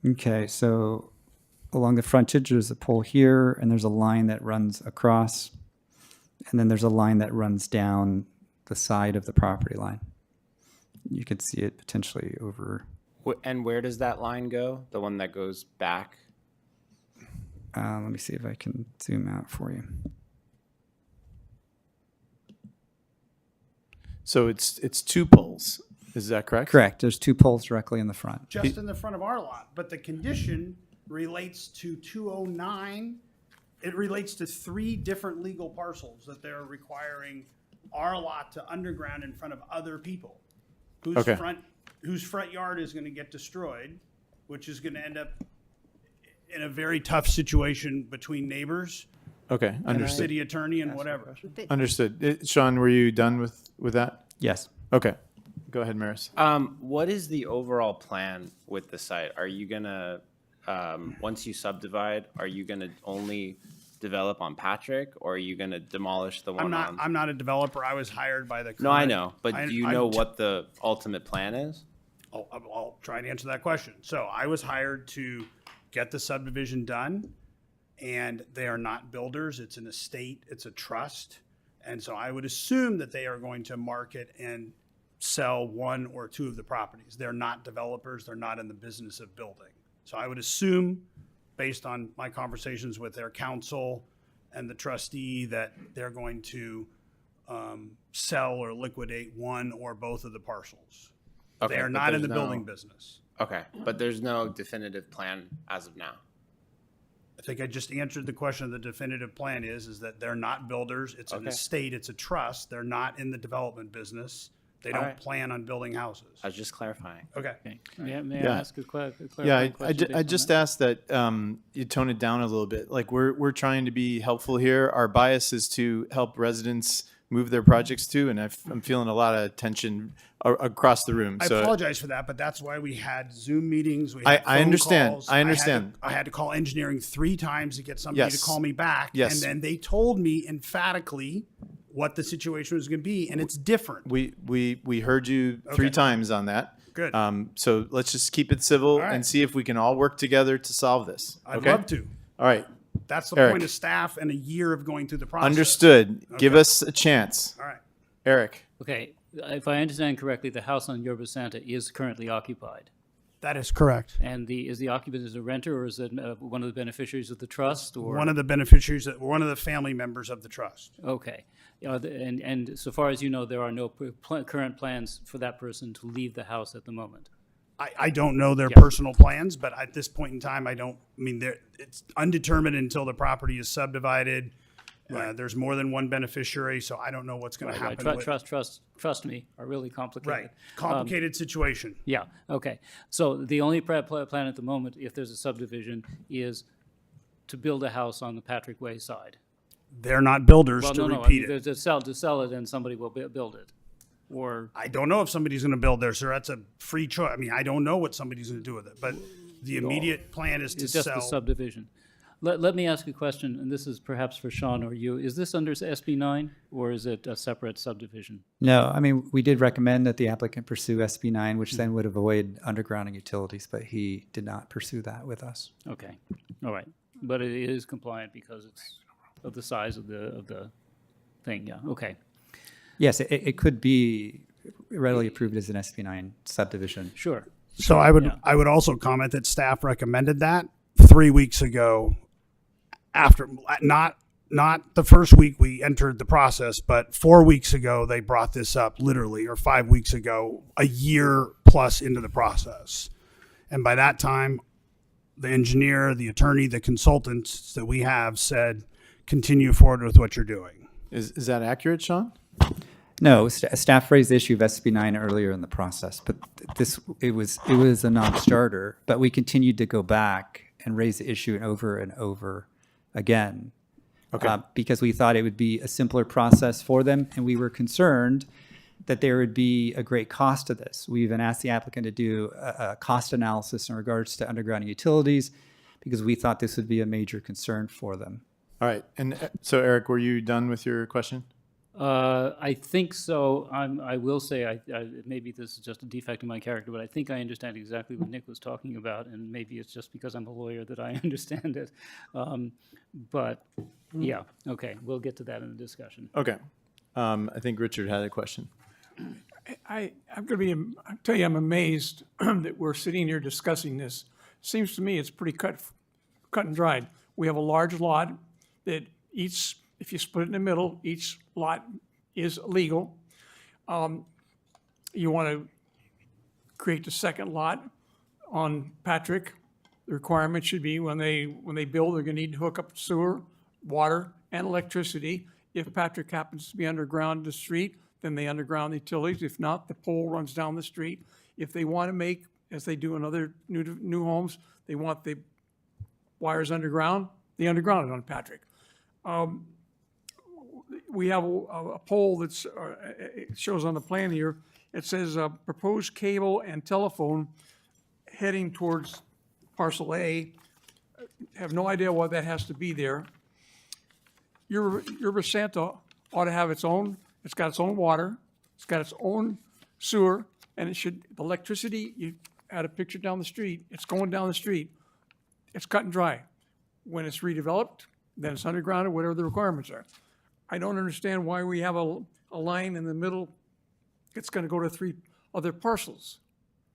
Okay, so along the frontage, there's a pole here, and there's a line that runs across, and then there's a line that runs down the side of the property line. You could see it potentially over. And where does that line go? The one that goes back? Let me see if I can zoom out for you. So it's 2 poles, is that correct? Correct. There's 2 poles directly in the front. Just in the front of our lot, but the condition relates to 209. It relates to 3 different legal parcels that they're requiring our lot to underground in front of other people Okay. whose front yard is going to get destroyed, which is going to end up in a very tough situation between neighbors Okay, and the understood. city attorney and whatever. Understood. Sean, were you done with that? Yes. Okay. Go ahead, Maris. What is the overall plan with the site? Are you gonna, once you subdivide, are you gonna only develop on Patrick, or are you gonna demolish the one on? I'm not a developer. I was hired by the. No, I current- know, but do you know what the ultimate plan is? I'll try and answer that question. So I was hired to get the subdivision done, and they are not builders. It's an estate, it's a trust. And so I would assume that they are going to market and sell 1 or 2 of the properties. They're not developers, they're not in the business of building. So I would assume, based on my conversations with their counsel and the trustee, that they're going to sell or liquidate 1 or both of the parcels. Okay, They are but not in the there's building no- business. Okay, but there's no definitive plan as of now. I think I just answered the question. The definitive plan is that they're not builders. It's an Okay. estate. It's a trust. They're not in the development business. They All don't right. plan on building houses. I was just clarifying. Okay. May I Yeah. ask a clarifying Yeah, question? based I on just that? asked that you tone it down a little bit. Like we're trying to be helpful here. Our bias is to help residents move their projects to, and I'm feeling a lot of tension across the room. I So apologize for that, but that's why we had Zoom meetings. We I had phone understand. calls. I understand. I had to call engineering 3 times to get somebody Yes. to call me back. Yes. And then they told me emphatically what the situation was going to be, and it's different. we heard you 3 Okay. times on that. Good. So let's just keep it civil All right. and see if we can all work together to solve this. I'd okay? love to. All right. That's the Eric. point of staff and a year of going through the process. Understood. Give Okay. us a chance. All right. Eric. Okay, if I understand correctly, the house on Yerba Santa is currently occupied. That is correct. And is the occupant is a renter, or is it one of the beneficiaries of the trust, or? One of the beneficiaries, one of the family members of the trust. Okay. And so far as you know, there are no current plans for that person to leave the house at the moment? I don't know their Yeah. personal plans, but at this point in time, it's undetermined until the property is subdivided. There's more than one beneficiary, so I don't know what's going to Right, happen. Trust me, are really complicated. Right. Complicated situation. Yeah, okay. So the only plan at the moment, if there's a subdivision, is to build a house on the Patrick Way side. They're not builders, Well, to no, repeat it. to sell it, and somebody will build it. Or I don't know if somebody's going to build there, sir. That's a free choice. I mean, I don't know what somebody's going to do with it, but the immediate plan is to it's just sell. the subdivision. Let me ask you a question, and this is perhaps for Sean or you. Is this under SB 9, or is it a separate subdivision? No, I mean, we did recommend that the applicant pursue SB 9, which then would avoid undergrounding utilities, but he did not pursue that with us. Okay, all right. But it is compliant because it's of the size of the thing, yeah, okay. Yes, it could be readily approved as an SB9 subdivision. Sure. So Yeah. I would also comment that staff recommended that 3 weeks ago, after not the first week we entered the process, but 4 weeks ago they brought this up literally, or 5 weeks ago, a year plus into the process. And by that time, the engineer, the attorney, the consultants that we have said, continue forward with what you're doing. Is that accurate, Sean? No, staff raised the issue of SB9 earlier in the process, but it was a non-starter. But we continued to go back and raise the issue over and over again, because we thought it would be a simpler process for them, and we were concerned that there would be a great cost to this. We even asked the applicant to do a cost analysis in regards to underground utilities, because we thought this would be a major concern for them. All right. And so, Eric, were you done with your question? I think so. I will say, maybe this is just a defect in my character, but I think I understand exactly what Nick was talking about, and maybe it's just because I'm a lawyer that I understand it. But yeah, okay, we'll get to that in the discussion. Okay. I think Richard had a question. I'm going to tell you, I'm amazed that we're sitting here discussing this. Seems to me it's pretty cut and dried. We have a large lot that if you split it in the middle, each lot is legal. You want to create the second lot on Patrick. The requirement should be when they build, they're going to need to hook up sewer, water, and electricity. If Patrick happens to be underground the street, then they underground the utilities. If not, the pole runs down the street. If they want to make, as they do in other new homes, they want the wires underground, they underground it on Patrick. We have a pole that's, it shows on the plan here, it says proposed cable and telephone heading towards parcel A. Have no idea why that has to be there. Yerba Santa ought to have it's got its own water, it's got its own sewer, and the electricity, you had a picture down the street, it's going down the street. It's cut and dry. When it's redeveloped, then it's underground or whatever the requirements are. I don't understand why we have a line in the middle that's going to go to 3 other parcels.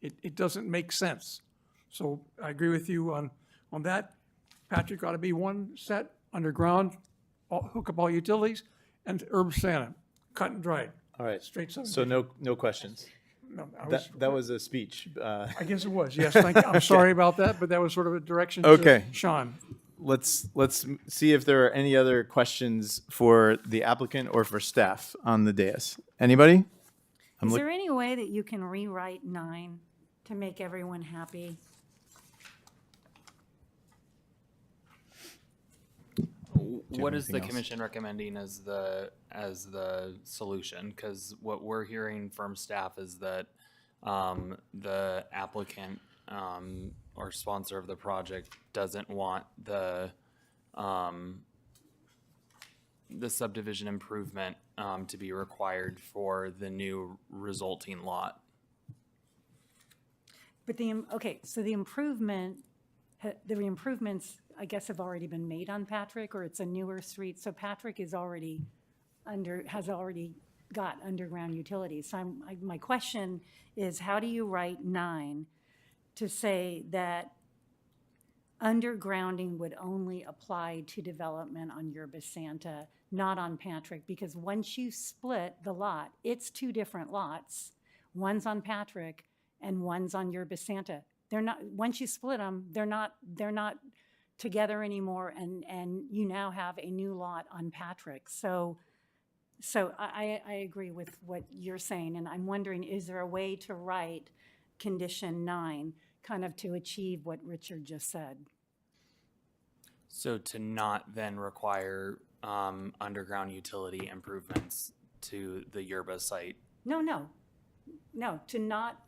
It doesn't make sense. So I agree with you on that. Patrick ought to be one set, underground, hook up all utilities, and Herb Santa, cut and dried. All right. Straight So subdivision. no questions. No, That was a speech. I guess it was, yes, thank you. I'm sorry about that, but that was sort of a direction Okay. to Sean. Let's see if there are any other questions for the applicant or for staff on the dais. Anybody? Is there any way that you can rewrite 9 to make everyone happy? What is the anything else? commission recommending as the solution? Because what we're hearing from staff is that the applicant or sponsor of the project doesn't want the subdivision improvement to be required for the new resulting lot. But so the improvements, I guess, have already been made on Patrick, or it's a newer street. So Patrick is has already got underground utilities. So my question is, how do you write 9 to say that undergrounding would only apply to development on Yerba Santa, not on Patrick? Because once you split the lot, it's 2 different lots. One's on Patrick and one's on Yerba Santa. They're not, once you split them, they're not together anymore, and you now have a new lot on Patrick. So I agree with what you're saying, and I'm wondering, is there a way to write condition 9 kind of to achieve what Richard just said? So to not then require underground utility improvements to the Yerba site. No, to not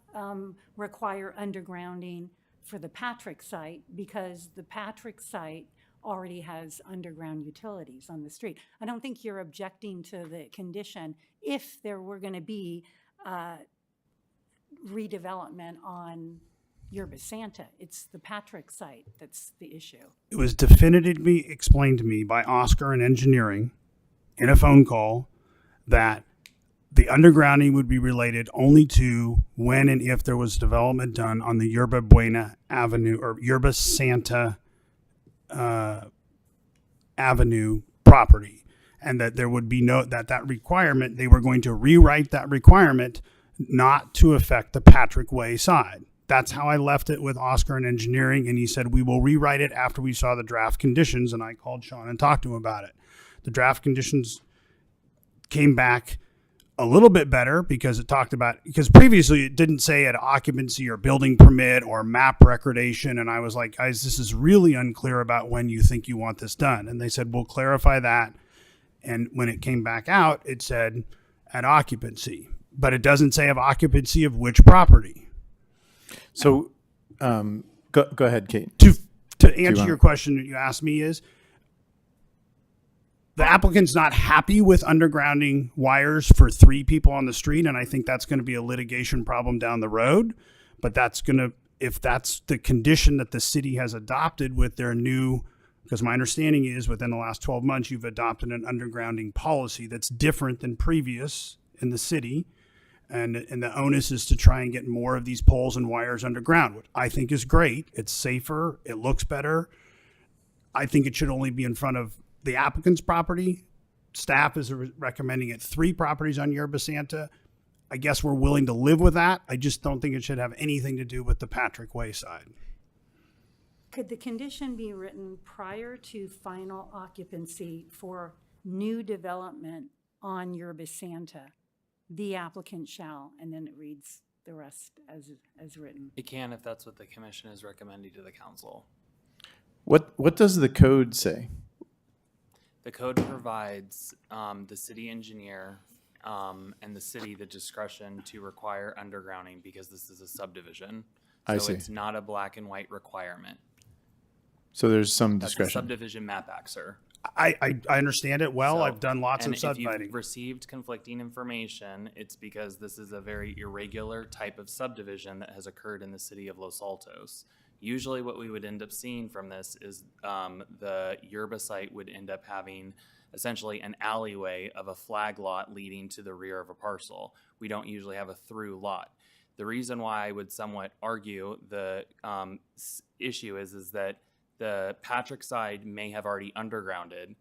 require undergrounding for the Patrick site, because the Patrick site already has underground utilities on the street. I don't think you're objecting to the condition if there were going to be redevelopment on Yerba Santa. It's the Patrick site that's the issue. It was definitively explained to me by Oscar in engineering in a phone call that the undergrounding would be related only to when and if there was development done on the Yerba Buena Avenue or Yerba Santa Avenue property, and that there would be that requirement, they were going to rewrite that requirement not to affect the Patrick Way side. That's how I left it with Oscar in engineering, and he said we will rewrite it after we saw the draft conditions, and I called Sean and talked to him about it. The draft conditions came back a little bit better because it talked about, because previously it didn't say an occupancy or building permit or map recordation, and I was like, guys, this is really unclear about when you think you want this done. And they said, we'll clarify that. And when it came back out, it said at occupancy, but it doesn't say of occupancy of which property. So, go ahead, Kate. To answer your question that you asked me is, the applicant's not happy with undergrounding wires for 3 people on the street, and I think that's going to be a litigation problem down the road. But that's going to, if that's the condition that the city has adopted with their new, because my understanding is within the last 12 months, you've adopted an undergrounding policy that's different than previous in the city. And the onus is to try and get more of these poles and wires underground, which I think is great. It's safer. It looks better. I think it should only be in front of the applicant's property. Staff is recommending it 3 properties on Yerba Santa. I guess we're willing to live with that. I just don't think it should have anything to do with the Patrick Way side. Could the condition be written prior to final occupancy for new development on Yerba Santa? The applicant shall, and then it reads the rest as written. It can if that's what the commission is recommending to the council. What does the code say? The code provides the city engineer and the city the discretion to require undergrounding because this is a subdivision. So I see. It's not a black and white requirement. So there's some That's a discretion. subdivision map act, sir. I understand it well. So- I've done lots and of subdividing. If you've received conflicting information, it's because this is a very irregular type of subdivision that has occurred in the city of Los Altos. Usually what we would end up seeing from this is the Yerba site would end up having essentially an alleyway of a flag lot leading to the rear of a parcel. We don't usually have a through lot. The reason why I would somewhat argue the issue is that the Patrick side may have already undergrounded,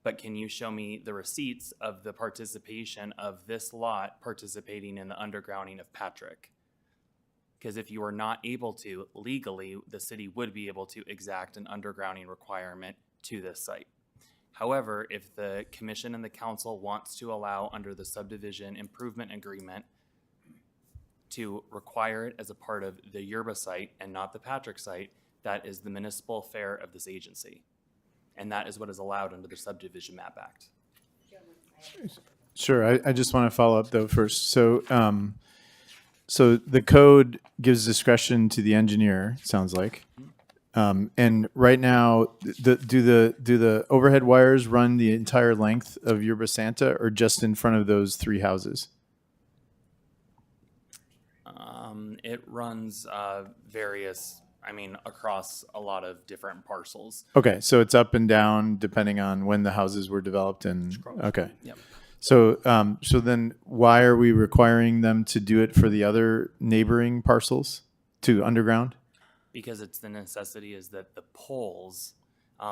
but can you show me the receipts of the participation of this lot participating in the undergrounding of Patrick? Because if you are not able to, legally, the city would be able to exact an undergrounding requirement to this site. However, if the commission and the council wants to allow under the subdivision improvement agreement to require it as a part of the Yerba site and not the Patrick site, that is the municipal affair of this agency. And that is what is allowed under the Subdivision Map Act. Sure. I just want to follow up though first. So, so the code gives discretion to the engineer. It sounds like, and right now, do the overhead wires run the entire length of Yerba Santa, or just in front of those 3 houses? It runs various, across a lot of different parcels. Okay, so it's up and down depending on when the houses were developed and, okay. Yep. So, so then why are we requiring them to do it for the other neighboring parcels to underground? Because it's the necessity is that the poles,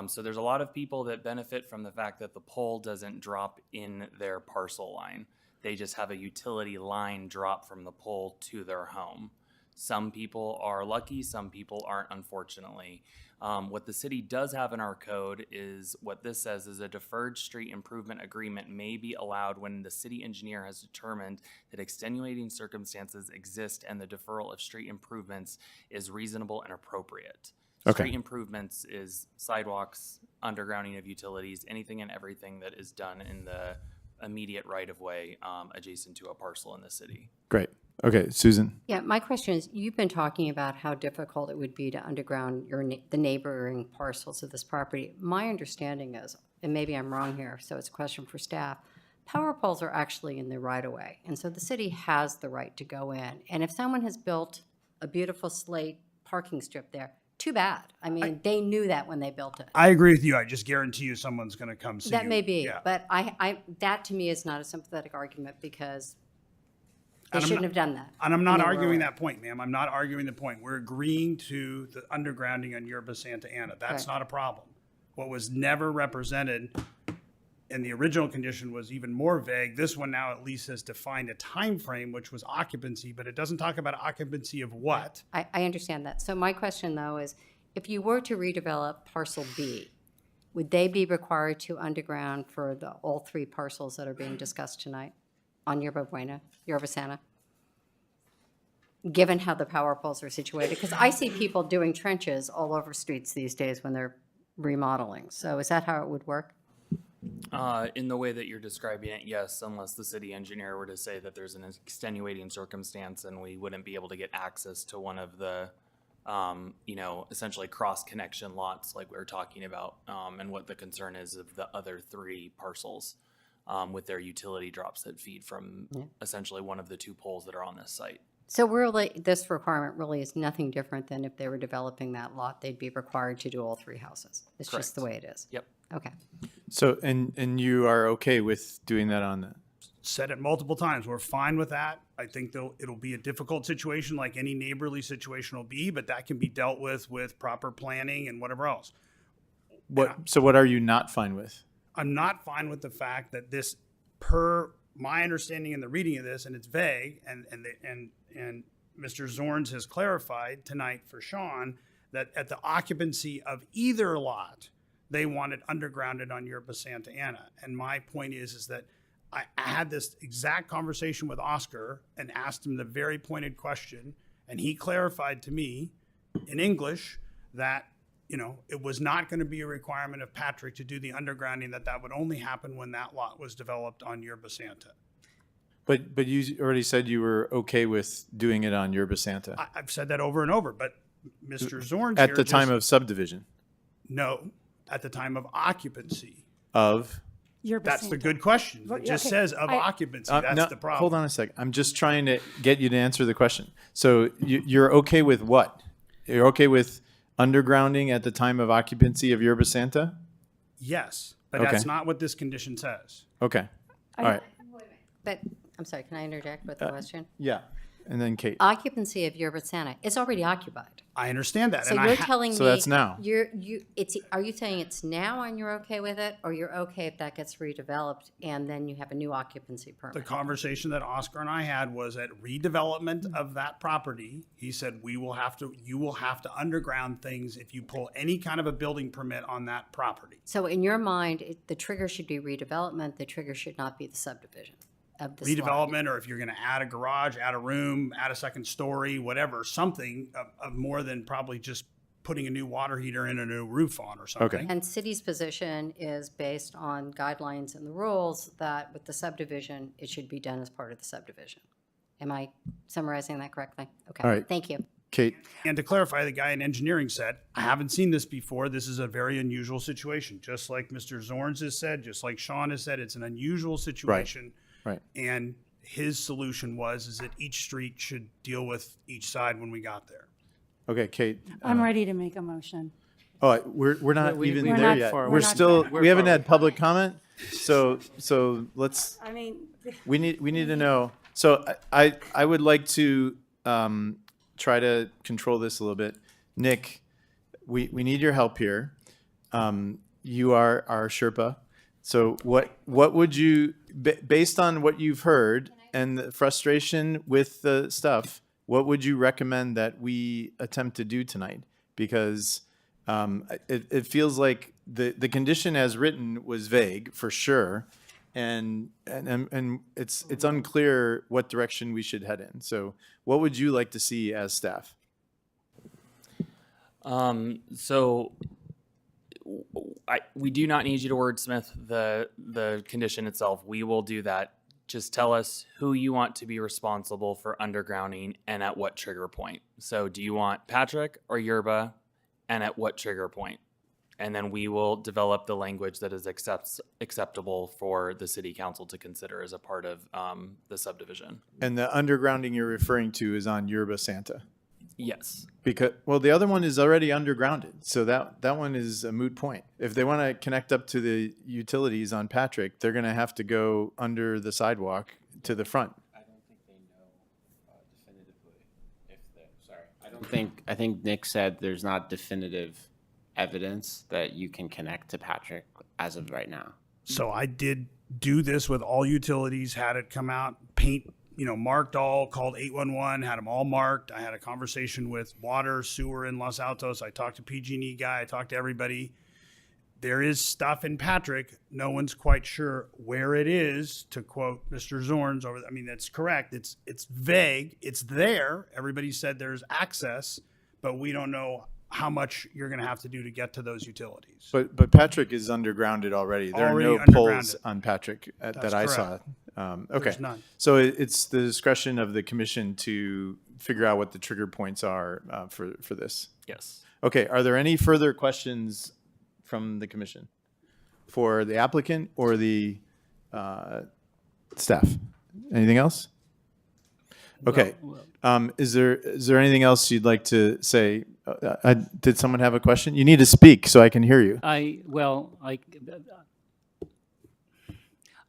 so there's a lot of people that benefit from the fact that the pole doesn't drop in their parcel line. They just have a utility line drop from the pole to their home. Some people are lucky, some people aren't, unfortunately. What the city does have in our code is what this says is a deferred street improvement agreement may be allowed when the city engineer has determined that extenuating circumstances exist and the deferral of street improvements is reasonable and appropriate. Okay. Street improvements is sidewalks, undergrounding of utilities, anything and everything that is done in the immediate right-of-way adjacent to a parcel in the city. Great. Okay, Susan. Yeah, my question is, you've been talking about how difficult it would be to underground the neighboring parcels of this property. My understanding is, and maybe I'm wrong here, so it's a question for staff, power poles are actually in the right-of-way, and so the city has the right to go in. And if someone has built a beautiful slate parking strip there. Too bad. I mean, they knew that when they built it. I agree with you. I just guarantee you someone's going to come see you. That may be, Yeah. but that to me is not a sympathetic argument because they And I'm shouldn't not- have done that. And I'm not They were arguing aware. that point, ma'am. I'm not arguing the point. We're agreeing to the undergrounding on Yerba Santa Ana. That's Right. not a problem. What was never represented in the original condition was even more vague. This one now at least has defined a time frame, which was occupancy, but it doesn't talk about occupancy of what. I understand that. So my question though is, if you were to redevelop parcel B, would they be required to underground for all three parcels that are being discussed tonight on Yerba Santa? Given how the power poles are situated, because I see people doing trenches all over streets these days when they're remodeling. So is that how it would work? In the way that you're describing it, yes, unless the city engineer were to say that there's an extenuating circumstance and we wouldn't be able to get access to one of the, essentially cross-connection lots like we were talking about, and what the concern is of the other three parcels with their utility drops that feed from essentially one of the two poles that are on this site. So really, this requirement really is nothing different than if they were developing that lot, they'd be required to do all three houses. It's just the way it is. Yep. Okay. So, and you are okay with doing that on the, Said it multiple times. We're fine with that. I think it'll be a difficult situation like any neighborly situation will be, but that can be dealt with proper planning and whatever else. so what are you not fine with? I'm not fine with the fact that this, per my understanding and the reading of this, and it's vague, and Mr. Zorns has clarified tonight for Sean that at the occupancy of either lot, they want it undergrounded on Yerba Santa Ana. And my point is that I had this exact conversation with Oscar and asked him the very pointed question, and he clarified to me in English that, it was not going to be a requirement of Patrick to do the undergrounding, that would only happen when that lot was developed on Yerba Santa. But you already said you were okay with doing it on Yerba Santa I've said that over and over, but Mr. Zorns at here the time just- of subdivision No, at the time of occupancy. of. That's the good question. It just says of occupancy. That's No, the problem. hold on a second. I'm just trying to get you to answer the question. So you're okay with what? You're okay with undergrounding at the time of occupancy of Yerba Santa? Yes, but Okay. that's not what this condition says. Okay. All right. But, I'm sorry, can I interject with a question? Yeah. And then Kate. Occupancy of Yerba Santa, it's already occupied. I understand that. So and you're telling me. So that's now. Are you saying it's now and you're okay with it, or you're okay if that gets redeveloped and then you have a new occupancy The permit? conversation that Oscar and I had was at redevelopment of that property. He said, you will have to underground things if you pull any kind of a building permit on that property. So in your mind, the trigger should be redevelopment, the trigger should not be the subdivision of this lot. Redevelopment, or if you're going to add a garage, add a room, add a second story, whatever, something of more than probably just putting a new water heater in, a new roof on or something. And city's position is based on guidelines and the rules that with the subdivision, it should be done as part of the subdivision. Am I summarizing that correctly? Okay. All right. Thank you. Kate. And to clarify, the guy in engineering said, I haven't seen this before. This is a very unusual situation. Just like Mr. Zorns has said, just like Sean has said, it's an unusual situation. Right. And his solution is that each street should deal with each side when we got there. Okay, Kate. I'm ready to make a motion. Oh, we're not even We're there not yet. far- We're we're not still, done. we haven't had public comment. So let's, I mean, we need to know. So I would like to try to control this a little bit. Nick, we need your help here. You are our Sherpa. So what would you, based on what you've heard and the frustration with the stuff, what would you recommend that we attempt to do tonight? Because it feels like the condition as written was vague for sure, and it's unclear what direction we should head in. So what would you like to see as staff? We do not need you to wordsmith the condition itself. We will do that. Just tell us who you want to be responsible for undergrounding and at what trigger point. So do you want Patrick or Yerba, and at what trigger point? And then we will develop the language that is acceptable for the city council to consider as a part of the subdivision. And the undergrounding you're referring to is on Yerba Santa. Yes. Because, well, the other one is already undergrounded, so that one is a moot point. If they want to connect up to the utilities on Patrick, they're going to have to go under the sidewalk to the front. I don't think they know definitively if they're, I think Nick said there's not definitive evidence that you can connect to Patrick as of right now. So I did do this with all utilities, had it come out, paint, marked all, called 811, had them all marked. I had a conversation with water, sewer in Los Altos. I talked to PG&E guy. I talked to everybody. There is stuff in Patrick. No one's quite sure where it is, to quote Mr. Zorns. That's correct. It's vague. It's there. Everybody said there's access, but we don't know how much you're going to have to do to get to those utilities. But Patrick is undergrounded already. There Already are no poles undergrounded. on Patrick That's that I saw. correct. Okay, There's none. so it's the discretion of the commission to figure out what the trigger points are for this. Yes. Okay, are there any further questions from the commission for the applicant or the staff? Anything else? Okay. Is there anything else you'd like to say? Did someone have a question? You need to speak so I can hear you.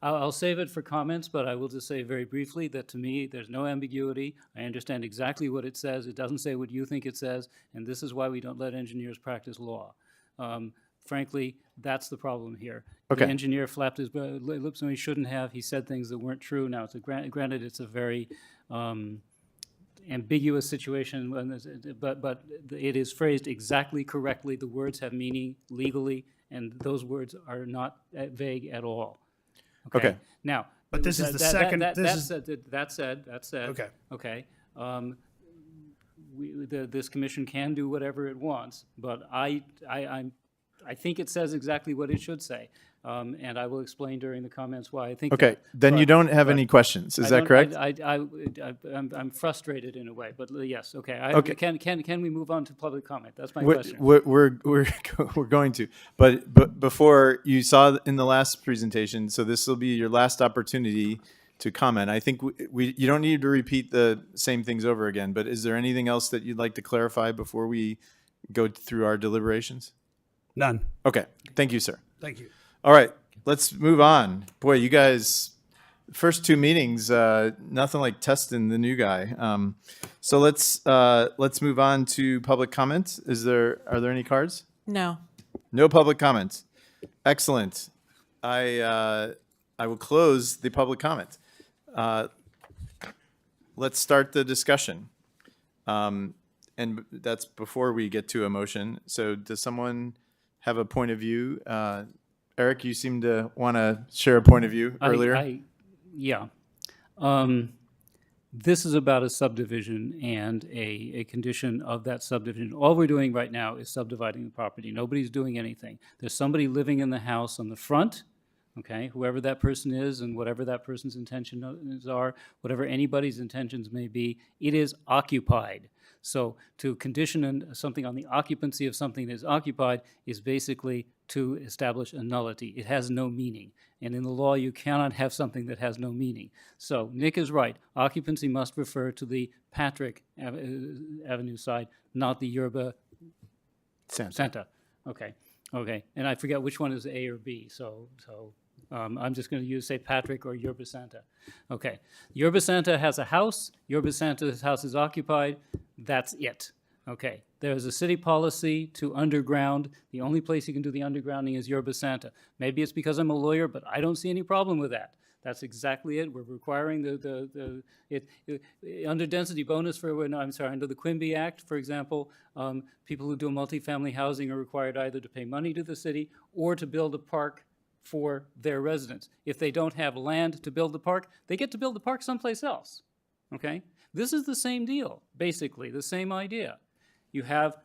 I'll save it for comments, but I will just say very briefly that to me, there's no ambiguity. I understand exactly what it says. It doesn't say what you think it says, and this is why we don't let engineers practice law. Frankly, that's the problem here. Okay. The engineer flapped his lips when he shouldn't have. He said things that weren't true. Now, granted, it's a very ambiguous situation, but it is phrased exactly correctly. The words have meaning legally, and those words are not vague at all. Okay. Now, But this is the second- That said. Okay. Okay. This commission can do whatever it wants, but I think it says exactly what it should say, and I will explain during the comments why I think. Okay, then you don't have any questions. Is that correct? I'm frustrated in a way, but yes, okay. Okay. Can we move on to public comment? That's my We're, question. we're going to, but before, you saw in the last presentation, so this will be your last opportunity to comment. I think you don't need to repeat the same things over again, but is there anything else that you'd like to clarify before we go through our deliberations? None. Okay, thank you, sir. Thank you. All right, let's move on. Boy, you guys, first two meetings, nothing like testing the new guy. So let's move on to public comments. Are there any cards? No. No public comments. Excellent. I will close the public comment. Let's start the discussion. And that's before we get to a motion. So does someone have a point of view? Eric, you seem to want to share a point of view earlier. Yeah. This is about a subdivision and a condition of that subdivision. All we're doing right now is subdividing the property. Nobody's doing anything. There's somebody living in the house on the front, okay, whoever that person is and whatever that person's intentions are, whatever anybody's intentions may be, it is occupied. So to condition something on the occupancy of something that is occupied is basically to establish a nullity. It has no meaning. And in the law, you cannot have something that has no meaning. So Nick is right. Occupancy must refer to the Patrick Avenue side, not the Yerba Santa. Okay. And I forget which one is A or B. So I'm just going to say Patrick or Yerba Santa. Okay. Yerba Santa has a house. Yerba Santa's house is occupied. That's it. Okay. There's a city policy to underground. The only place you can do the undergrounding is Yerba Santa. Maybe it's because I'm a lawyer, but I don't see any problem with that. That's exactly it. We're requiring under density bonus under the Quimby Act, for example, people who do multifamily housing are required either to pay money to the city or to build a park for their residents. If they don't have land to build the park, they get to build the park someplace else. Okay? This is the same deal, basically, the same idea. You have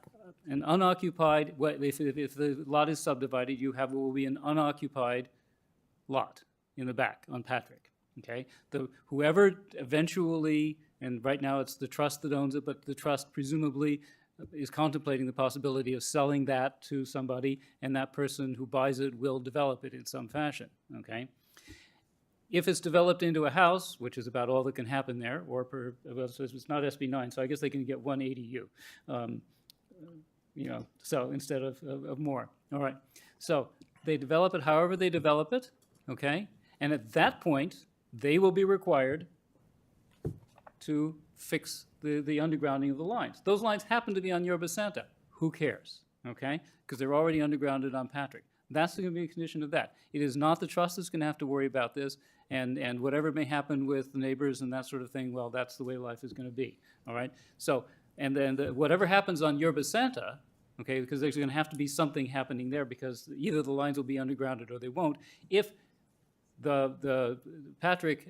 an unoccupied, if the lot is subdivided, you have what will be an unoccupied lot in the back on Patrick. Okay? Whoever eventually, and right now it's the trust that owns it, but the trust presumably is contemplating the possibility of selling that to somebody, and that person who buys it will develop it in some fashion. Okay? If it's developed into a house, which is about all that can happen there, or well, so it's not SB9, so I guess they can get one ADU. So instead of more. All right. So they develop it however they develop it, okay? And at that point, they will be required to fix the undergrounding of the lines. Those lines happen to be on Yerba Santa. Who cares, okay? Because they're already undergrounded on Patrick. That's going to be a condition of that. It is not the trust that's going to have to worry about this, and whatever may happen with the neighbors and that sort of thing, well, that's the way life is going to be, all right? So, and then whatever happens on Yerba Santa, okay, because there's going to have to be something happening there because either the lines will be undergrounded or they won't. If the Patrick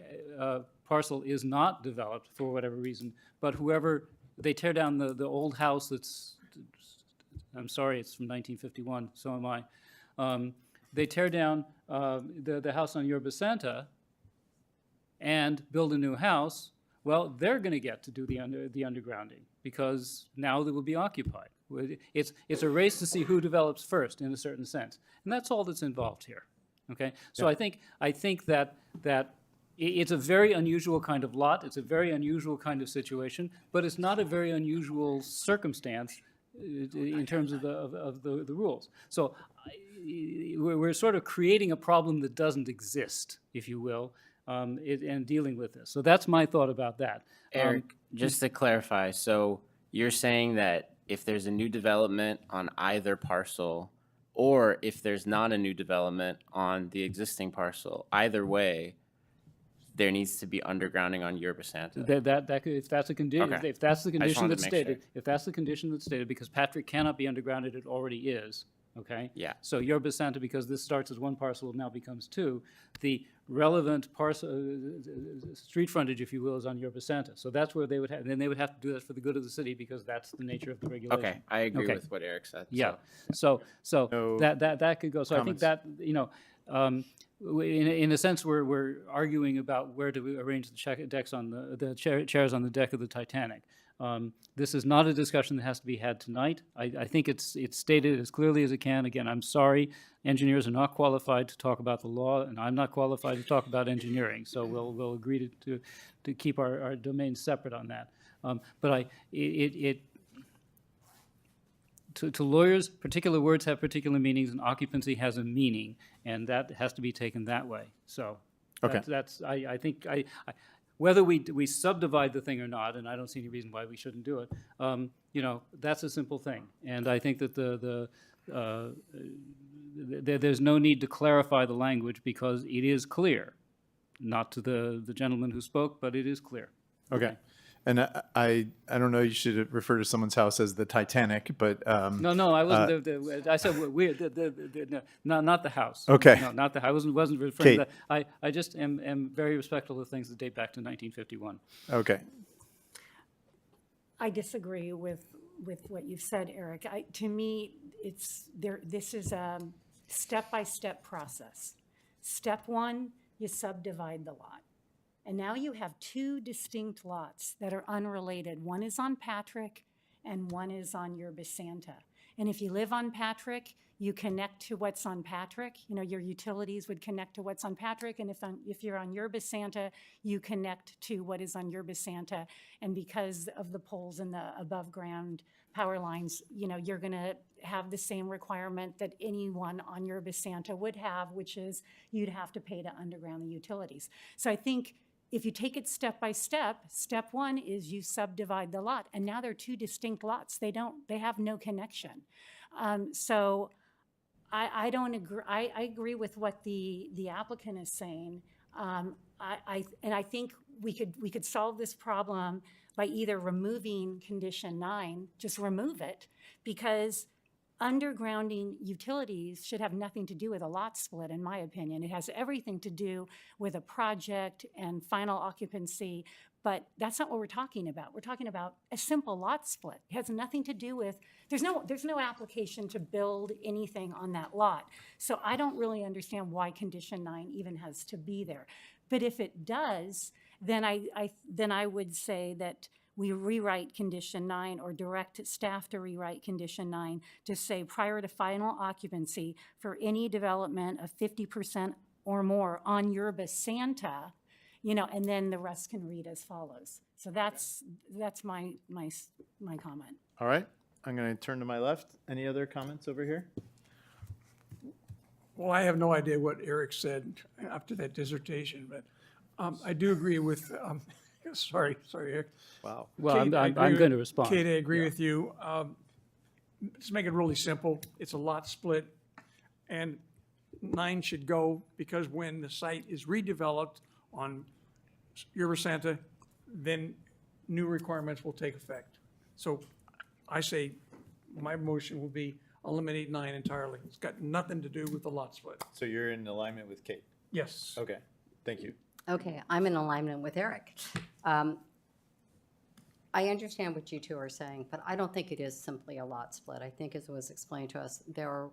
parcel is not developed for whatever reason, but whoever, they tear down the old house that's, I'm sorry, it's from 1951, so am I. They tear down the house on Yerba Santa and build a new house, well, they're going to get to do the undergrounding because now they will be occupied. It's a race to see who develops first in a certain sense, and that's all that's involved here. Okay, so I think that it's a very unusual kind of lot. It's a very unusual kind of situation, but it's not a very unusual circumstance in terms of the rules. So we're sort of creating a problem that doesn't exist, if you will, and dealing with this. So that's my thought about that. Eric, just to clarify, so you're saying that if there's a new development on either parcel, or if there's not a new development on the existing parcel, either way, there needs to be undergrounding on Yerba Santa. If that's a condition, Okay. if that's the condition wanted that's to make stated, sure. if that's the condition that's stated, because Patrick cannot be undergrounded, it already is. Okay. Yeah. So Yerba Santa, because this starts as one parcel, now becomes two. The relevant parcel, street frontage, if you will, is on Yerba Santa. So that's where they would have, and then they would have to do that for the good of the city because that's the nature of the regulation. Okay, I agree Okay. with what Eric said. Yeah, so No that could go. So comments? I think that, in a sense, we're arguing about where to arrange the decks on the chairs on the deck of the Titanic. This is not a discussion that has to be had tonight. I think it's stated as clearly as it can. Again, I'm sorry, engineers are not qualified to talk about the law, and I'm not qualified to talk about engineering. So we'll agree to keep our domains separate on that. But to lawyers, particular words have particular meanings, and occupancy has a meaning, and that has to be taken that way. So Okay. I think whether we subdivide the thing or not, and I don't see any reason why we shouldn't do it, that's a simple thing. And I think that there's no need to clarify the language because it is clear. Not to the gentleman who spoke, but it is clear. Okay. And I don't know, you should refer to someone's house as the Titanic, but. No, I wasn't. I said no, not the house. Okay. No, not the house. I wasn't referring Kate. to that. I just am very respectful of things that date back to 1951. Okay. I disagree with what you've said, Eric. To me, this is a step-by-step process. Step one, you subdivide the lot. And now you have two distinct lots that are unrelated. One is on Patrick and one is on Yerba Santa. And if you live on Patrick, you connect to what's on Patrick. Your utilities would connect to what's on Patrick. And if you're on Yerba Santa, you connect to what is on Yerba Santa. And because of the poles and the above ground power lines, you're going to have the same requirement that anyone on Yerba Santa would have, which is you'd have to pay to underground the utilities. So I think if you take it step by step, step one is you subdivide the lot, and now they're two distinct lots. They have no connection. So I don't agree. I agree with what the applicant is saying. And I think we could solve this problem by either removing condition 9, just remove it, because undergrounding utilities should have nothing to do with a lot split, in my opinion. It has everything to do with a project and final occupancy, but that's not what we're talking about. We're talking about a simple lot split. It has nothing to do with, there's no application to build anything on that lot. So I don't really understand why condition 9 even has to be there. But if it does, then I would say that we rewrite condition 9 or direct staff to rewrite condition 9 to say prior to final occupancy for any development of 50% or more on Yerba Santa, you know, and then the rest can read as follows. So that's my comment. All right, I'm going to turn to my left. Any other comments over here? Well, I have no idea what Eric said after that dissertation, but I do agree with, sorry, Eric. Wow. Well, Kate, I I'm agree going to with- respond. Kate, I agree with you. Let's make it really simple. It's a lot split, and 9 should go because when the site is redeveloped on Yerba Santa, then new requirements will take effect. So I say my motion will be eliminate 9 entirely. It's got nothing to do with the lot split. So you're in alignment with Kate? Yes. Okay, thank you. Okay, I'm in alignment with Eric. I understand what you two are saying, but I don't think it is simply a lot split. I think, as was explained to us, there are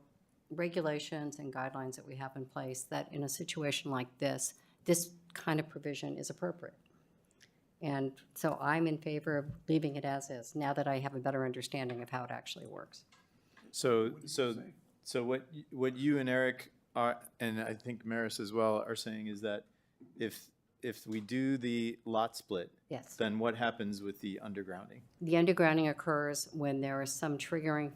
regulations and guidelines that we have in place that in a situation like this kind of provision is appropriate. And so I'm in favor of leaving it as is, now that I have a better understanding of how it actually works. So what you and Eric are, and I think Maris as well, are saying is that if we do the lot split, Yes. then what happens with the undergrounding? The undergrounding occurs when there is some triggering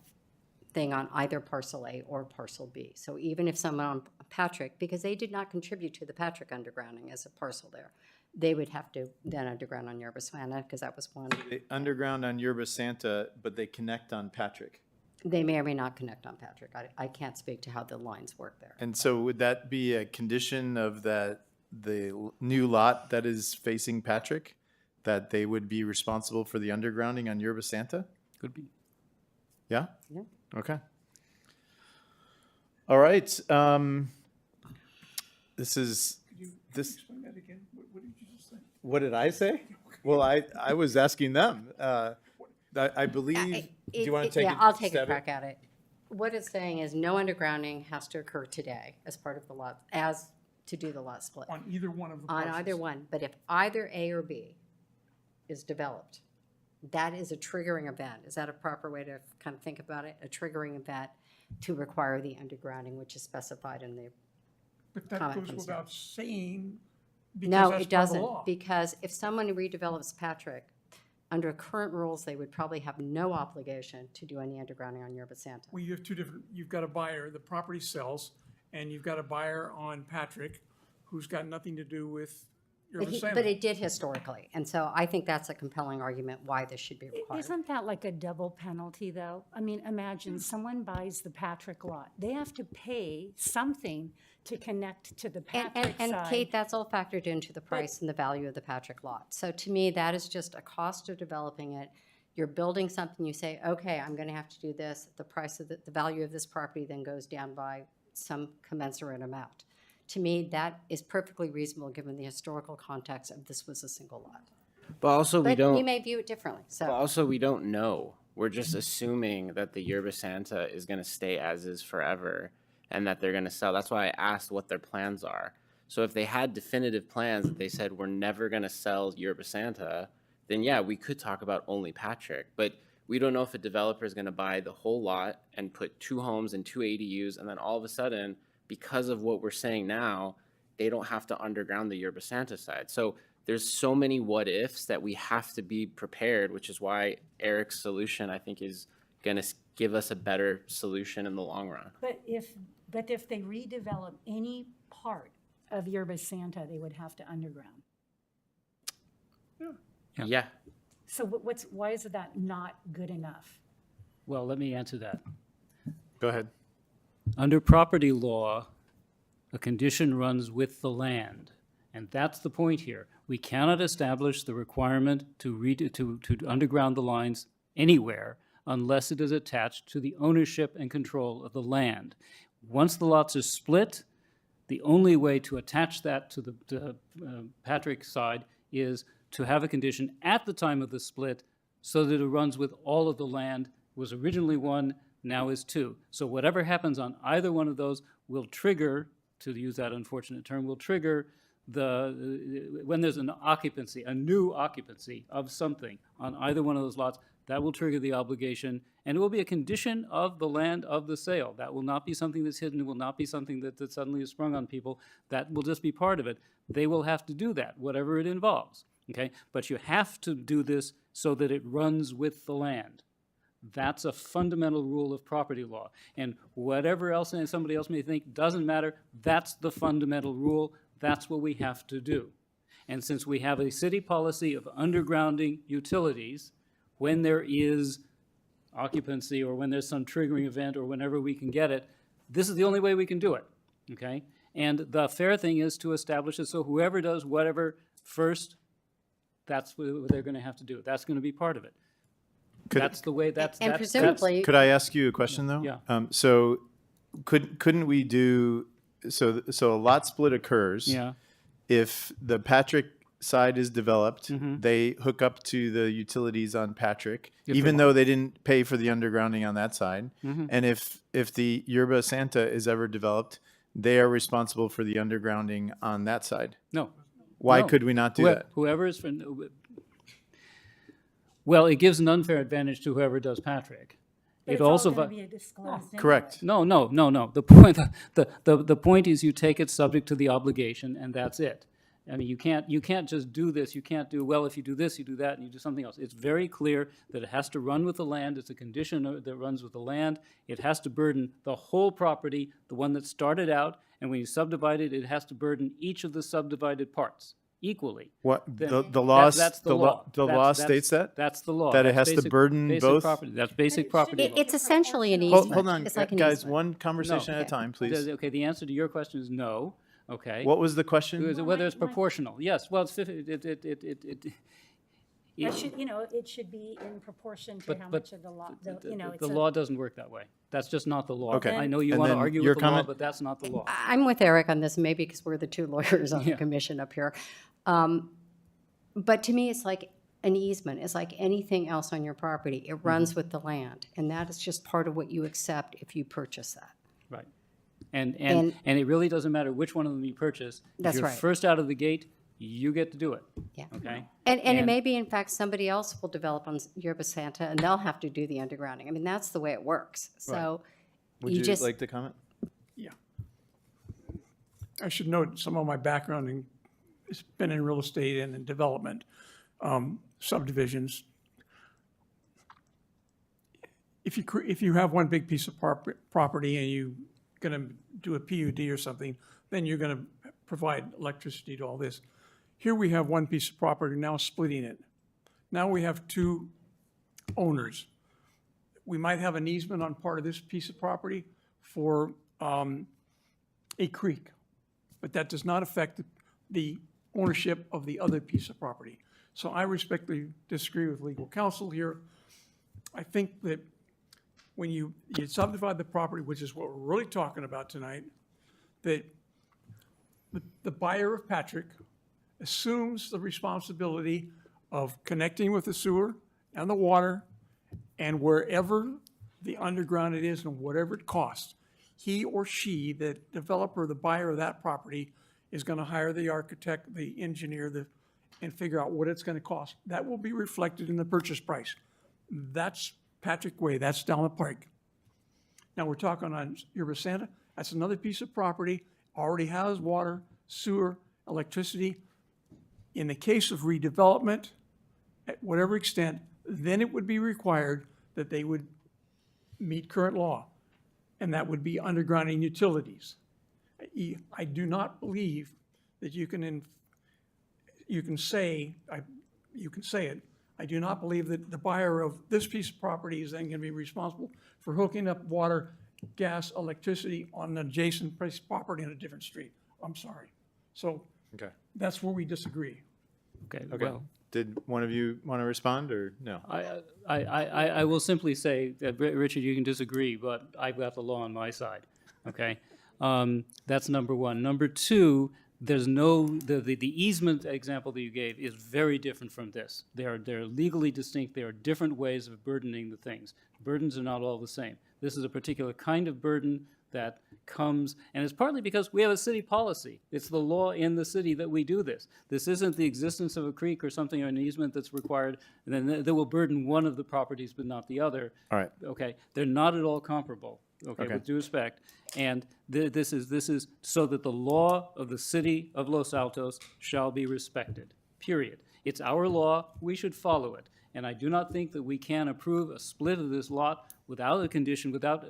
thing on either parcel A or parcel B. So even if someone on Patrick, because they did not contribute to the Patrick undergrounding as a parcel there, they would have to then underground on Yerba Santa, because that was one. They underground on Yerba Santa, but they connect on Patrick. They may or may not connect on Patrick. I can't speak to how the lines work there. And so would that be a condition of the new lot that is facing Patrick, that they would be responsible for the undergrounding on Yerba Santa? Could be. Yeah? Yeah. Okay. All right. This is, this, Explain that again. What did you just say? what did I say? Well, I was asking them. I believe, do you want to take Yeah, a I'll take a stab crack at it. What it's saying is no undergrounding has to occur today as part of the lot, as to do the lot split. On either one of the On parcels. either one, but if either A or B is developed, that is a triggering event. Is that a proper way to kind of think about it? A triggering event to require the undergrounding, which is specified in the But that comment goes comes down. without saying, because No, that's it part of the doesn't, law. because if someone redevelops Patrick, under current rules, they would probably have no obligation to do any undergrounding on Yerba Santa. Well, you have two different, you've got a buyer, the property sells, and you've got a buyer on Patrick who's got nothing to do with But Yerba he- Santa. but it did historically, and so I think that's a compelling argument why this should be required. Isn't that like a double penalty, though? I mean, imagine someone buys the Patrick lot. They have to pay something to connect to the Patrick And side. Kate, that's all factored into the price and the value of the Patrick lot. So to me, that is just a cost of developing it. You're building something, you say, okay, I'm gonna have to do this. The price of the value of this property then goes down by some commensurate amount. To me, that is perfectly reasonable, given the historical context of this was a single lot. But also we But don't. you may view it differently, But so. also, we don't know. We're just assuming that the Yerba Santa is going to stay as is forever and that they're going to sell. That's why I asked what their plans are. So if they had definitive plans that they said we're never going to sell Yerba Santa, then yeah, we could talk about only Patrick. But we don't know if a developer is going to buy the whole lot and put 2 homes and 2 ADUs, and then all of a sudden, because of what we're saying now, they don't have to underground the Yerba Santa side. So there's so many what ifs that we have to be prepared, which is why Eric's solution, I think, is going to give us a better solution in the long run. But if they redevelop any part of Yerba Santa, they would have to underground. Yeah. So why is that not good enough? Well, let me answer that. Go ahead. Under property law, a condition runs with the land. And that's the point here. We cannot establish the requirement to underground the lines anywhere unless it is attached to the ownership and control of the land. Once the lots are split, the only way to attach that to the Patrick side is to have a condition at the time of the split so that it runs with all of the land. Was originally 1, now is 2. So whatever happens on either one of those will trigger, to use that unfortunate term, will trigger when there's an occupancy, a new occupancy of something on either one of those lots, That will trigger the obligation, and it will be a condition of the land of the sale. That will not be something that's hidden. It will not be something that suddenly is sprung on people. That will just be part of it. They will have to do that, whatever it involves, okay? But you have to do this so that it runs with the land. That's a fundamental rule of property law. And whatever else somebody else may think doesn't matter. That's the fundamental rule. That's what we have to do. And since we have a city policy of undergrounding utilities, when there is occupancy or when there's some triggering event or whenever we can get it, this is the only way we can do it, okay? And the fair thing is to establish it so whoever does whatever first, that's what they're going to have to do. That's going to be part of it. That's the way, that's... And that's- presumably, Could I ask you a question, though? Yeah. So couldn't we do, so a lot split occurs. Yeah. If the Patrick side is developed, Mhm. they hook up to the utilities on Patrick, If even they though they didn't pay for the undergrounding on that side. Mhm. And if the Yerba Santa is ever developed, they are responsible for the undergrounding on that side. No. Why No. could we not do Whoe- that? Whoever is for, well, it gives an unfair advantage to whoever does Patrick. But It it's all also gonna vi- be disclosed anyway. Correct. No. The point, the point is you take it subject to the obligation, and that's it. I mean, you can't just do this. You can't do, well, if you do this, you do that, and you do something else. It's very clear that it has to run with the land. It's a condition that runs with the land. It has to burden the whole property, the one that started out, and when you subdivide it, it has to burden each of the subdivided parts equally. What, Then the law, that's the the law. law That's- states that? That's the law. That it That's has to basic- burden basic both? property. That's basic property law. it's essentially an easement. Hold on, It's like an guys, easement. one conversation at a Okay. time, please. Okay, the answer to your question is no, okay? What was the question? Whether it's proportional, yes, well, it's 50, That should, it should be in proportion to But- how but much of the law, the law doesn't work that way. That's just not the law. Okay. I know you And want to then argue your with the law, comment? but that's not the law. I'm with Eric on this, maybe because we're the two lawyers on the Yeah. commission up here. But to me, it's like an easement. It's like anything else on your property. It runs with the land, and that is just part of what you accept if you purchase that. Right. And And- it really doesn't matter which one of them you purchase. That's If you're right. first out of the gate, you get to do it, Yeah. okay? And it may be, in fact, somebody else will develop on Yerba Santa, and they'll have to do the undergrounding. I mean, that's the way it works. So Would you you just, like to comment? Yeah. I should note some of my background in, has been in real estate and in development, subdivisions. If you have one big piece of property and you're gonna do a PUD or something, then you're gonna provide electricity to all this. Here we have one piece of property, now splitting it. Now we have two owners. We might have an easement on part of this piece of property for a creek, but that does not affect the ownership of the other piece of property. So I respectfully disagree with legal counsel here. I think that when you subdivide the property, which is what we're really talking about tonight, that the buyer of Patrick assumes the responsibility of connecting with the sewer and the water, and wherever the underground it is and whatever it costs, he or she, the developer, the buyer of that property, is gonna hire the architect, the engineer, and figure out what it's gonna cost. That will be reflected in the purchase price. That's Patrick Way, that's down the pike. Now, we're talking on Yerba Santa, that's another piece of property, already has water, sewer, electricity. In the case of redevelopment, at whatever extent, then it would be required that they would meet current law, and that would be undergrounding utilities. I do not believe that you can say it. I do not believe that the buyer of this piece of property is then going to be responsible for hooking up water, gas, electricity on an adjacent piece of property in a different street. I'm sorry. So Okay. that's where we disagree. Okay, Okay. well, Did one of you want to respond, or no? I will simply say that, Richard, you can disagree, but I've got the law on my side, okay? That's number one. Number two, there's no, the easement example that you gave is very different from this. They're legally distinct. There are different ways of burdening the things. Burdens are not all the same. This is a particular kind of burden that comes, and it's partly because we have a city policy. It's the law in the city that we do this. This isn't the existence of a creek or something or an easement that's required, and then that will burden one of the properties but not the other. All right. Okay, they're not at all comparable, okay, Okay. with due respect. And this is so that the law of the city of Los Altos shall be respected, period. It's our law, we should follow it. And I do not think that we can approve a split of this lot without a condition, without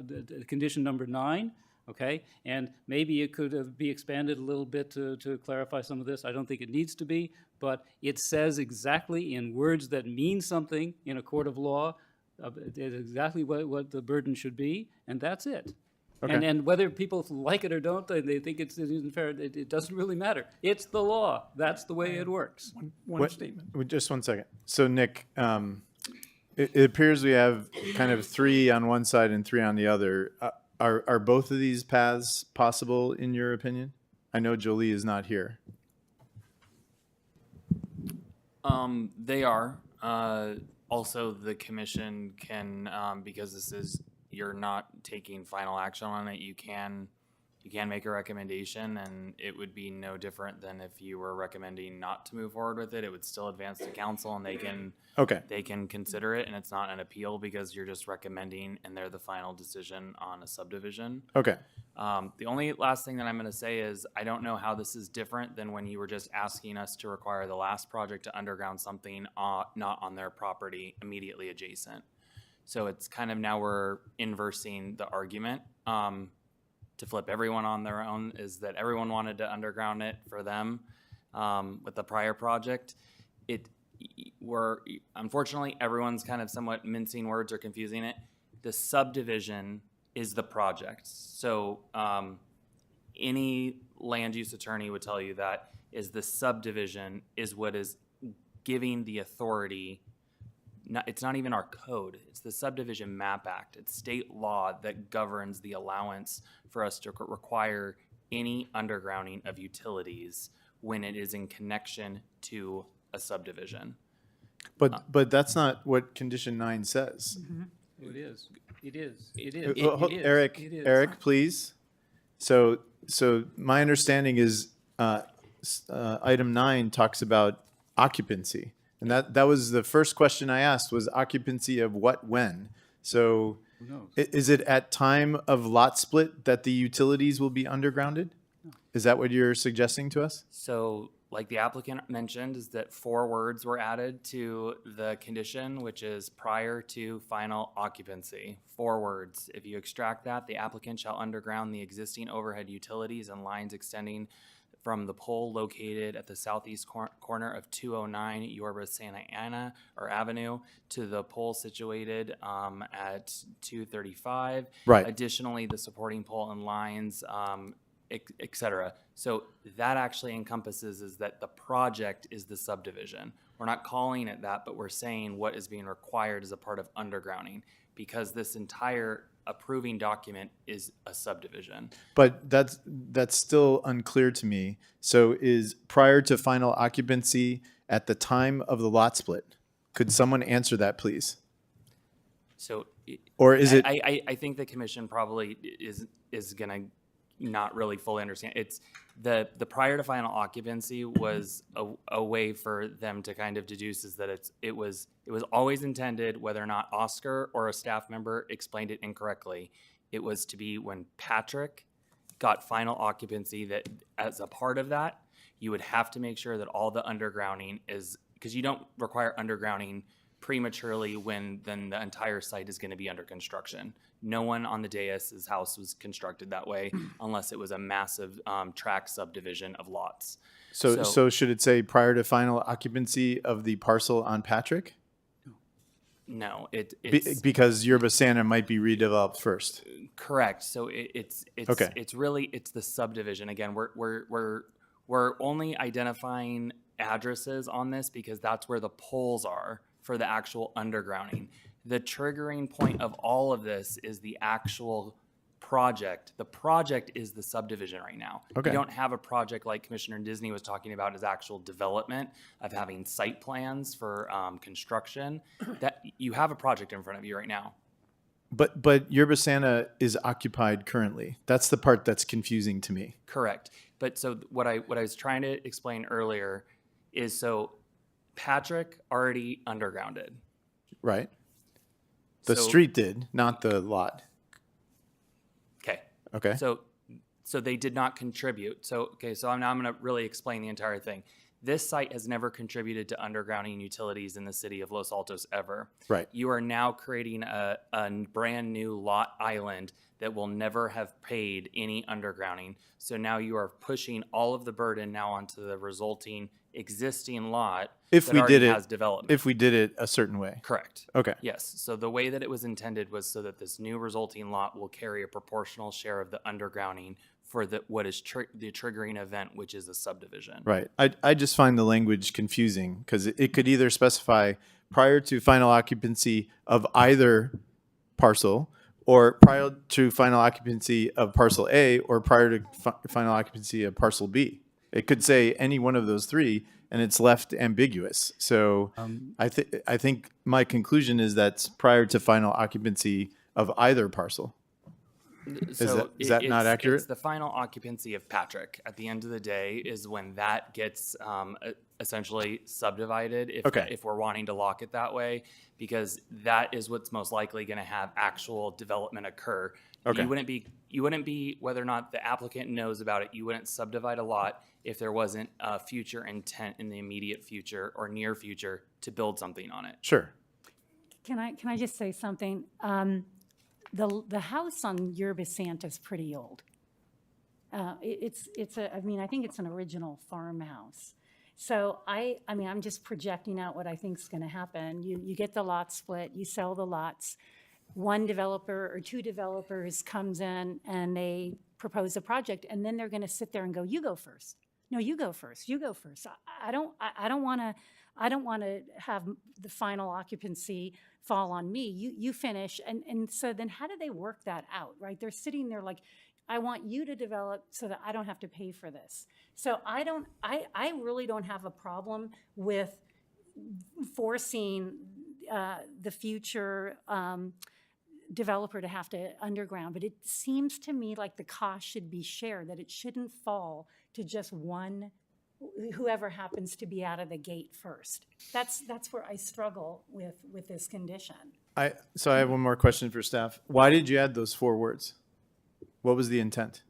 condition number 9, okay? And maybe it could be expanded a little bit to clarify some of this. I don't think it needs to be, but it says exactly in words that mean something in a court of law, exactly what the burden should be, and that's it. Okay. And whether people like it or don't, they think it isn't fair, it doesn't really matter. It's the law. That's the way it works. One statement. Just one second. So Nick, it appears we have kind of 3 on one side and 3 on the other. Are both of these paths possible in your opinion? I know Jolie is not here. They are. Also, the commission can, because this is, you're not taking final action on it, you can make a recommendation, and it would be no different than if you were recommending not to move forward with it. It would still advance to council, and they can consider it, and it's not an appeal because you're just recommending, and they're the final decision on a subdivision. Okay. The only last thing that I'm going to say is I don't know how this is different than when you were just asking us to require the last project to underground something not on their property immediately adjacent. So it's kind of now we're inversing the argument. To flip everyone on their own is that everyone wanted to underground it for them with the prior project. Unfortunately, everyone's kind of somewhat mincing words or confusing it. The subdivision is the project. So any land use attorney would tell you that is the subdivision is what is giving the authority. It's not even our code. It's the Subdivision Map Act. It's state law that governs the allowance for us to require any undergrounding of utilities when it is in connection to a subdivision. But that's not what condition 9 says. It is. Eric, please. So my understanding is item 9 talks about occupancy. And that was the first question I asked, was occupancy of what, when? So is it at time of lot split that the utilities will be undergrounded? Is that what you're suggesting to us? So like the applicant mentioned, is that 4 words were added to the condition, which is prior to final occupancy. 4 words. If you extract that, the applicant shall underground the existing overhead utilities and lines extending from the pole located at the southeast corner of 209 Yorba Santa Ana or Avenue to the pole situated at 235. Right. Additionally, the supporting pole and lines, et cetera. So that actually encompasses is that the project is the subdivision. We're not calling it that, but we're saying what is being required as a part of undergrounding, because this entire approving document is a subdivision. But that's still unclear to me. So is prior to final occupancy at the time of the lot split? Could someone answer that, please? So, or is it? I think the commission probably is gonna not really fully understand. It's the prior to final occupancy was a way for them to kind of deduce is that it was always intended, whether or not Oscar or a staff member explained it incorrectly, it was to be when Patrick got final occupancy, that as a part of that, you would have to make sure that all the undergrounding is, because you don't require undergrounding prematurely when then the entire site is going to be under construction. No one on the dais' house was constructed that way unless it was a massive tract subdivision of lots. So should it say prior to final occupancy of the parcel on Patrick? No, it's because Yerba Santa might be redeveloped first. Correct. So it's okay. It's the subdivision. Again, we're only identifying addresses on this because that's where the poles are for the actual undergrounding. The triggering point of all of this is the actual project. The project is the subdivision right now. Okay. You don't have a project like Commissioner Disney was talking about as actual development of having site plans for construction. That you have a project in front of you right now. But Yerba Santa is occupied currently. That's the part that's confusing to me. Correct. But so what I was trying to explain earlier is so Patrick already undergrounded. Right? The So- street did, not the lot. Okay. Okay. So they did not contribute. So I'm going to really explain the entire thing. This site has never contributed to undergrounding utilities in the city of Los Altos ever. Right. You are now creating a brand new lot island that will never have paid any undergrounding. So now you are pushing all of the burden now onto the resulting existing lot If that we already did it, has development. if we did it a certain way. Correct. Okay. Yes. So the way that it was intended was so that this new resulting lot will carry a proportional share of the undergrounding for what is the triggering event, which is a subdivision. Right. I just find the language confusing because it could either specify prior to final occupancy of either parcel, or prior to final occupancy of parcel A, or prior to final occupancy of parcel B. It could say any one of those three, and it's left ambiguous. So I think my conclusion is that's prior to final occupancy of either parcel. Is that not accurate? It's the final occupancy of Patrick. At the end of the day is when that gets essentially subdivided, if we're wanting to lock it that way, because that is what's most likely going to have actual development occur. Okay. You wouldn't be, whether or not the applicant knows about it, you wouldn't subdivide a lot if there wasn't a future intent in the immediate future or near future to build something on it. Sure. Can I just say something? The house on Yerba Santa is pretty old. I think it's an original farmhouse. So I'm just projecting out what I think is going to happen. You get the lot split, you sell the lots. One developer or two developers comes in and they propose a project, and then they're going to sit there and go, "You go first. No, you go first. You go first." I don't want to have the final occupancy fall on me. You finish. And so then how do they work that out, right? They're sitting there like, I want you to develop so that I don't have to pay for this. So I really don't have a problem with forcing the future developer to have to underground. But it seems to me like the cost should be shared, that it shouldn't fall to just one, whoever happens to be out of the gate first. That's where I struggle with this condition. So I have one more question for staff. Why did you add those 4 words? What was the intent?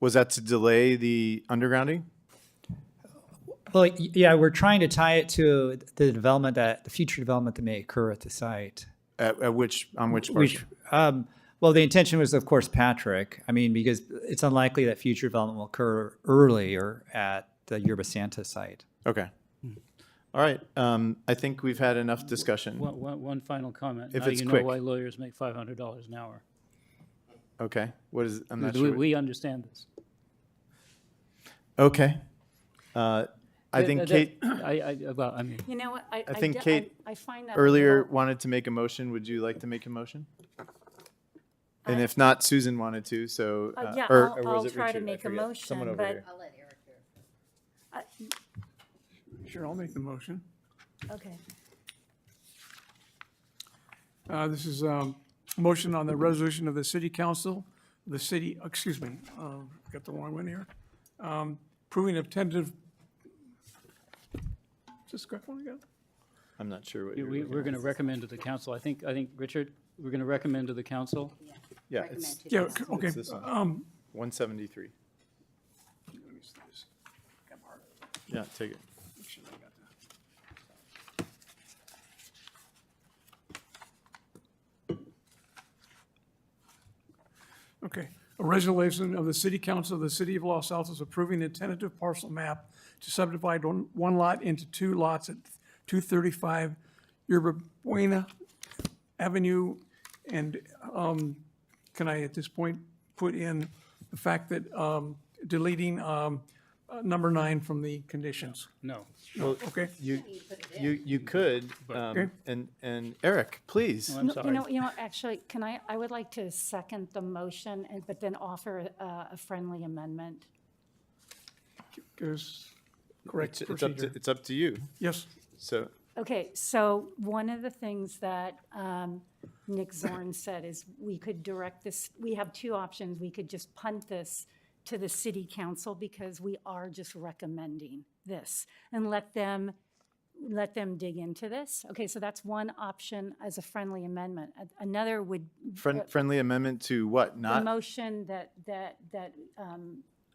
Was that to delay the undergrounding? Well, yeah, we're trying to tie it to the development the future development that may occur at the site. On which parcel? Well, the intention was, of course, Patrick. I mean, because it's unlikely that future development will occur earlier at the Yerba Santa site. Okay. All right. I think we've had enough discussion. One final comment. If Now it's you know quick. why lawyers make $500 an hour. Okay. What is? I'm not sure. We understand this. Okay. I think Kate. Well, I mean, You know what? I think Kate I find that a earlier little- wanted to make a motion. Would you like to make a motion? And if not, Susan wanted to. So, yeah, or I'll was it try to Richard? I make a forget. Someone motion, over here. I'll let Eric do it. Sure, I'll make the motion. Okay. This is a motion on the resolution of the city council, got the wrong one here. Approving of tentative, is this the correct one again? I'm not sure what we're going to recommend to the council. I think Richard, we're going to recommend to the council. Yeah, Recommend it's, to Yeah, council. okay. it's this one. 173. Yeah, take it. Okay, a resolution of the city council of the city of Los Altos approving the tentative parcel map to subdivide one lot into 2 lots at 235 Yerba Buena Avenue. And can I, at this point, put in the fact that deleting number 9 from the conditions? No. Well, Okay, you could, Okay. and Eric, please. I'm No, sorry. you know, actually, I would like to second the motion, but then offer a friendly amendment. there's correct It's up to procedure. it's up to you. Yes, So Okay, so one of the things that Nick Zorn said is we could direct this, we have two options. We could just punt this to the city council because we are just recommending this and let them dig into this. Okay, so that's one option as a friendly amendment. Another would. Friendly amendment to what? The Not, motion that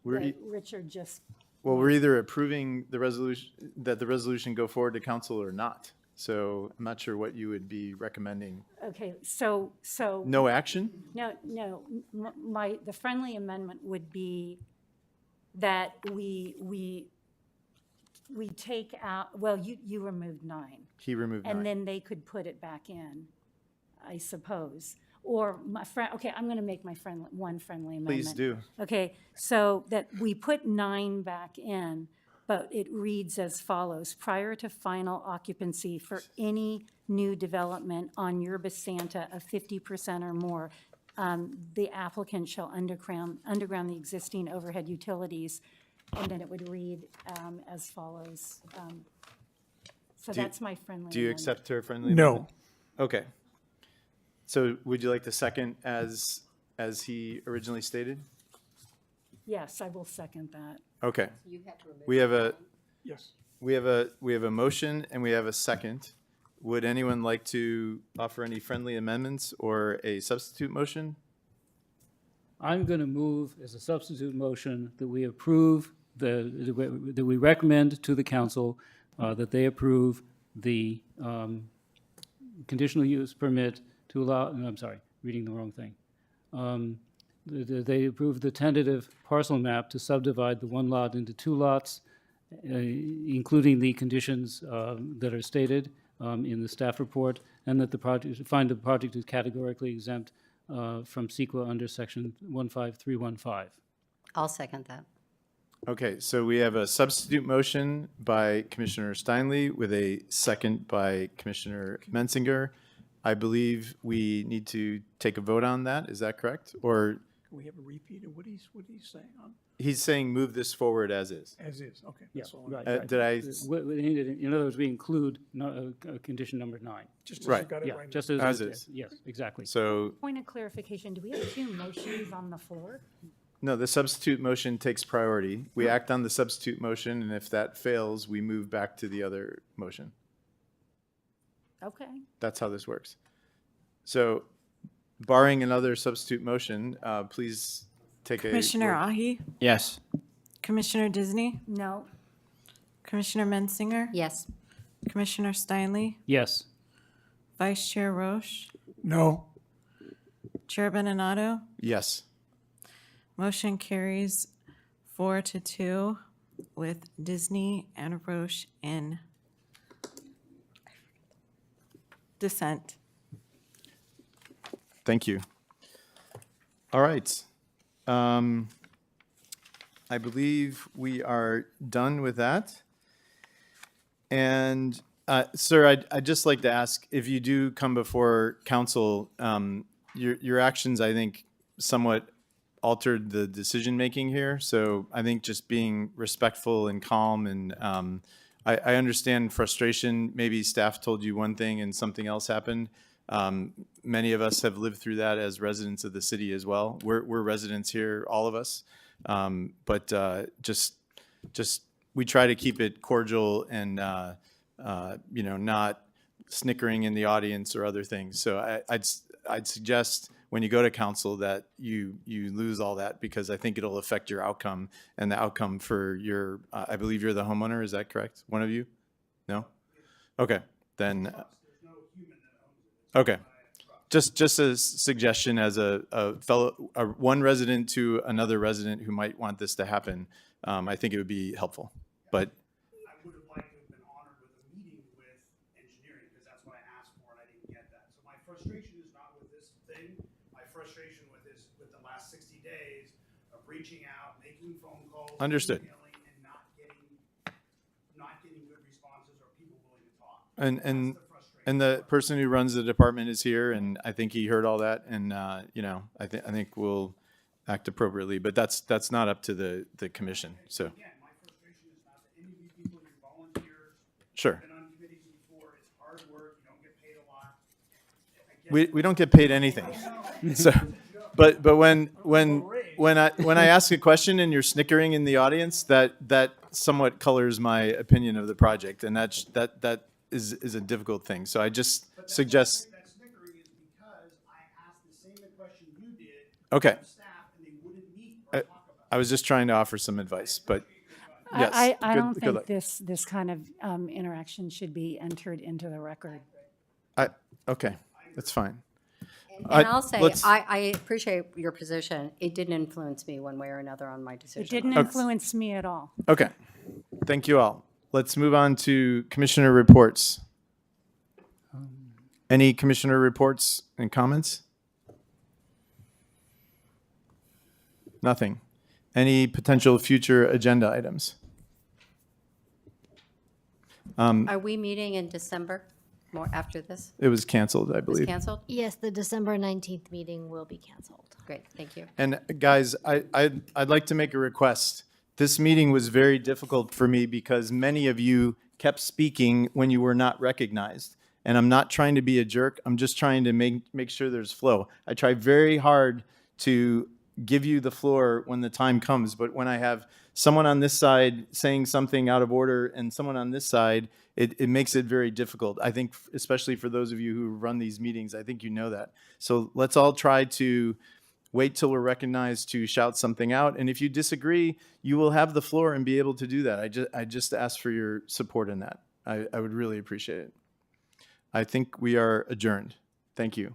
We're Richard just. well, we're either approving the resolution, that the resolution go forward to council or not. So I'm not sure what you would be recommending. Okay, so. No action? No, the friendly amendment would be that we take out, well, you removed 9. He removed 9. And then they could put it back in, I suppose. Or my friend, okay, I'm going to make my one friendly amendment. Please do. Okay, so that we put 9 back in, but it reads as follows. Prior to final occupancy for any new development on Yerba Santa of 50% or more, the applicant shall underground the existing overhead utilities. And then it would read as follows. So that's my friendly amendment. Do you accept her friendly No. amendment? Okay. So would you like the second as he originally stated? Yes, I will second that. Okay. We have a, Yes. we have a motion and we have a second. Would anyone like to offer any friendly amendments or a substitute motion? I'm going to move as a substitute motion that we approve that we recommend to the council that they approve the conditional use permit to allow, no, I'm sorry, reading the wrong thing. They approve the tentative parcel map to subdivide the one lot into 2 lots, including the conditions that are stated in the staff report, and that the project, find the project is categorically exempt from CEQA under section 15315. I'll second that. Okay, so we have a substitute motion by Commissioner Steinle with a second by Commissioner Mensinger. I believe we need to take a vote on that. Is that correct? Or Can we have a repeat of what he's saying on, he's saying move this forward as is. as is? Okay. Yeah, that's all. right. Did I? In other words, we include condition number 9. Just as Right. you got it Yeah, right. just As is. Yes, exactly. So Point of clarification, do we have 2 motions on the floor? no, the substitute motion takes priority. We act on the substitute motion, and if that fails, we move back to the other motion. Okay. That's how this works. So barring another substitute motion, please take a. Commissioner Ahi, Yes. Commissioner Disney, No. Commissioner Mensinger, Yes. Commissioner Steinle, Yes. Vice Chair Roche, No. Chair Benenato. Yes. Motion carries 4-2 with Disney and Roche in dissent. Thank you. All right. I believe we are done with that. And, sir, I'd just like to ask, if you do come before council, your actions, I think, somewhat altered the decision-making here. So I think just being respectful and calm, and I understand frustration. Maybe staff told you one thing and something else happened. Many of us have lived through that as residents of the city as well. We're residents here, all of us. But just we try to keep it cordial and not snickering in the audience or other things. So I'd suggest when you go to council that you lose all that, because I think it'll affect your outcome and the outcome for your. I believe you're the homeowner. Is that correct? One of you? No. Okay, then. Okay. Just a suggestion as a one resident to another resident who might want this to happen. I think it would be helpful. But I would have liked to have been honored with a meeting with engineering, because that's what I asked for and I didn't get that. So my frustration is not with this thing. My frustration with the last 60 days of reaching out, making phone calls. Understood. Emailing, and not getting good responses or people willing to talk. And the person who runs the department is here, and I think he heard all that, and I think we'll act appropriately. But that's not up to the commission. So Again, my frustration is not that any of these people, you're volunteers, sure. been on committees before, we don't get paid anything. So, but when I ask a question and you're snickering in the audience, that somewhat colors my opinion of the project, and that is a difficult thing. So I just suggest. That snickering is because I asked the same question you did. Okay. Of staff, and they wouldn't meet or talk about it. I was just trying to offer some advice, but yes. I good- don't good think luck. this kind of interaction should be entered into the record. Okay, that's fine. And I'll say, let's- I appreciate your position. It didn't influence me one way or another on my decision. It didn't influence me at all. Okay, thank you all. Let's move on to commissioner reports. Any commissioner reports and comments? Nothing. Any potential future agenda items? Are we meeting in December, more after this? It was canceled, I Was believe. canceled? Yes, the December 19th meeting will be canceled. Great, thank you. And guys, I'd like to make a request. This meeting was very difficult for me because many of you kept speaking when you were not recognized. And I'm not trying to be a jerk. I'm just trying to make sure there's flow. I try very hard to give you the floor when the time comes, but when I have someone on this side saying something out of order and someone on this side, it makes it very difficult. I think, especially for those of you who run these meetings, I think you know that. So let's all try to wait till we're recognized to shout something out. And if you disagree, you will have the floor and be able to do that. I just ask for your support in that. I would really appreciate it. I think we are adjourned. Thank you.